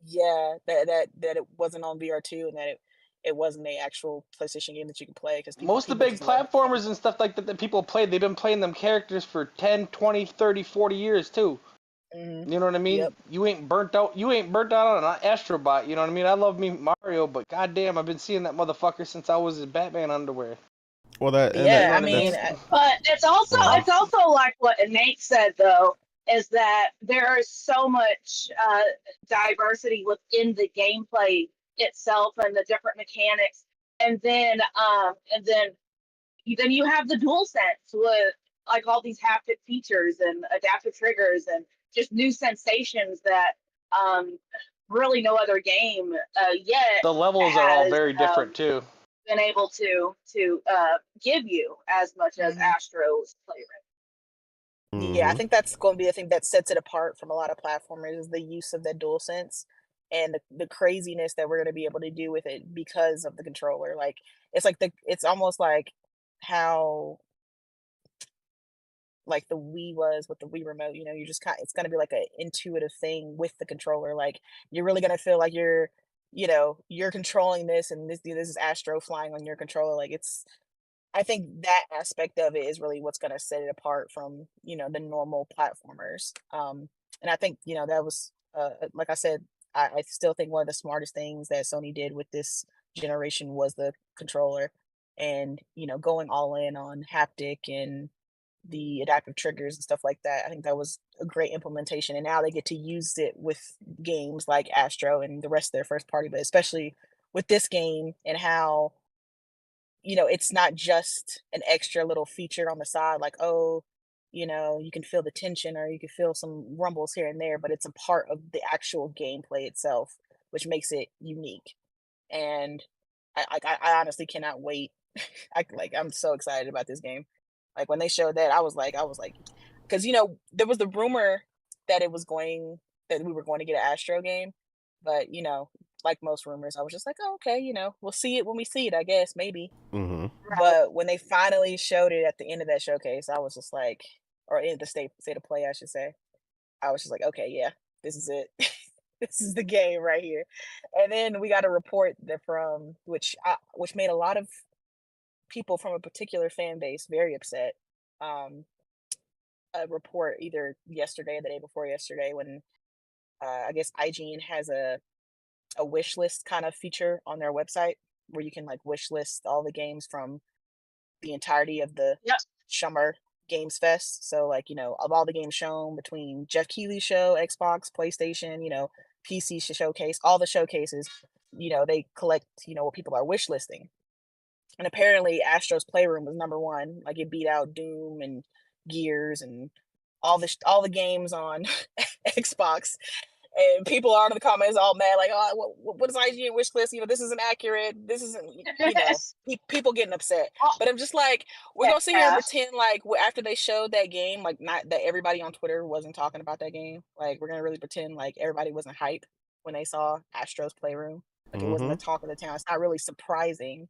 That it wasn't on VR2, and that it wasn't an actual PlayStation game that you could play, because most of the big platformers and stuff like that people play, they've been playing them characters for 10, 20, 30, 40 years too. Mm-hmm. You know what I mean? Yep. You ain't burnt out on an Astrobot. You know what I mean? I love me Mario, but goddamn, I've been seeing that motherfucker since I was in Batman underwear. Well, that yeah, I mean, but it's also like what Nate said though, is that there is so much diversity within the gameplay itself and the different mechanics, and then you have the DualSense with like all these haptic features and adaptive triggers and just new sensations that really no other game yet. The levels are all very different too. Been able to give you as much as Astro's playroom. Mm-hmm. Yeah, I think that's going to be the thing that sets it apart from a lot of platformers, is the use of the DualSense and the craziness that we're going to be able to do with it because of the controller. Like it's almost like how like the Wii was with the Wii remote. You just it's going to be like an intuitive thing with the controller. Like you're really going to feel like you're controlling this, and this is Astro flying on your controller. Like I think that aspect of it is really what's going to set it apart from the normal platformers. And I think that was like I said, I still think one of the smartest things that Sony did with this generation was the controller, and going all in on haptic and the adaptive triggers and stuff like that. I think that was a great implementation, and now they get to use it with games like Astro and the rest of their first party, but especially with this game, and how it's not just an extra little feature on the side, like, oh, you can feel the tension or you can feel some rumbles here and there, but it's a part of the actual gameplay itself, which makes it unique. And I honestly cannot wait. I'm so excited about this game. Like when they showed that, I was like, because there was the rumor that we were going to get an Astro game, but like most rumors, I was just like, oh, okay, we'll see it when we see it, I guess, maybe. Mm-hmm. But when they finally showed it at the end of that showcase, I was just like, or in the state of play, I should say, I was just like, okay, yeah, this is it. This is the game right here. And then we got a report from which made a lot of people from a particular fan base very upset. A report either yesterday or the day before yesterday, when I guess IGN has a wish list kind of feature on their website where you can like wish list all the games from the entirety of the Summer Games Fest. So like, of all the games shown between Jeff Keighley's show, Xbox, PlayStation, PC showcase, all the showcases, they collect, what people are wish listing. And apparently Astro's Playroom was number one. Like it beat out Doom and Gears and all the games on Xbox. And people are in the comments all mad, like, oh, what is IGN wish list? This isn't accurate. This isn't, people getting upset. But I'm just like, we're going to sit here and pretend like after they showed that game, like not that everybody on Twitter wasn't talking about that game. Like we're going to really pretend like everybody wasn't hype when they saw Astro's Playroom. Like it wasn't the talk of the town. It's not really surprising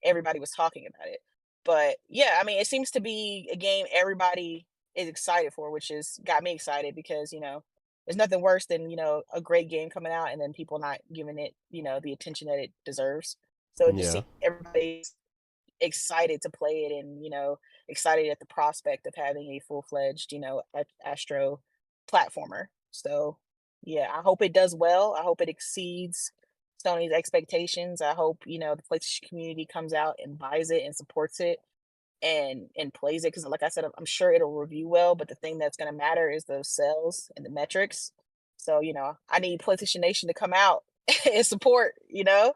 everybody was talking about it. But yeah, I mean, it seems to be a game everybody is excited for, which is got me excited because, there's nothing worse than, a great game coming out and then people not giving it, the attention that it deserves. So just see everybody's excited to play it and, excited at the prospect of having a full-fledged, Astro platformer. So yeah, I hope it does well. I hope it exceeds Sony's expectations. I hope, the PlayStation community comes out and buys it and supports it and plays it, because like I said, I'm sure it'll review well, but the thing that's going to matter is those sales and the metrics. So, I need PlayStation Nation to come out and support, and,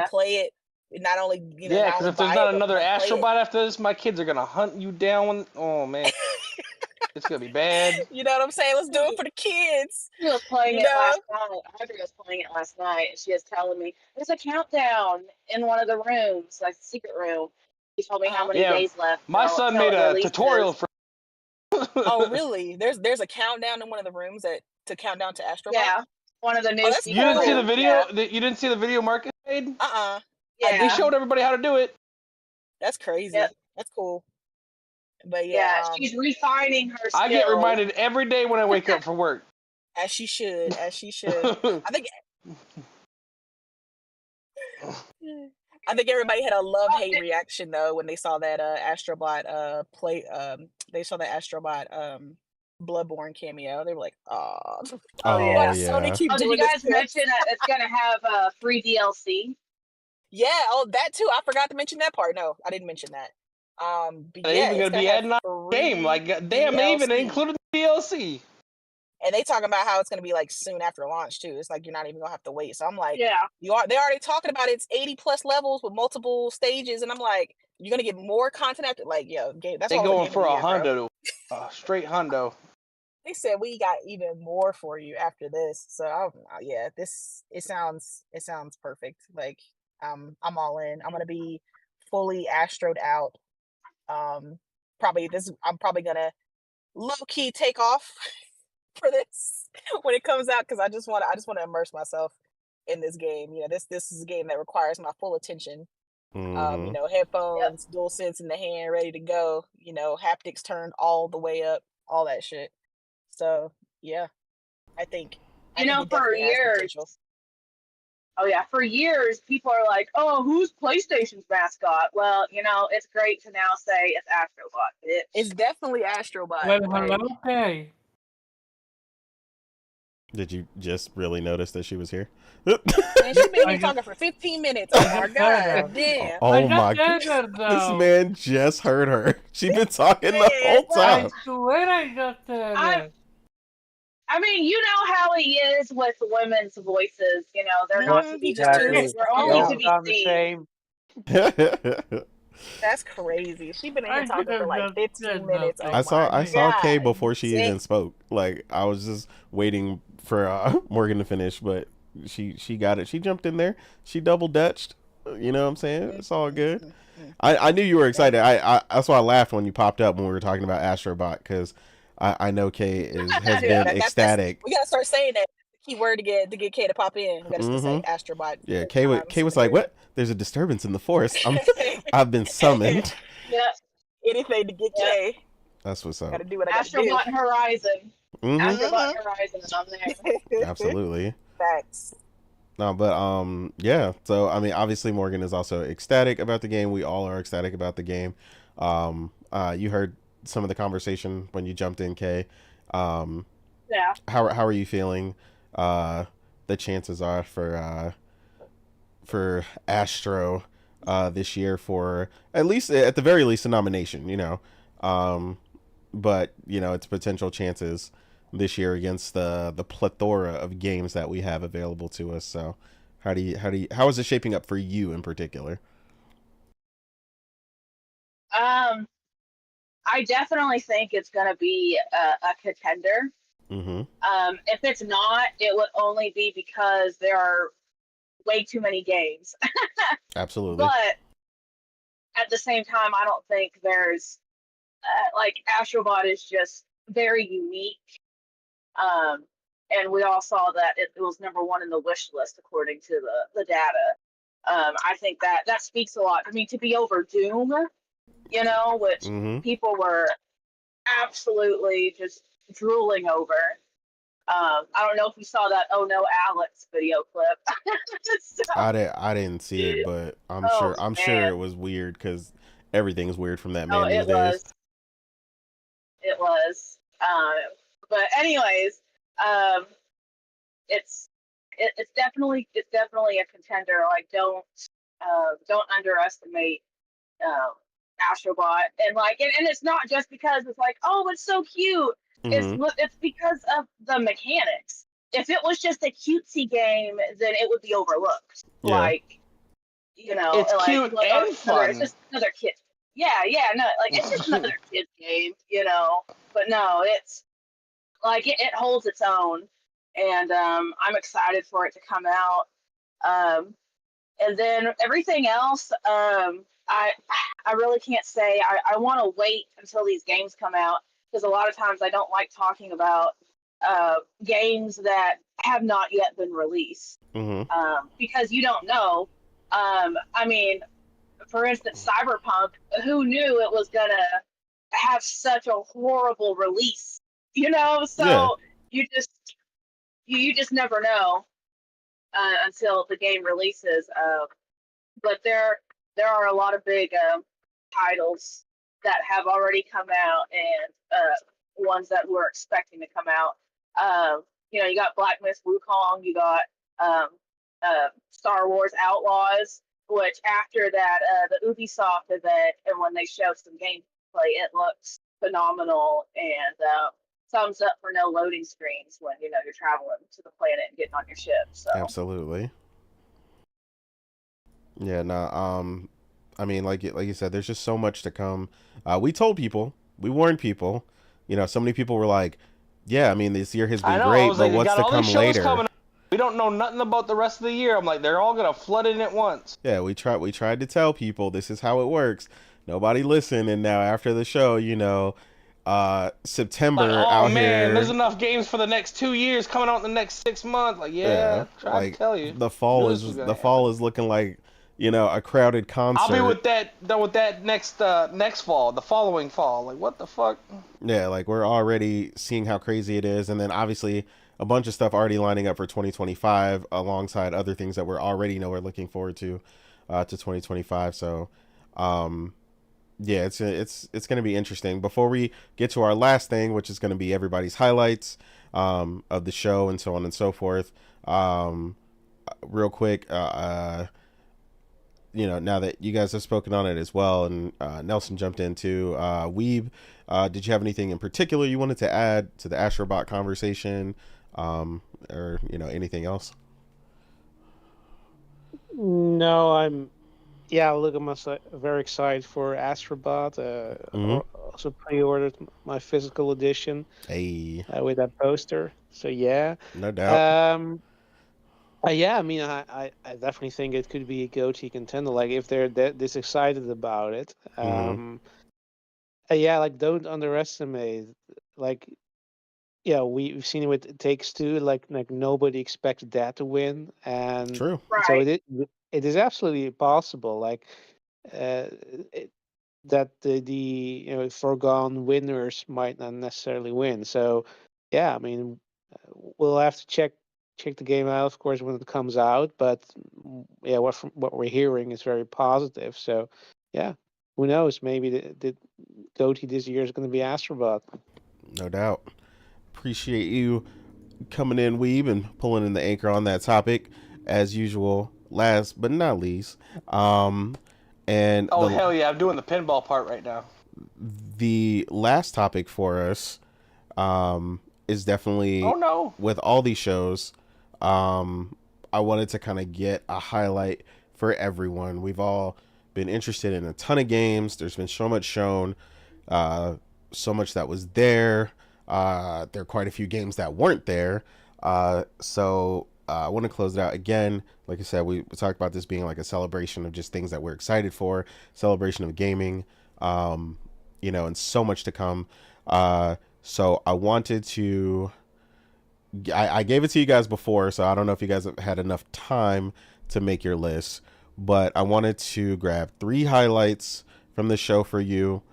play it. Not only, Yeah, not because only if there's buy not it, but another play it. Astrobot after this, my kids are gonna hunt you down. Oh man, it's gonna be bad. You know what I'm saying? Let's do it for the kids. She was playing it last night. Audrey was playing it last night, and she was telling me there's a countdown in one of the rooms, like the secret room. She told me how many days left. My son made a tutorial for. Oh, really? There's a countdown in one of the rooms to count down to Astrobot? Yeah, one of the new. That's You didn't see the cool. video? You didn't see the video Marcus made? Yeah. They showed everybody how to do it. That's crazy. Yep. That's cool. But yeah, she's refining her skills. I get reminded every day when I wake up for work. As she should. I think everybody had a love-hate reaction though when they saw that Astrobot play. They saw that Astrobot Bloodborne cameo. They were like, "Oh, yeah." Sony keep doing did you guys mention that it's gonna have free DLC? Yeah. Oh, that too. I forgot to mention that part. No, I didn't mention that. But they're even gonna be adding on the game. Like, damn, they even included the DLC. And they talking about how it's gonna be like soon after launch too. It's like you're not even gonna have to wait. So I'm like, yeah, they're already talking about it's 80+ levels with multiple stages, and I'm like, you're gonna get more content after game. That's they all going for a hundo, straight hundo. They said we got even more for you after this. So it sounds perfect. Like I'm all in. I'm gonna be fully astroed out. I'm probably gonna low key take off for this when it comes out because I just want to immerse myself in this game. This is a game that requires my full attention. Headphones, DualSense in the hand, ready to go. Haptics turned all the way up, all that shit. So yeah, I think for years. Oh yeah, for years people are like, "Oh, who's PlayStation's mascot?" Well, it's great to now say it's Astrobot. It's definitely Astrobot. Well, hello, okay. Did you just really notice that she was here? Man, she's been here talking for 15 minutes. Oh my god, damn! Oh my god, this man just heard her. She's been talking the whole time. I swear I just heard her. I mean, you know how he is with women's voices. They're not to be exactly. They're only to be seen. That's crazy. She's been in here talking for like 15 minutes. I saw Kay before she even spoke. Like I was just waiting for Morgan to finish, but she got it. She jumped in there. She double dutched. You know what I'm saying? It's all good. I knew you were excited. I that's why I laughed when you popped up when we were talking about Astrobot because I know Kay has been ecstatic. We gotta start saying that. Key word to get Kay to pop in. We gotta say Astrobot. Yeah, Kay was like, "What? There's a disturbance in the forest. I've been summoned." Yeah, anything to get Kay. That's what's up. Gotta do what I gotta do. Astrobot Horizon. Astrobot Horizon is on there. Absolutely. Facts. No, but yeah. So I mean, obviously Morgan is also ecstatic about the game. We all are ecstatic about the game. You heard some of the conversation when you jumped in, Kay. Yeah. How are you feeling? The chances are for Astro this year for at the very least a nomination, but its potential chances this year against the plethora of games that we have available to us. So how is it shaping up for you in particular? I definitely think it's going to be a contender. Mm-hmm. If it's not, it would only be because there are way too many games. Absolutely. But at the same time, I don't think there's Astrobot is just very unique. And we all saw that it was number one in the wish list according to the data. I think that speaks a lot. I mean, to be over Doom, which people were absolutely just drooling over. I don't know if you saw that "Oh No, Alex" video clip. So, I didn't see it, but I'm sure it was weird because everything's weird from that man these days. It was. But anyways, it's definitely a contender. Like don't underestimate Astrobot and and it's not just because it's like, oh, it's so cute. It's because of the mechanics. If it was just a cutesy game, then it would be overlooked. Yeah. Like, it's like, cute and fun. It's just another kid. Yeah, no, like it's just another kid game, But no, it's like it holds its own, and I'm excited for it to come out. And then everything else, I really can't say. I want to wait until these games come out because a lot of times I don't like talking about games that have not yet been released because you don't know. I mean, for instance, Cyberpunk, who knew it was gonna have such a horrible release? So you just never know until the game releases. But there are a lot of big titles that have already come out and ones that we're expecting to come out. You got Black Myth Wukong, you got Star Wars Outlaws, which after that the Ubisoft event and when they showed some gameplay, it looks phenomenal and thumbs up for no loading screens when you're traveling to the planet and getting on your ship. So absolutely. Yeah, no, I mean, like you said, there's just so much to come. We told people, we warned people, so many people were like, yeah, I mean, this year has been great, but what's to come later? We don't know nothing about the rest of the year. I'm like, they're all gonna flood in at once. Yeah, we tried to tell people this is how it works. Nobody listened, and now after the show, September out here. There's enough games for the next 2 years coming out in the next 6 months. Like, try to tell you. The fall is looking like a crowded concert. I'll be with that next fall, the following fall. Like, what the fuck? Yeah, like we're already seeing how crazy it is, and then obviously a bunch of stuff already lining up for 2025 alongside other things that we're already we're looking forward to 2025. So yeah, it's going to be interesting. Before we get to our last thing, which is going to be everybody's highlights of the show and so on and so forth, real quick, now that you guys have spoken on it as well, and Nelson jumped into Weeb, did you have anything in particular you wanted to add to the Astrobot conversation, or anything else? No, I'm very excited for Astrobot. Also pre-ordered my physical edition with that poster. So yeah, no doubt. Yeah, I mean, I definitely think it could be a Goty contender. Like if they're this excited about it, yeah, like don't underestimate. Like, yeah, we've seen it with It Takes Two. Like nobody expected that to win, and true. So it is absolutely possible. Like, that the foregone winners might not necessarily win. So, yeah, I mean, we'll have to check the game out, of course, when it comes out. But yeah, what we're hearing is very positive. So, yeah, who knows? Maybe the Goty this year is going to be Astrobot. No doubt. Appreciate you coming in, Weeb, and pulling in the anchor on that topic as usual. Last but not least, hell yeah, I'm doing the pinball part right now. The last topic for us is definitely with all these shows. I wanted to kind of get a highlight for everyone. We've all been interested in a ton of games. There's been so much shown, so much that was there. There are quite a few games that weren't there. So I want to close it out again. Like I said, we talked about this being like a celebration of just things that we're excited for, celebration of gaming, and so much to come. So I wanted to, I gave it to you guys before, so I don't know if you guys have had enough time to make your list, but I wanted to grab 3 highlights from the show for you,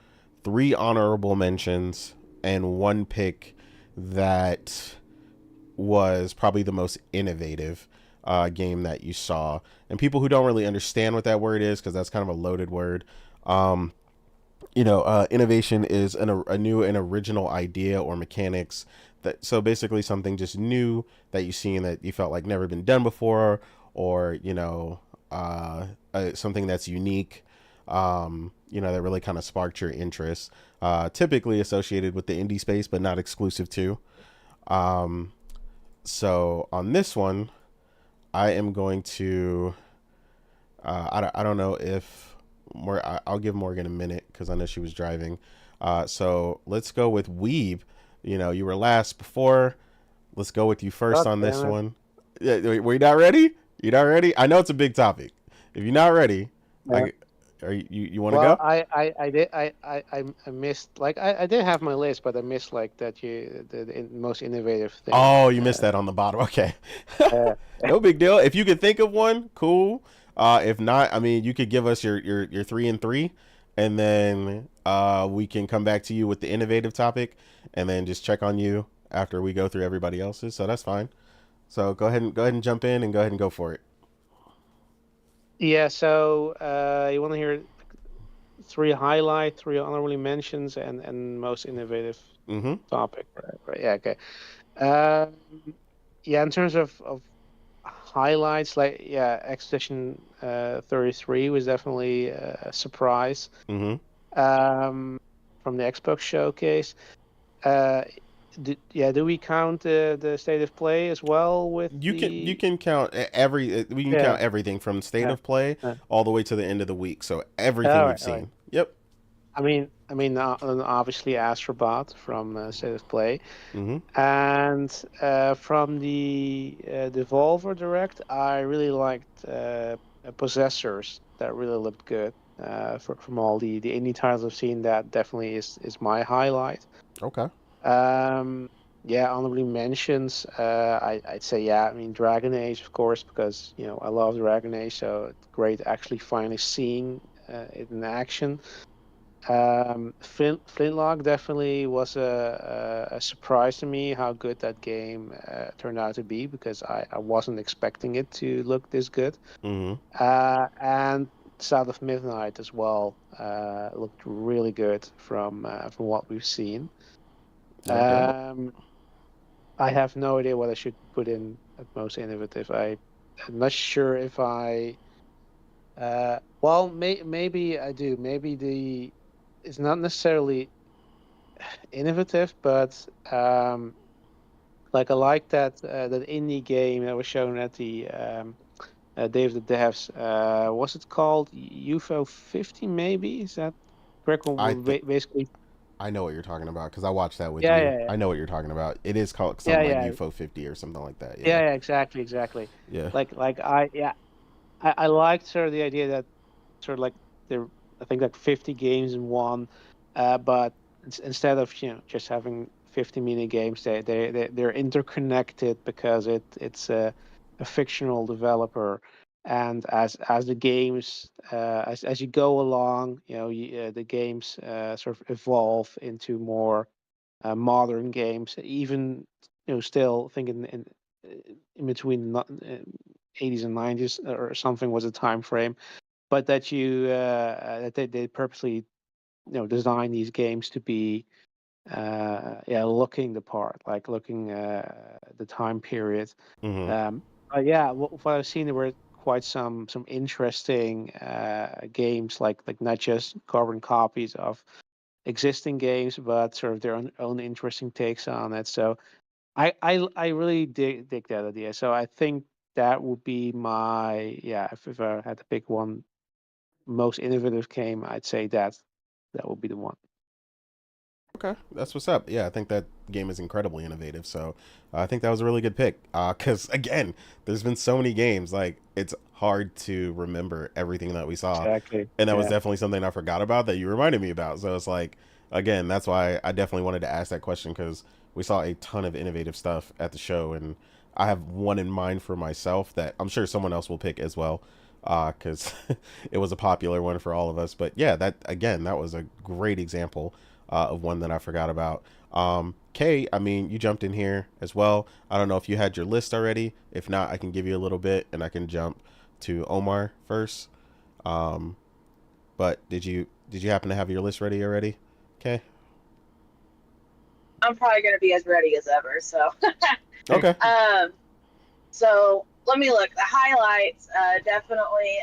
3 honorable mentions, and 1 pick that was probably the most innovative game that you saw. And people who don't really understand what that word is, because that's kind of a loaded word, innovation is a new and original idea or mechanics. So basically something just new that you see and that you felt like never been done before, or something that's unique. that really kind of sparked your interest, typically associated with the indie space, but not exclusive to. So on this one, I am going to, I don't know if I'll give Morgan a minute because I know she was driving. So let's go with Weeb. You were last before. Let's go with you first on this one. Yeah, were you not ready? You not ready? I know it's a big topic. If you're not ready, you want to go? I missed, like, I did have my list, but I missed like the most innovative thing. Oh, you missed that on the bottom. Okay. No big deal. If you could think of one, cool. If not, I mean, you could give us your 3 and 3, and then we can come back to you with the innovative topic, and then just check on you after we go through everybody else's. So that's fine. So go ahead and jump in and go ahead and go for it. Yeah. So you want to hear 3 highlight, 3 honorable mentions, and most innovative topic, right? Yeah. Okay. Yeah. In terms of highlights, like, yeah, Expedition 33 was definitely a surprise. From the Xbox showcase. Do we count the state of play as well? You can count count everything from state of play all the way to the end of the week. So everything you've seen. Right. Yep. I mean, obviously Astrobot from State of Play, and from the Devolver Direct, I really liked Possessors. That really looked good. From all the indie titles I've seen, that definitely is my highlight. Okay. Yeah, honorably mentions. I'd say, yeah. I mean, Dragon Age, of course, because I love Dragon Age, so it's great actually finally seeing it in action. Flintlock definitely was a surprise to me how good that game turned out to be, because I wasn't expecting it to look this good. And South of Midnight as well looked really good from what we've seen. I have no idea what I should put in at most innovative. I'm not sure if I. Well, maybe I do. Maybe it's not necessarily innovative, but like I like that indie game that was shown at the Day of the Devs. What's it called? UFO 50, maybe? Is that correct? Basically. I know what you're talking about because I watched that with you. Yeah. I know what you're talking about. It is called something like UFO 50 or something like that. Yeah, exactly. Yeah. I liked sort of the idea that sort of like I think like 50 games in one, but instead of just having 50 mini games, they're interconnected because it's a fictional developer, and as the games as you go along, the games sort of evolve into more modern games. Even still thinking in between 80s and 90s or something was a time frame, but that that they purposely design these games to be looking the part, like looking the time period. What I've seen, there were quite some interesting games, like not just carbon copies of existing games, but sort of their own interesting takes on it. So I really dig that idea. So I think that would be my if I had to pick one most innovative game, I'd say that would be the one. Okay, that's what's up. Yeah, I think that game is incredibly innovative. So I think that was a really good pick. Because again, there's been so many games, like it's hard to remember everything that we saw. Exactly. And that was definitely something I forgot about that you reminded me about. So it's like, again, that's why I definitely wanted to ask that question, because we saw a ton of innovative stuff at the show, and I have one in mind for myself that I'm sure someone else will pick as well, because it was a popular one for all of us. But yeah, that was a great example of one that I forgot about. Kay, I mean, you jumped in here as well. I don't know if you had your list already. If not, I can give you a little bit and I can jump to Omar first. But did you happen to have your list ready already? Okay. I'm probably going to be as ready as ever, so. Okay. So let me look. The highlights, definitely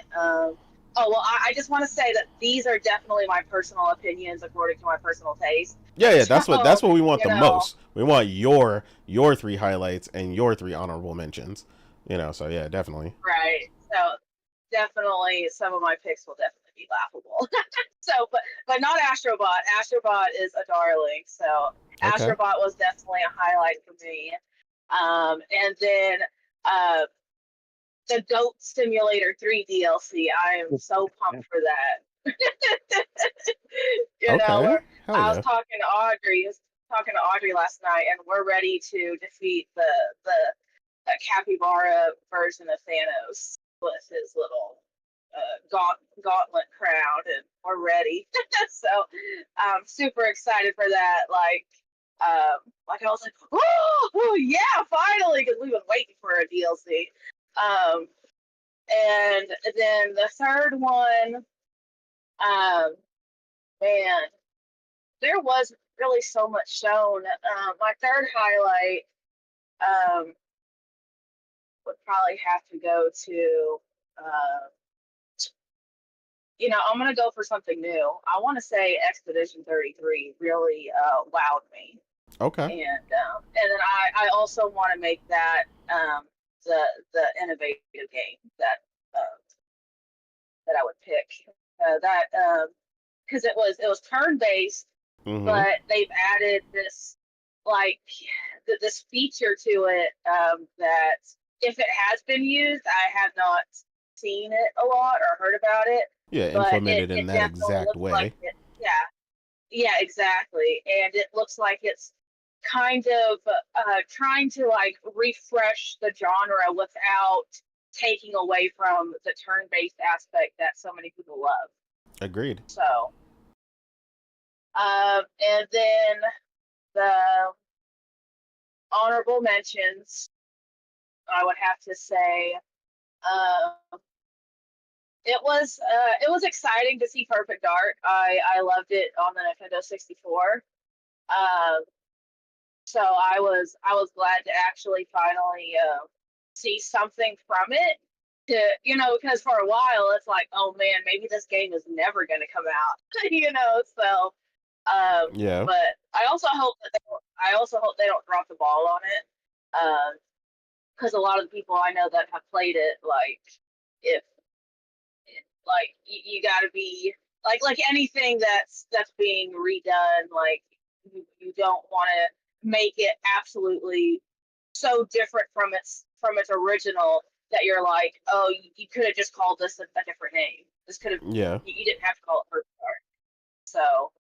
Oh, well, I just want to say that these are definitely my personal opinions according to my personal taste. Yeah, So, that's what we want you the know, most. We want your 3 highlights and your 3 honorable mentions. So yeah, definitely. right. So definitely some of my picks will definitely be laughable. So, but not Astrobot. Astrobot is a darling. So Okay. Astrobot was definitely a highlight for me. And then the Goat Simulator 3 DLC. I am so pumped for that. Okay. Hell I was yeah. talking to Audrey last night, and we're ready to defeat the capybara version of Thanos with his little gauntlet crown, and we're ready. So I'm super excited for that. Like I was like, oh yeah, finally, because we've been waiting for a DLC. And then the third one, man, there was really so much shown. My third highlight would probably have to go to, I'm going to go for something new. I want to say Expedition 33 really wowed me. Okay. And then I also want to make that the innovative game that I would pick. Because it was turn based, but they've added this this feature to it that if it has been used, I have not seen it a lot or heard about it. Yeah, But implemented in that exact way. like yeah, exactly. And it looks like it's kind of trying to like refresh the genre without taking away from the turn-based aspect that so many people love. Agreed. So, and then the honorable mentions, I would have to say, it was exciting to see Perfect Dark. I loved it on the Nintendo 64. So I was glad to actually finally see something from it. Because for a while it's like, oh man, maybe this game is never going to come out. So. Yeah. But I also hope they don't drop the ball on it. Because a lot of the people I know that have played it, if you got to be like anything that's being redone, you don't want to make it absolutely so different from its original that you're like, oh, you could have just called this a different name. This could have, yeah. You didn't have to call it Perfect Dark. So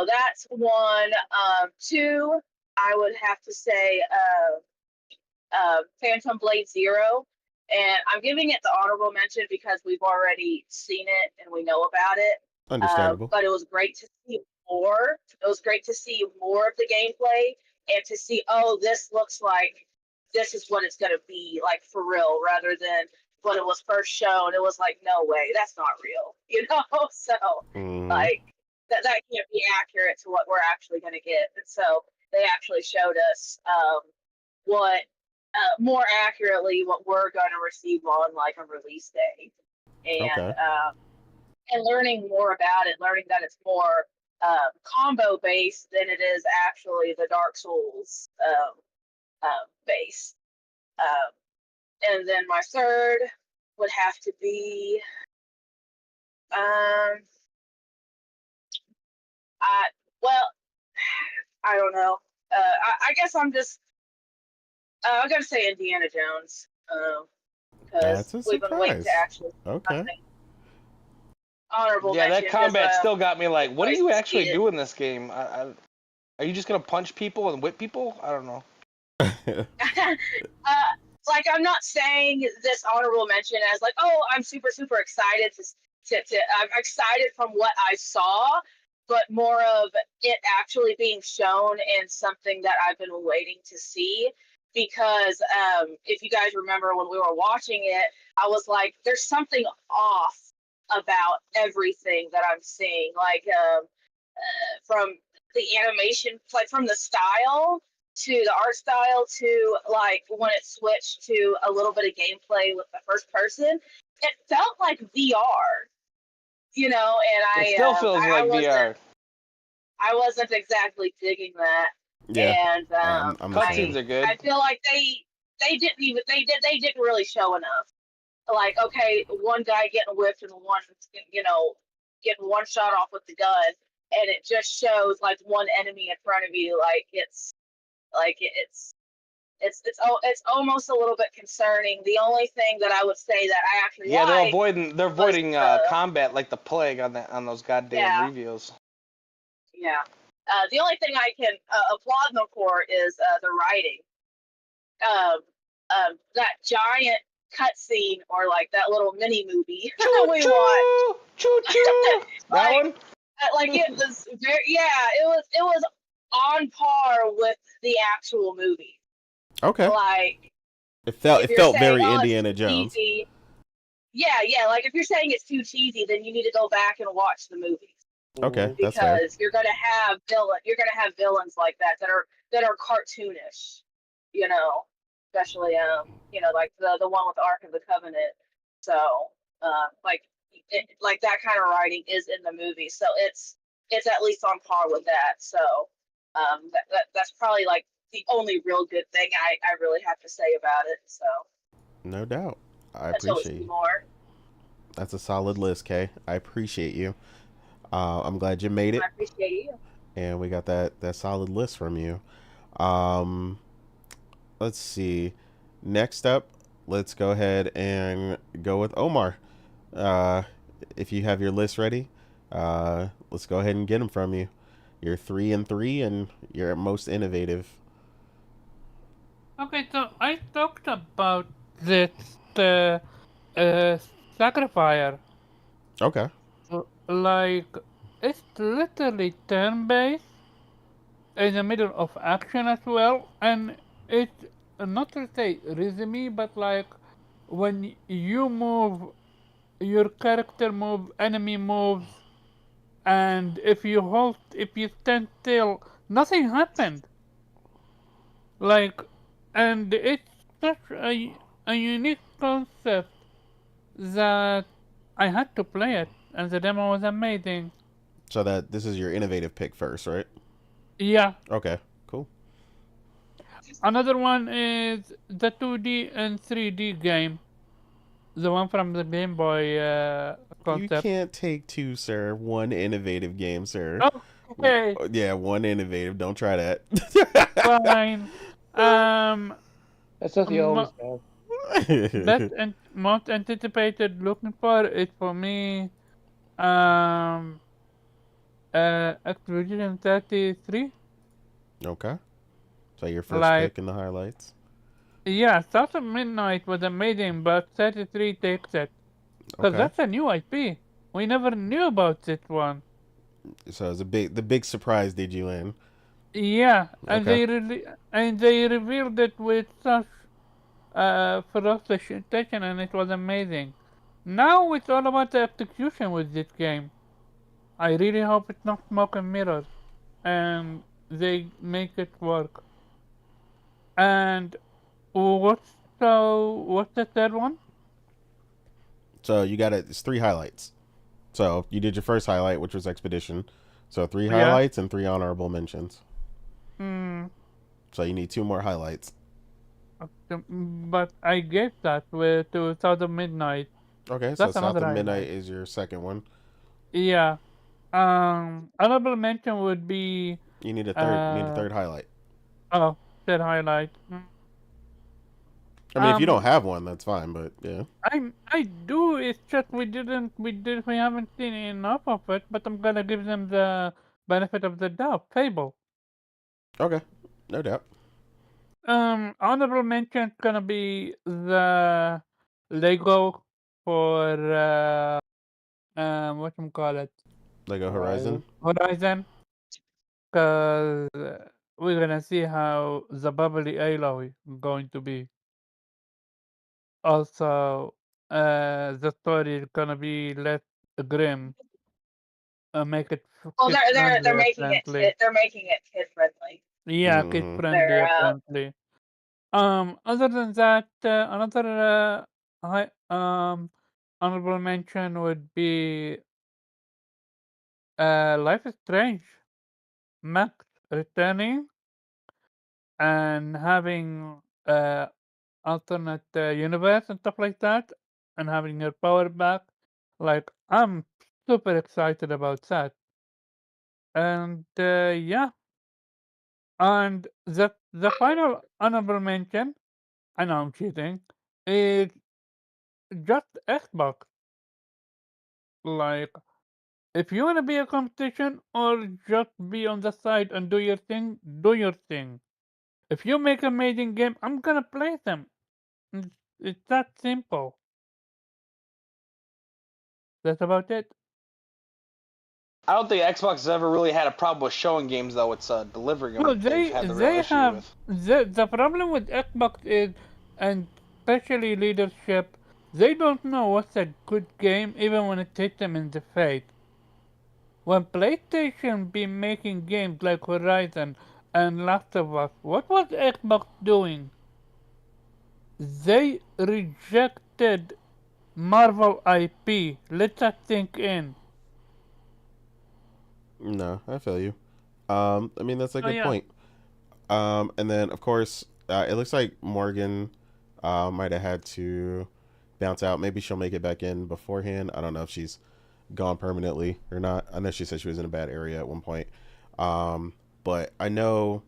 that's one. Two, I would have to say Phantom Blade Zero. And I'm giving it the honorable mention because we've already seen it and we know about it. Understandable. But it was great to see more. It was great to see more of the gameplay and to see, oh, this looks like this is what it's going to be, like, for real, rather than when it was first shown. It was like, no way, that's not real, So, like, that can't be accurate to what we're actually going to get. And so they actually showed us what more accurately what we're going to receive on like a release day, and and learning more about it, learning that it's more combo based than it is actually the Dark Souls base. And then my third would have to be I don't know. I guess I'm just I gotta say Indiana Jones. Because we've been waiting to actually. Okay. Honorable yeah, mention. That combat still got me like, what do you actually do in this game? Are you just gonna punch people and whip people? I don't know. Like, I'm not saying this honorable mention as like, oh, I'm super excited to I'm excited from what I saw, but more of it actually being shown and something that I've been waiting to see. Because if you guys remember when we were watching it, I was like, there's something off about everything that I'm seeing, like from the animation, like from the style to the art style to like when it switched to a little bit of gameplay with the first person. it felt like VR, you know, and it still feels like VR. I wasn't exactly digging that. Yeah, And cutscenes are good. I feel like they didn't really show enough. Like, okay, one guy getting whipped and one, you know, getting one shot off with the gun, and it just shows like one enemy in front of you. It's almost a little bit concerning. The only thing that I would say that I actually they're avoiding combat like the plague on those goddamn reveals. Yeah. The only thing I can applaud them for is the writing. That giant cutscene or like that little mini movie we watched. Choo choo. That one. Like it was very it was on par with the actual movie. Okay. Like it felt very Indiana Jones. Cheesy, yeah. Like if you're saying it's too cheesy, then you need to go back and watch the movie. Okay, that's fair. Because you're gonna have villains like that are cartoonish, you know, especially you know, like the one with the Ark of the Covenant. So like that kind of writing is in the movie, so it's at least on par with that. So that's probably like the only real good thing I really have to say about it. So no doubt, I appreciate you. More. That's a solid list, Kay. I appreciate you. I'm glad you made it. I appreciate you. And we got that solid list from you. Let's see. Next up, let's go ahead and go with Omar. If you have your list ready, let's go ahead and get them from you. You're 3 and 3, and you're most innovative. Okay, so I talked about this sacrifice. Okay. Like, it's literally turn-based in the middle of action as well, and it's not to say rhythmy, but like when you move, your character moves, enemy moves, and if you stand still, nothing happened. Like, and it's such a unique concept that I had to play it, and the demo was amazing. So this is your innovative pick first, right? Yeah. Okay, cool. Another one is the 2D and 3D game. The one from the Game Boy concept. You can't take two, sir. One innovative game, sir. Okay. Yeah, one innovative. Don't try that. Fine. That's what you always have. Best and most anticipated looking for is for me Activision 33. Okay. So your first pick in the highlights? Yeah, South of Midnight was amazing, but 33 takes it. Because that's a new IP. We never knew about this one. So it was the big surprise did you in? Yeah, and they revealed it with such ferocious intention, and it was amazing. Now it's all about the execution with this game. I really hope it's not smoke and mirrors, and they make it work. And what's the third one? So you got it's 3 highlights. So you did your first highlight, which was Expedition. So 3 highlights and 3 honorable mentions. So you need 2 more highlights. But I gave that to South of Midnight. Okay, so South of Midnight is your second one. Yeah. Honorable mention would be. You need a third highlight. Oh, third highlight. I mean, if you don't have one, that's fine. But yeah. I do. It's just we haven't seen enough of it. But I'm gonna give them the benefit of the doubt. Fable. Okay, no doubt. Honorable mention is gonna be the Lego for whatchamacallit? Lego Horizon. Horizon. Because we're gonna see how the bubbly Aloy is going to be. Also, the story is gonna be less grim. Make it. Well, they're making it kid friendly. Yeah, kid friendly apparently. Other than that, another honorable mention would be Life is Strange. Max returning and having alternate universe and stuff like that, and having your power back. Like, I'm super excited about that. And yeah, and the final honorable mention, I know I'm cheating, is just Xbox. Like, if you want to be a competition or just be on the side and do your thing, do your thing. If you make an amazing game, I'm gonna play them. It's that simple. That's about it. I don't think Xbox has ever really had a problem with showing games, though. It's delivering them No, that they've had the real they issue have with. the problem with Xbox is, and especially leadership, they don't know what's a good game even when it hits them in the face. When PlayStation be making games like Horizon and Last of Us, what was Xbox doing? They rejected Marvel IP. Let that sink in. No, I feel you. I mean, that's a Oh good yeah. point. And then of course, it looks like Morgan might have had to bounce out. Maybe she'll make it back in beforehand. I don't know if she's gone permanently or not. I know she said she was in a bad area at one point. But I know,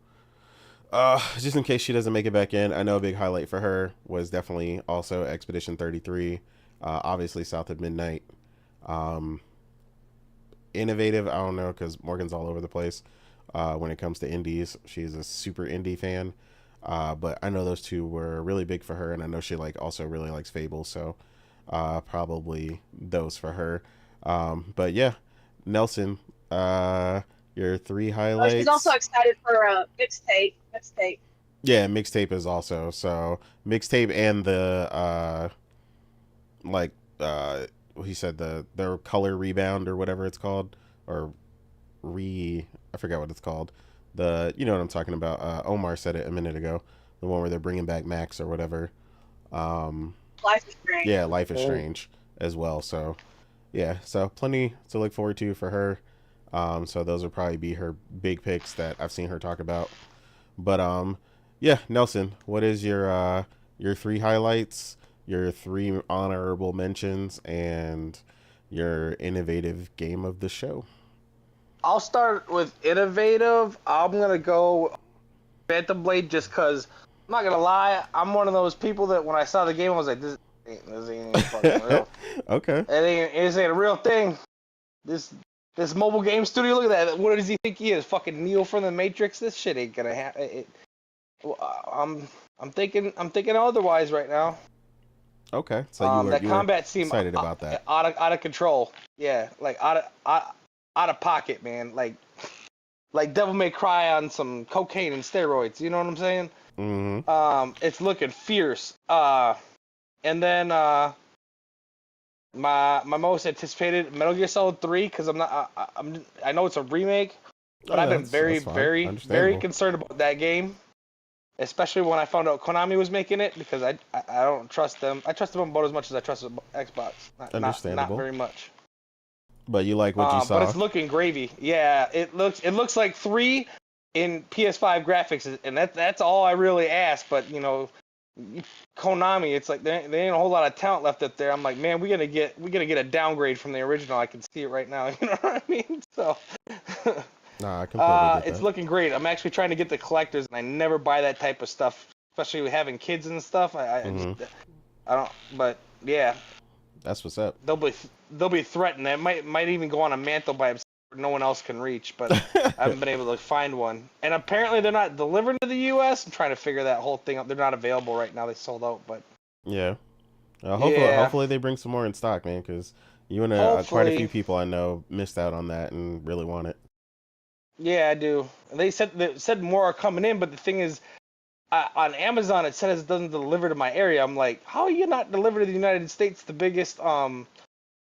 just in case she doesn't make it back in, I know a big highlight for her was definitely also Expedition 33. Obviously, South of Midnight. Um, Innovative, I don't know, because Morgan's all over the place when it comes to indies. She's a super indie fan. But I know those two were really big for her, and I know she also really likes Fable, so probably those for her. But yeah, Nelson, your three Oh, she's also highlights. excited for a mixtape. Mixtape. Yeah, mixtape is also so mixtape and the like he said the color rebound or whatever it's called, or I forgot what it's called. You know what I'm talking about. Omar said it a minute ago. The one where they're bringing back Max or whatever. Life is Strange. Yeah, Life is Strange as well. So yeah, so plenty to look forward to for her. So those would probably be her big picks that I've seen her talk about. But yeah, Nelson, what is your three highlights, your three honorable mentions, and your innovative game of the show? I'll start with innovative. I'm gonna go Phantom Blade just because I'm not gonna lie. I'm one of those people that when I saw the game, I was like, this ain't fucking real. Okay. It ain't a real thing. This mobile game studio. Look at that. What does he think he is? Fucking Neo from the Matrix. This shit ain't gonna happen. I'm thinking otherwise right now. Okay, so you were combat seemed excited about that. Out of control. Yeah, like out of pocket, man. Like Devil May Cry on some cocaine and steroids. You know what I'm saying? Mm-hmm. It's looking fierce. And then my most anticipated Metal Gear Solid 3 because I know it's a remake, but I've been very concerned about that game. Especially when I found out Konami was making it, because I don't trust them. I trust them about as much as I trust Xbox. Not very much. But you like what you saw. But it's looking gravy. Yeah, it looks like 3 in PS5 graphics, and that's all I really ask. But you know, Konami, it's like there ain't a whole lot of talent left up there. I'm like, man, we gonna get a downgrade from the original. I can see it right now. You know what I mean? So. Nah, I completely get it's that. looking great. I'm actually trying to get the collectors, and I never buy that type of stuff, especially with having kids and stuff. I don't. But yeah, that's what's up. They'll be threatened. It might even go on a mantle by themselves where no one else can reach. But I haven't been able to find one. And apparently they're not delivered to the U.S. I'm trying to figure that whole thing out. They're not available right now. They sold out. But yeah, hopefully they bring some more in stock, man. Because you and quite a few people I know missed out on that and really want it. Yeah, I do. They said more are coming in, but the thing is, on Amazon it says it doesn't deliver to my area. I'm like, how are you not delivered to the United States, the biggest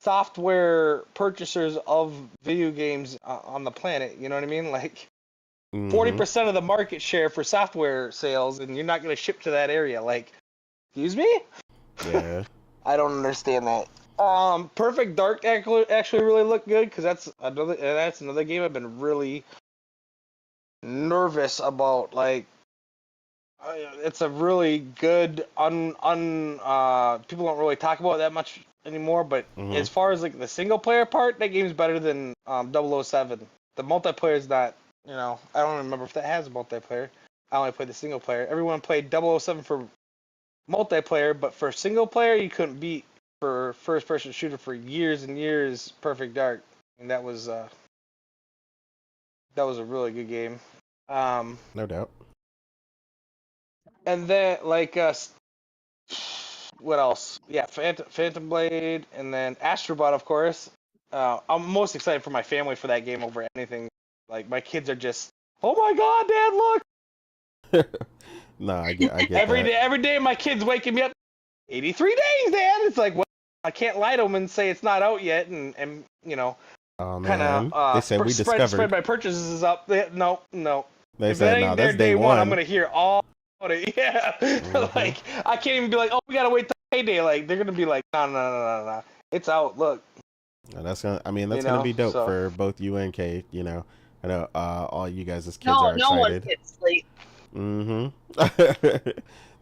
software purchasers of video games on the planet? You know what I mean? Like 40% of the market share for software sales, and you're not going to ship to that area. Like, excuse me? Yeah. I don't understand that. Perfect Dark actually really looked good because that's another game I've been really nervous about. Like, it's a really good people don't really talk about it that much anymore. But as far as like the single player part, that game's better than 007. The multiplayer is not. You know, I don't remember if that has a multiplayer. I only played the single player. Everyone played 007 for multiplayer, but for single player, you couldn't beat for first person shooter for years and years Perfect Dark, and that was a really good game. No doubt. And then like what else? Yeah, Phantom Blade, and then Astrobot, of course. I'm most excited for my family for that game over anything. Like my kids are just, oh my god, Dad, look! No, I get every day my kids waking me up. 83 days, Dad. It's like, well, I can't lie to them and say it's not out yet, and you know, kind of they say we spread my purchases up. No. They if said, that ain't no, there that's day one. I'm gonna hear all about it. Yeah, like I can't even be like, oh, we gotta wait till payday. Like they're gonna be like, no, it's out. Look. And that's gonna be dope for both you and Kate. You know, I know all you guys as kids are excited. No one gets sleep.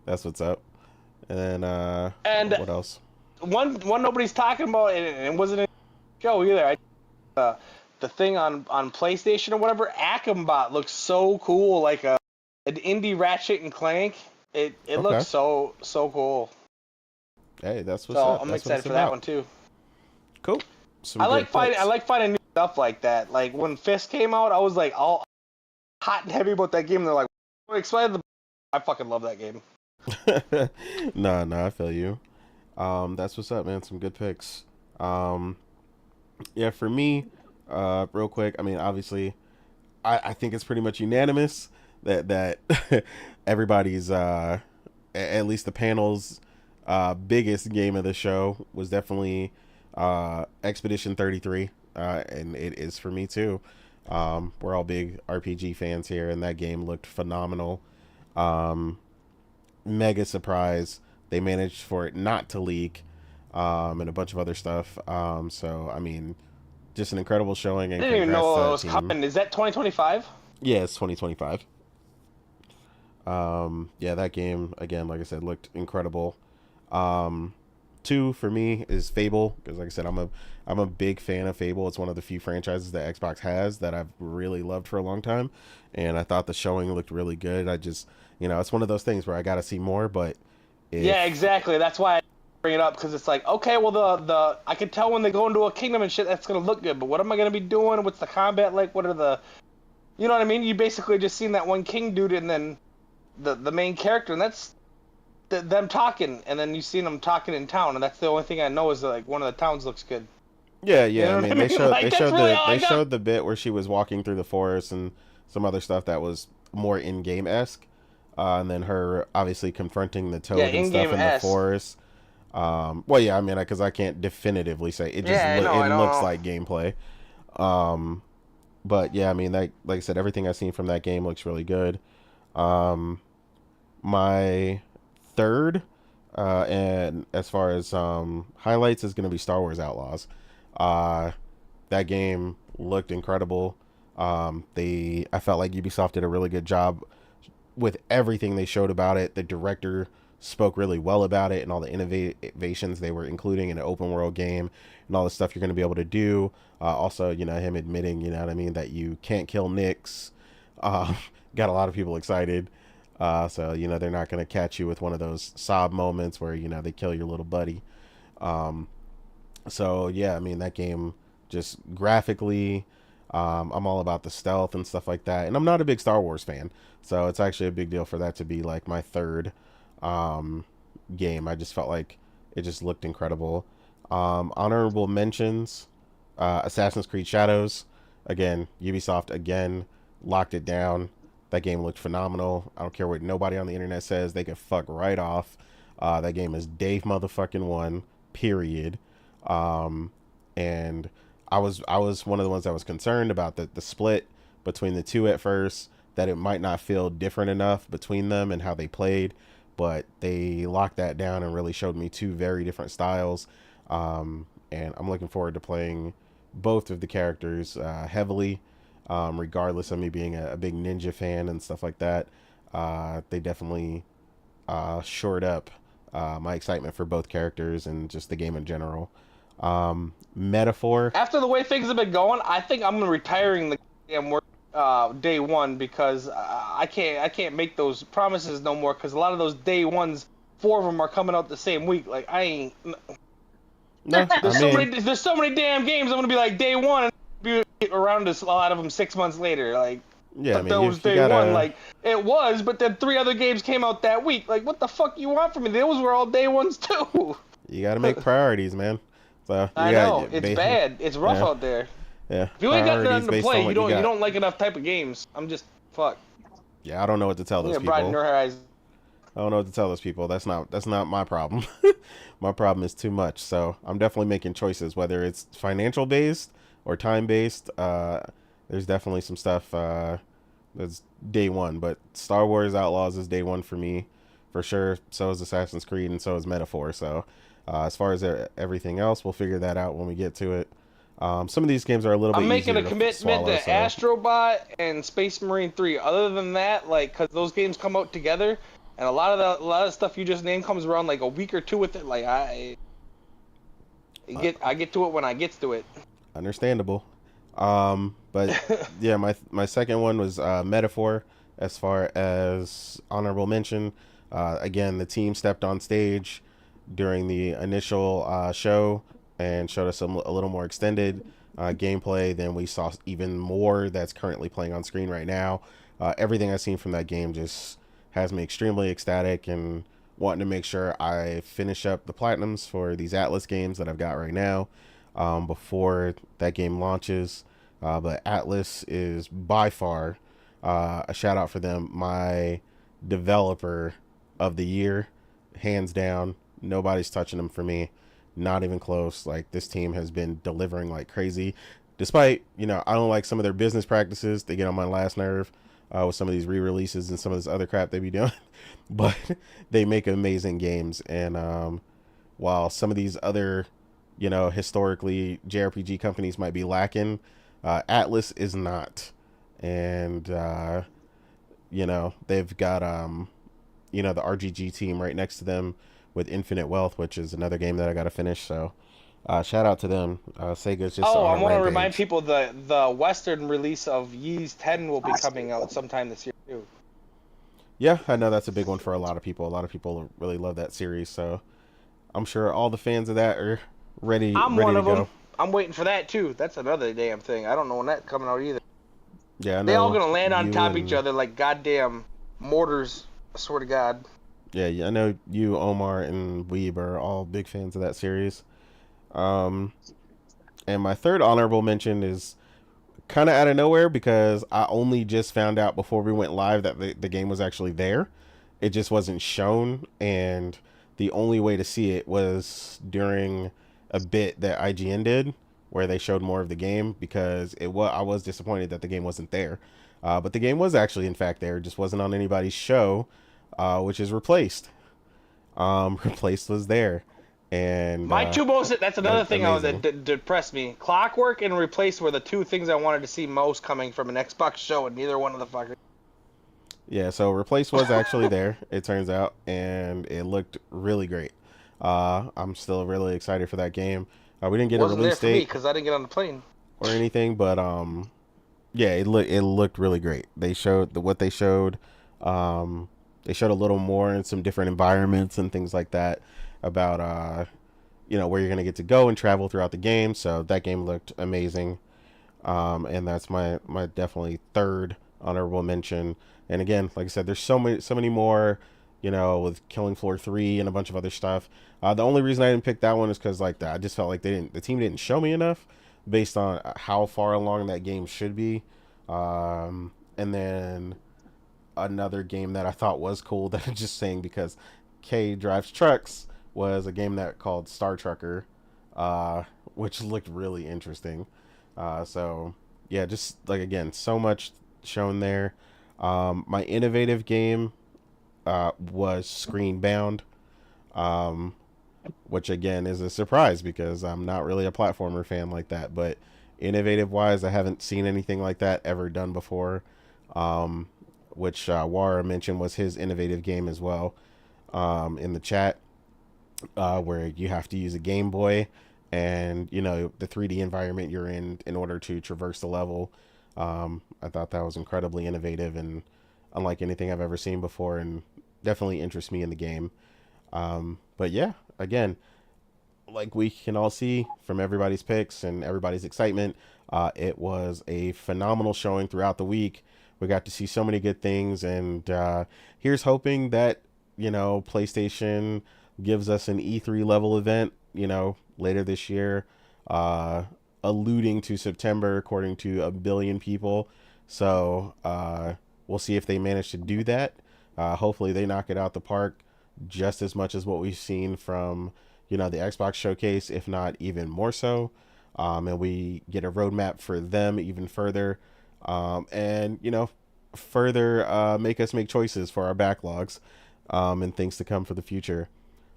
That's what's up. And what else? One nobody's talking about, and it wasn't a show either. The thing on PlayStation or whatever, Akambot looks so cool, like an indie Ratchet and Clank. It looks so cool. Hey, that's what's up. I'm excited for that one too. Cool. I like finding new stuff like that. Like when Fist came out, I was like all hot and heavy about that game. And they're like, we're excited. I fucking love that game. No, I feel you. That's what's up, man. Some good picks. Yeah, for me, real quick, I mean, obviously, I think it's pretty much unanimous that everybody's at least the panel's biggest game of the show was definitely Expedition 33, and it is for me too. We're all big RPG fans here, and that game looked phenomenal. Mega surprise they managed for it not to leak, and a bunch of other stuff. So I mean, just an incredible showing. And I didn't even know it was coming. Is that 2025? Yeah, it's 2025. Yeah, that game again, like I said, looked incredible. 2 for me is Fable, because like I said, I'm a big fan of Fable. It's one of the few franchises that Xbox has that I've really loved for a long time, and I thought the showing looked really good. I just, it's one of those things where I got to see more, but yeah, exactly. That's why I bring it up, because it's like, okay, well the I can tell when they go into a kingdom and shit, that's gonna look good, but what am I gonna be doing? What's the combat like? What are the, you know what I mean? You basically just seen that one king dude and then the main character, and that's them talking, and then you seen them talking in town, and that's the only thing I know is that, like, one of the towns looks good. Yeah. You know I mean, they showed the bit where she was walking through the forest and some other stuff that was more in-game esque, and then her obviously confronting the toad and stuff in the forest. Well, yeah, I mean, because I can't definitively say it. Just looks like gameplay. But yeah, I mean, like I said, everything I've seen from that game looks really good. My third, and as far as highlights, is going to be Star Wars Outlaws. That game looked incredible. I felt like Ubisoft did a really good job with everything they showed about it. The director spoke really well about it and all the innovations they were including in an open world game and all the stuff you're going to be able to do. Also, him admitting, that you can't kill Nyx, got a lot of people excited. So, they're not going to catch you with one of those sob moments where, they kill your little buddy. So, yeah, I mean, that game just graphically, I'm all about the stealth and stuff like that. And I'm not a big Star Wars fan. So it's actually a big deal for that to be like my third game. I just felt like it just looked incredible. Honorable mentions, Assassin's Creed Shadows. Again, Ubisoft, again, locked it down. That game looked phenomenal. I don't care what nobody on the internet says. They could fuck right off. That game is Dave motherfucking 1, period. And I was one of the ones that was concerned about the split between the two at first, that it might not feel different enough between them and how they played, but they locked that down and really showed me two very different styles. And I'm looking forward to playing both of the characters heavily, regardless of me being a big Ninja fan and stuff like that. They definitely shored up my excitement for both characters and just the game in general. Metaphor. After the way things have been going, I think I'm retiring the damn work day one, because I can't make those promises no more, because a lot of those day ones, 4 of them are coming out the same week. Like, I ain't. No, there's so many damn games. I'm gonna be like day one, and be around a lot of them 6 months later. Like, yeah, but I mean, that was you day gotta... one. Like, it was, but then 3 other games came out that week. Like, what the fuck you want from me? Those were all day ones too. You gotta make priorities, man. So I know it's bad. It's rough out there. Yeah. If you ain't got nothing to play, you you don't like enough type of games. I'm just fuck. Yeah, I don't know what to tell those people. Brighten your eyes. I don't know what to tell those people. That's not my problem. My problem is too much. So I'm definitely making choices, whether it's financial based or time based. There's definitely some stuff that's day one, but Star Wars Outlaws is day one for me, for sure. So is Assassin's Creed, and so is Metaphor. So as far as everything else, we'll figure that out when we get to it. Some of these games are a little bit easier to I'm making a commitment to Astrobot and Space Marine 3. Other than that, like, because those games come out together, and a lot of the stuff you just named comes around like a week or two with it. Like, I get to it when I get to it. Understandable. But yeah, my second one was Metaphor. As far as honorable mention, again, the team stepped on stage during the initial show and showed us a little more extended gameplay. Then we saw even more that's currently playing on screen right now. Everything I've seen from that game just has me extremely ecstatic and wanting to make sure I finish up the platinums for these Atlas games that I've got right now before that game launches. But Atlas is by far, a shout out for them, my developer of the year, hands down. Nobody's touching them for me. Not even close. Like, this team has been delivering like crazy, despite, I don't like some of their business practices. They get on my last nerve with some of these re-releases and some of this other crap they be doing. But they make amazing games. And while some of these other, historically JRPG companies might be lacking, Atlas is not. And they've got the RGG team right next to them with Infinite Wealth, which is another game that I got to finish. So shout out to them. Sega's just I want to remind people the Western release of Ys 10 will be coming out sometime this year too. Yeah, I know that's a big one for a lot of people. A lot of people really love that series, so I'm sure all the fans of that are ready. I'm ready one to of go. them. I'm waiting for that too. That's another damn thing. I don't know when that's coming out either. Yeah, I know. They all gonna land on top of each other like goddamn mortars. I swear to God. Yeah, I know you, Omar, and Weeb are all big fans of that series. And my third honorable mention is kind of out of nowhere, because I only just found out before we went live that the game was actually there. It just wasn't shown, and the only way to see it was during a bit that IGN did, where they showed more of the game, because I was disappointed that the game wasn't there. But the game was actually, in fact, there. It just wasn't on anybody's show, which is Replaced. Replaced was there. And my two most, that's another thing that depressed me. Clockwork and Replaced were the two things I wanted to see most coming from an Xbox show, and neither one of the fuckers. Yeah, so Replaced was actually there, it turns out, and it looked really great. I'm still really excited for that game. We didn't get a release date because I didn't get on the plane or anything, but yeah, it looked really great. They showed what they showed. They showed a little more in some different environments and things like that about where you're gonna get to go and travel throughout the game. So that game looked amazing, and that's my definitely third honorable mention. And again, like I said, there's so many more, with Killing Floor 3 and a bunch of other stuff. The only reason I didn't pick that one is because I just felt like the team didn't show me enough based on how far along that game should be. And then another game that I thought was cool that I'm just saying because Kay drives trucks was a game called Star Trucker, which looked really interesting. So yeah, just again, so much shown there. My innovative game was Screenbound. which again is a surprise because I'm not really a platformer fan like that. But innovative wise, I haven't seen anything like that ever done before. Um, which Wara mentioned was his innovative game as well in the chat, where you have to use a Game Boy and the 3D environment you're in order to traverse the level. I thought that was incredibly innovative and unlike anything I've ever seen before, and definitely interests me in the game. But yeah, again, like we can all see from everybody's picks and everybody's excitement, it was a phenomenal showing throughout the week. We got to see so many good things, and here's hoping that PlayStation gives us an E3 level event, later this year, uh, alluding to September, according to a billion people. So we'll see if they manage to do that. Hopefully, they knock it out the park just as much as what we've seen from the Xbox showcase, if not even more so. And we get a roadmap for them even further, and further make us make choices for our backlogs, and things to come for the future.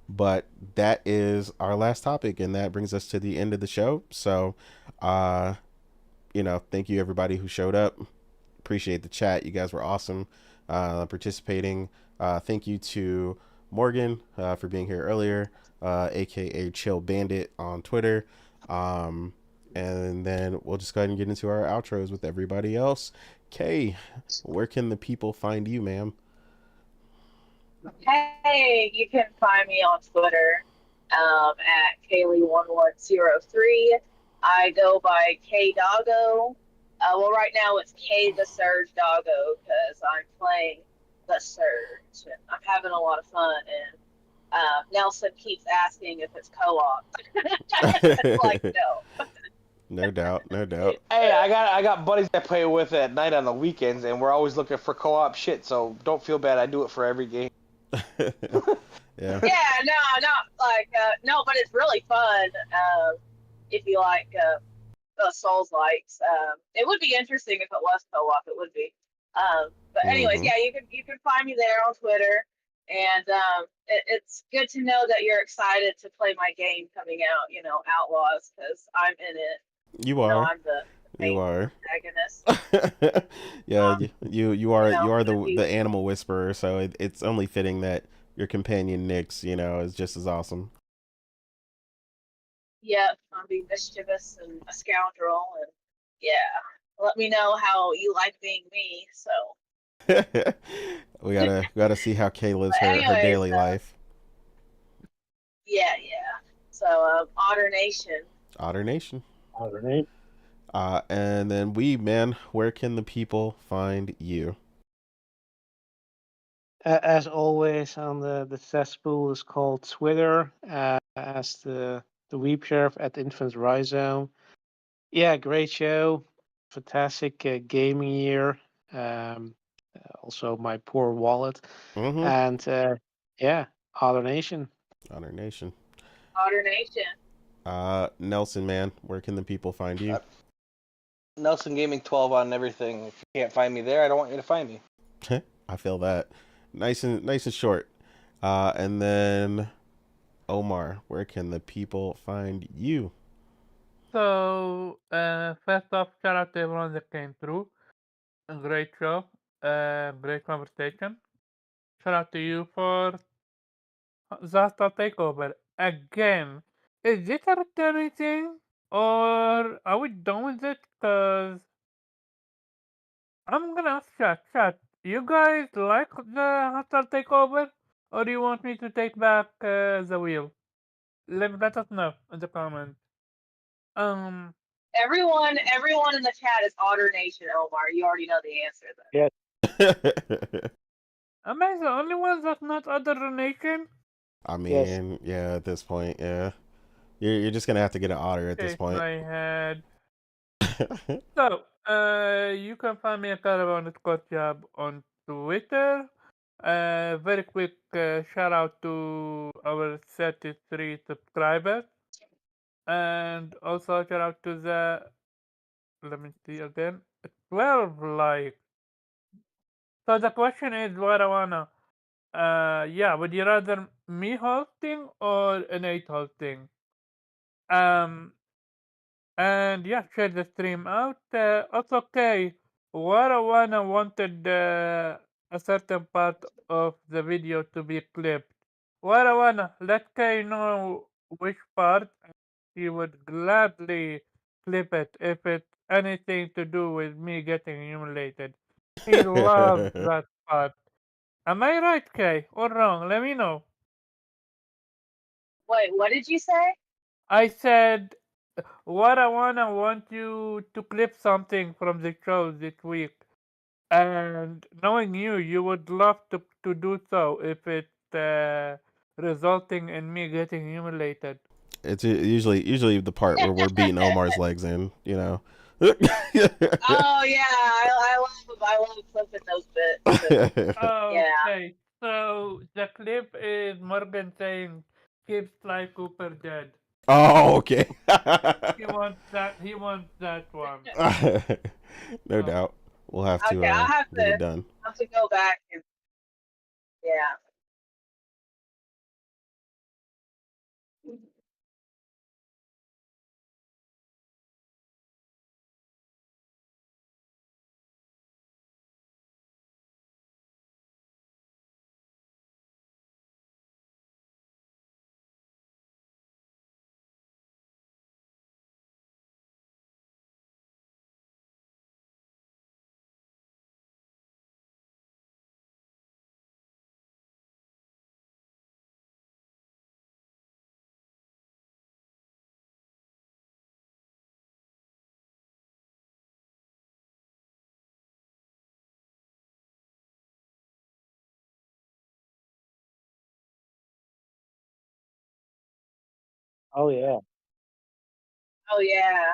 But that is our last topic, and that brings us to the end of the show. So, thank you everybody who showed up. Appreciate the chat. You guys were awesome participating. Thank you to Morgan for being here earlier, aka Chill Bandit on Twitter. And then we'll just go ahead and get into our outros with everybody else. Kay, where can the people find you, ma'am? Hey, you can find me on Twitter at Kaylee1103. I go by K Doggo. Well, right now it's K the Surge Doggo because I'm playing the Surge. And I'm having a lot of fun, and Nelson keeps asking if it's co-op. Like, no. No doubt, no doubt. Hey, I got buddies I play with at night on the weekends, and we're always looking for co-op shit. So don't feel bad. I do it for every game. Yeah. Yeah, no, not like no, but it's really fun. If you like Souls likes, it would be interesting if it was co-op. It would be. But anyways, yeah, you can find me there on Twitter, and it's good to know that you're excited to play my game coming out. Outlaws, because I'm in it. You are. I'm the main protagonist. Yeah, you are the be, the animal whisperer, so it's only fitting that your companion Nyx, is just as awesome. Yep, I'll be mischievous and a scoundrel, and yeah, let me know how you like being me. So we gotta see how Kay lives her daily life. Yeah. So Otter Nation. Otter Nation. Otter Nation. And then man, where can the people find you? As always, on the cesspool is called Twitter, as the Weep Sheriff at Infant Rhizome. Yeah, great show, fantastic gaming year. Also my poor wallet, and yeah, Otter Nation. Otter Nation. Otter Nation. Nelson, man, where can the people find you? Nelson Gaming 12 on everything. If you can't find me there, I don't want you to find me. I feel that. Nice and short. And then Omar, where can the people find you? So, first off, shout out to everyone that came through. A great show. Great conversation. Shout out to you for Zasta Takeover. Again, is this a returning thing? Or are we done with it? Because I'm gonna ask chat. You guys like the hostile takeover? Or do you want me to take back the wheel? Let us know in the comments. Everyone in the chat is Otter Nation, Omar. You already know the answer then. Yes. Am I the only one that's not Otter Nation? I mean, yeah, at this point, yeah. You're just gonna have to get an otter at this point. My head. So, you can find me at Caravan_Job on Twitter. Very quick shout out to our 33 subscribers. And also shout out to the, let me see again, 12 likes. So the question is, what I wanna, Yeah, would you rather me hosting or Nate hosting? Um, and yeah, share the stream out. Also, okay. What I wanted a certain part of the video to be clipped. What I let Kay know which part. He would gladly clip it if it's anything to do with me getting humiliated. He loves that part. Am I right, Kay, or wrong? Let me know. Wait, what did you say? I said, what I want you to clip something from the show this week. And knowing you, you would love to do so if it's resulting in me getting humiliated. It's usually the part where we're beating Omar's legs in, you know. Oh yeah, I love flipping those bits. Yeah. Okay, so the clip is Morgan saying, "Keep Sly Cooper dead." Oh, okay. He wants that. He wants that one. No doubt. We'll have Okay, to get it done. I'll have to go back and yeah. Oh yeah. Oh yeah.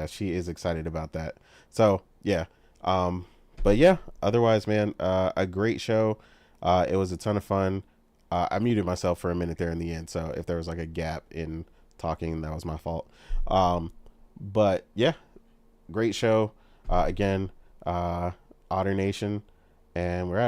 She is excited about that. So yeah, but yeah. Otherwise, man, a great show. It was a ton of fun. I muted myself for a minute there in the end, so if there was like a gap in talking, that was my fault. But yeah, great show. Again, Otter Nation, and we're out.